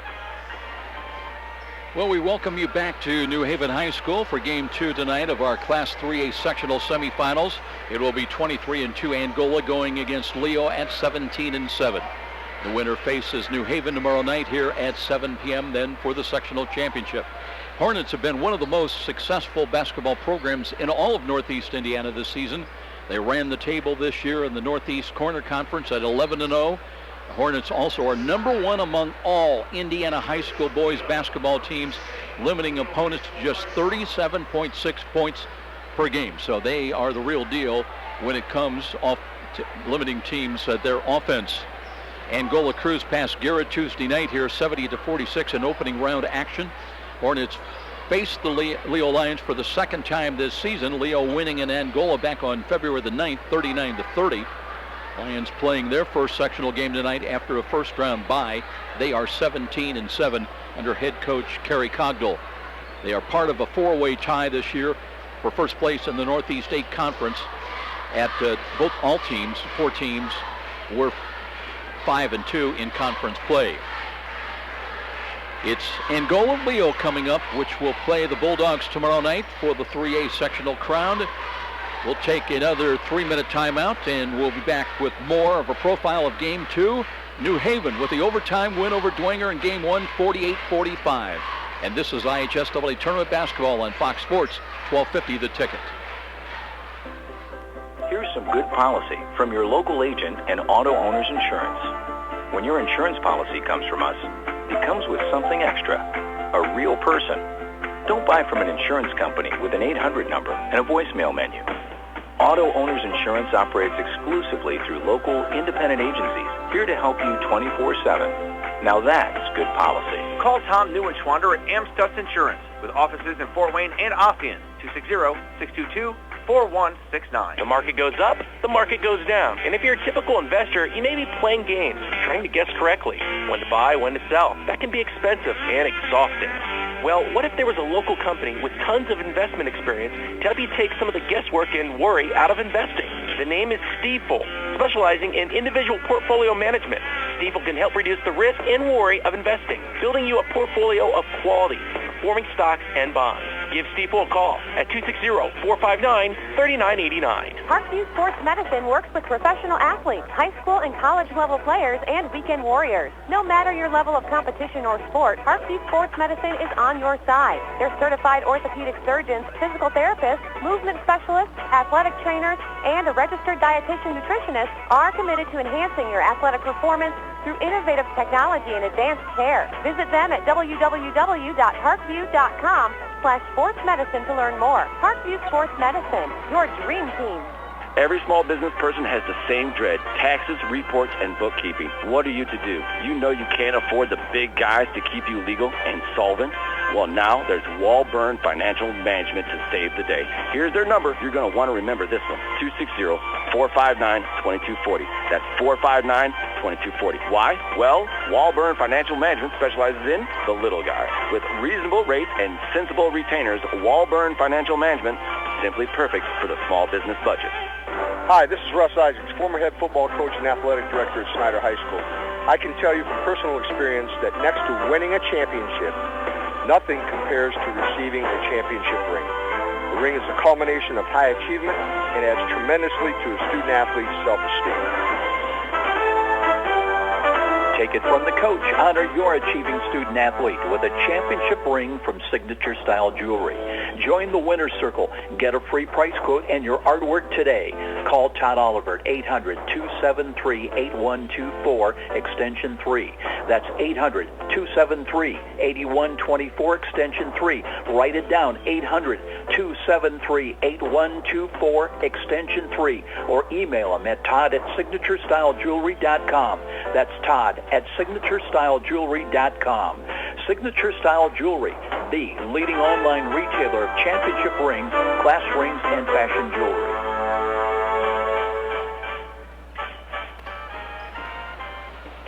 D: Well, we welcome you back to New Haven High School for Game 2 tonight of our Class 3A sectional semifinals. It will be 23-2 Angola going against Leo at 17-7. The winner faces New Haven tomorrow night here at 7 p.m. then for the sectional championship. Hornets have been one of the most successful basketball programs in all of Northeast Indiana this season. They ran the table this year in the Northeast Corner Conference at 11-0. The Hornets also are #1 among all Indiana high school boys basketball teams, limiting opponents to just 37.6 points per game. So they are the real deal when it comes off to limiting teams their offense. Angola cruised past Garrett Tuesday night here, 70-46 in opening round action. Hornets faced the Leo Lions for the second time this season. Leo winning in Angola back on February the 9th, 39-30. Lions playing their first sectional game tonight after a first-round bye. They are 17-7 under head coach Kerry Cogdell. They are part of a four-way tie this year for first place in the Northeast 8 Conference. At all teams, 4 teams, were 5-2 in conference play. It's Angola Leo coming up, which will play the Bulldogs tomorrow night for the 3A sectional crown. We'll take another 3-minute timeout, and we'll be back with more of a profile of Game 2. New Haven with the overtime win over Dwenger in Game 1, 48-45. And this is IHSAA Tournament Basketball on Fox Sports, 1250 The Ticket.
G: Here's some good policy from your local agent and Auto Owners Insurance. When your insurance policy comes from us, it comes with something extra, a real person. Don't buy from an insurance company with an 800 number and a voicemail menu. Auto Owners Insurance operates exclusively through local independent agencies here to help you 24/7. Now that's good policy.
C: Call Tom Newenschwander at Amstutz Insurance with offices in Fort Wayne and Ossian, 260-622-4169.
I: The market goes up, the market goes down. And if you're a typical investor, you may be playing games, trying to guess correctly when to buy, when to sell. That can be expensive and exhausting. Well, what if there was a local company with tons of investment experience to help you take some of the guesswork and worry out of investing? The name is Stifel, specializing in individual portfolio management. Stifel can help reduce the risk and worry of investing, building you a portfolio of quality, performing stocks and bonds. Give Stifel a call at 260-459-3989.
E: Parkview Sports Medicine works with professional athletes, high school and college level players, and weekend warriors. No matter your level of competition or sport, Parkview Sports Medicine is on your side. Their certified orthopedic surgeons, physical therapists, movement specialists, athletic trainers, and a registered dietitian nutritionist are committed to enhancing your athletic performance through innovative technology and advanced care. Visit them at www.parkview.com/sportsmedicine to learn more. Parkview Sports Medicine, your dream team.
F: Every small business person has the same dread: taxes, reports, and bookkeeping. What are you to do? You know you can't afford the big guys to keep you legal and solvent. Well, now there's Walburn Financial Management to save the day. Here's their number. You're going to want to remember this one: 260-459-2240. That's 459-2240. Why? Well, Walburn Financial Management specializes in the little guy. With reasonable rates and sensible retainers, Walburn Financial Management, simply perfect for the small business budget.
P: Hi, this is Russ Isaacs, former head football coach and athletic director at Snyder High School. I can tell you from personal experience that next to winning a championship, nothing compares to receiving a championship ring. The ring is a culmination of high achievement and adds tremendously to a student-athlete's self-esteem.
Q: Take it from the coach. Honor your achieving student-athlete with a championship ring from Signature Style Jewelry. Join the winner's circle. Get a free price quote and your artwork today. Call Todd Oliver at 800-273-8124, extension 3. That's 800-273-8124, extension 3. Write it down, 800-273-8124, extension 3. Or email him at todd@signaturestylegewelry.com. That's Todd at signaturestylegewelry.com. Signature Style Jewelry, the leading online retailer of championship rings, class rings, and fashion jewelry.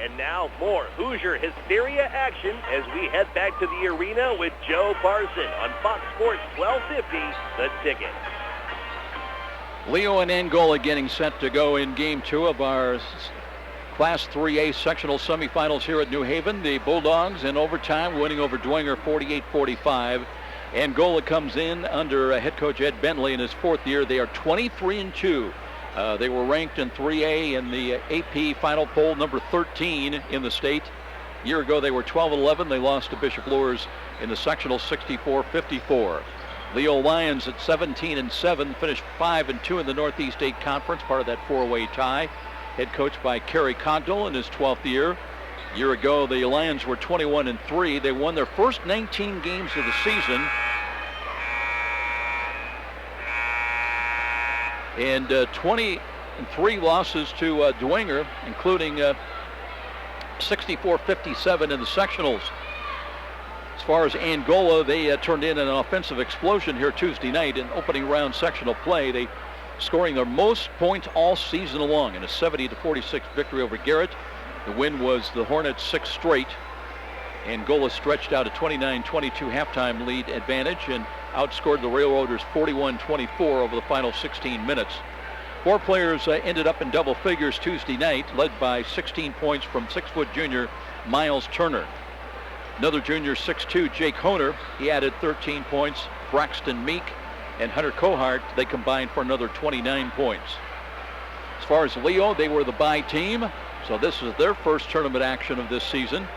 I: And now more Hoosier Hysteria action as we head back to the arena with Joe Parson on Fox Sports 1250, The Ticket.
D: Leo and Angola getting set to go in Game 2 of our Class 3A sectional semifinals here at New Haven. The Bulldogs in overtime winning over Dwenger 48-45. Angola comes in under head coach Ed Bentley in his 4th year. They are 23-2. They were ranked in 3A in the AP final poll, number 13 in the state. A year ago they were 12-11. They lost to Bishop Luers in the sectional 64-54. Leo Lions at 17-7 finished 5-2 in the Northeast 8 Conference, part of that 4-way tie. Head coached by Kerry Cogdell in his 12th year. A year ago, the Lions were 21-3. They won their first 19 games of the season. And 23 losses to Dwenger, including 64-57 in the sectionals. As far as Angola, they turned in an offensive explosion here Tuesday night in opening round sectional play. They scoring their most points all season long in a 70-46 victory over Garrett. The win was the Hornets' 6th straight. Angola stretched out a 29-22 halftime lead advantage and outscored the Railroaders 41-24 over the final 16 minutes. 4 players ended up in double figures Tuesday night, led by 16 points from 6-foot junior Miles Turner. Another junior, 6'2", Jake Honer, he added 13 points. Braxton Meek and Hunter Kohart, they combined for another 29 points. As far as Leo, they were the bye team, so this is their first tournament action of this season.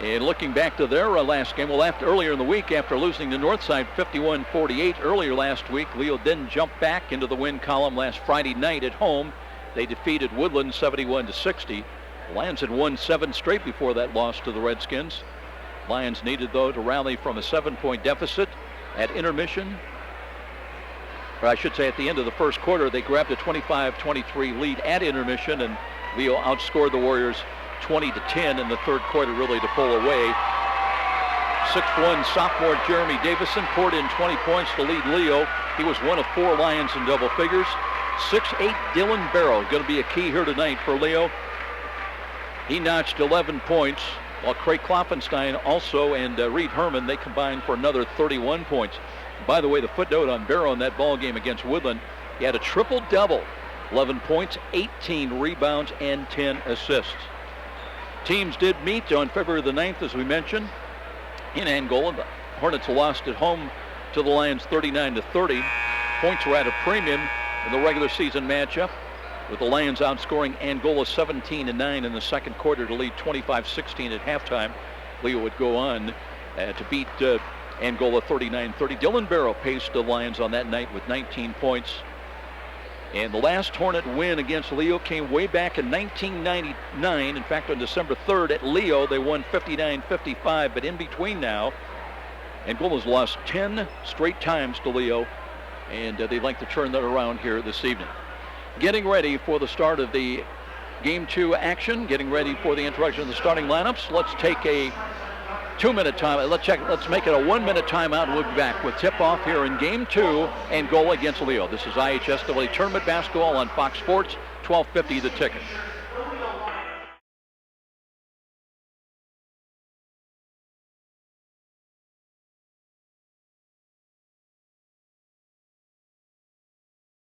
D: And looking back to their last game, well, earlier in the week, after losing to Northside 51-48 earlier last week, Leo didn't jump back into the win column last Friday night at home. They defeated Woodland 71-60. The Lions had won 7 straight before that loss to the Redskins. Lions needed, though, to rally from a 7-point deficit at intermission. Or I should say at the end of the first quarter, they grabbed a 25-23 lead at intermission, and Leo outscored the Warriors 20-10 in the third quarter, really to pull away. 6'1" sophomore Jeremy Davison poured in 20 points to lead Leo. He was one of 4 Lions in double figures. 6'8" Dylan Barrow going to be a key here tonight for Leo. He notched 11 points, while Craig Klopfenstein also and Reed Herman, they combined for another 31 points. By the way, the footnote on Barrow in that ball game against Woodland, he had a triple-double, 11 points, 18 rebounds, and 10 assists. Teams did meet on February the 9th, as we mentioned, in Angola. The Hornets lost at home to the Lions 39-30. Points were at a premium in the regular season matchup, with the Lions outscoring Angola 17-9 in the second quarter to lead 25-16 at halftime. Leo would go on to beat Angola 39-30. Dylan Barrow paced the Lions on that night with 19 points. And the last Hornet win against Leo came way back in 1999. In fact, on December 3rd at Leo, they won 59-55. But in between now, Angola's lost 10 straight times to Leo, and they'd like to turn that around here this evening. Getting ready for the start of the Game 2 action, getting ready for the introduction of the starting lineups. Let's take a 2-minute time. Let's make it a 1-minute timeout, and we'll be back with tip-off here in Game 2, Angola against Leo. This is IHSAA Tournament Basketball on Fox Sports, 1250 The Ticket.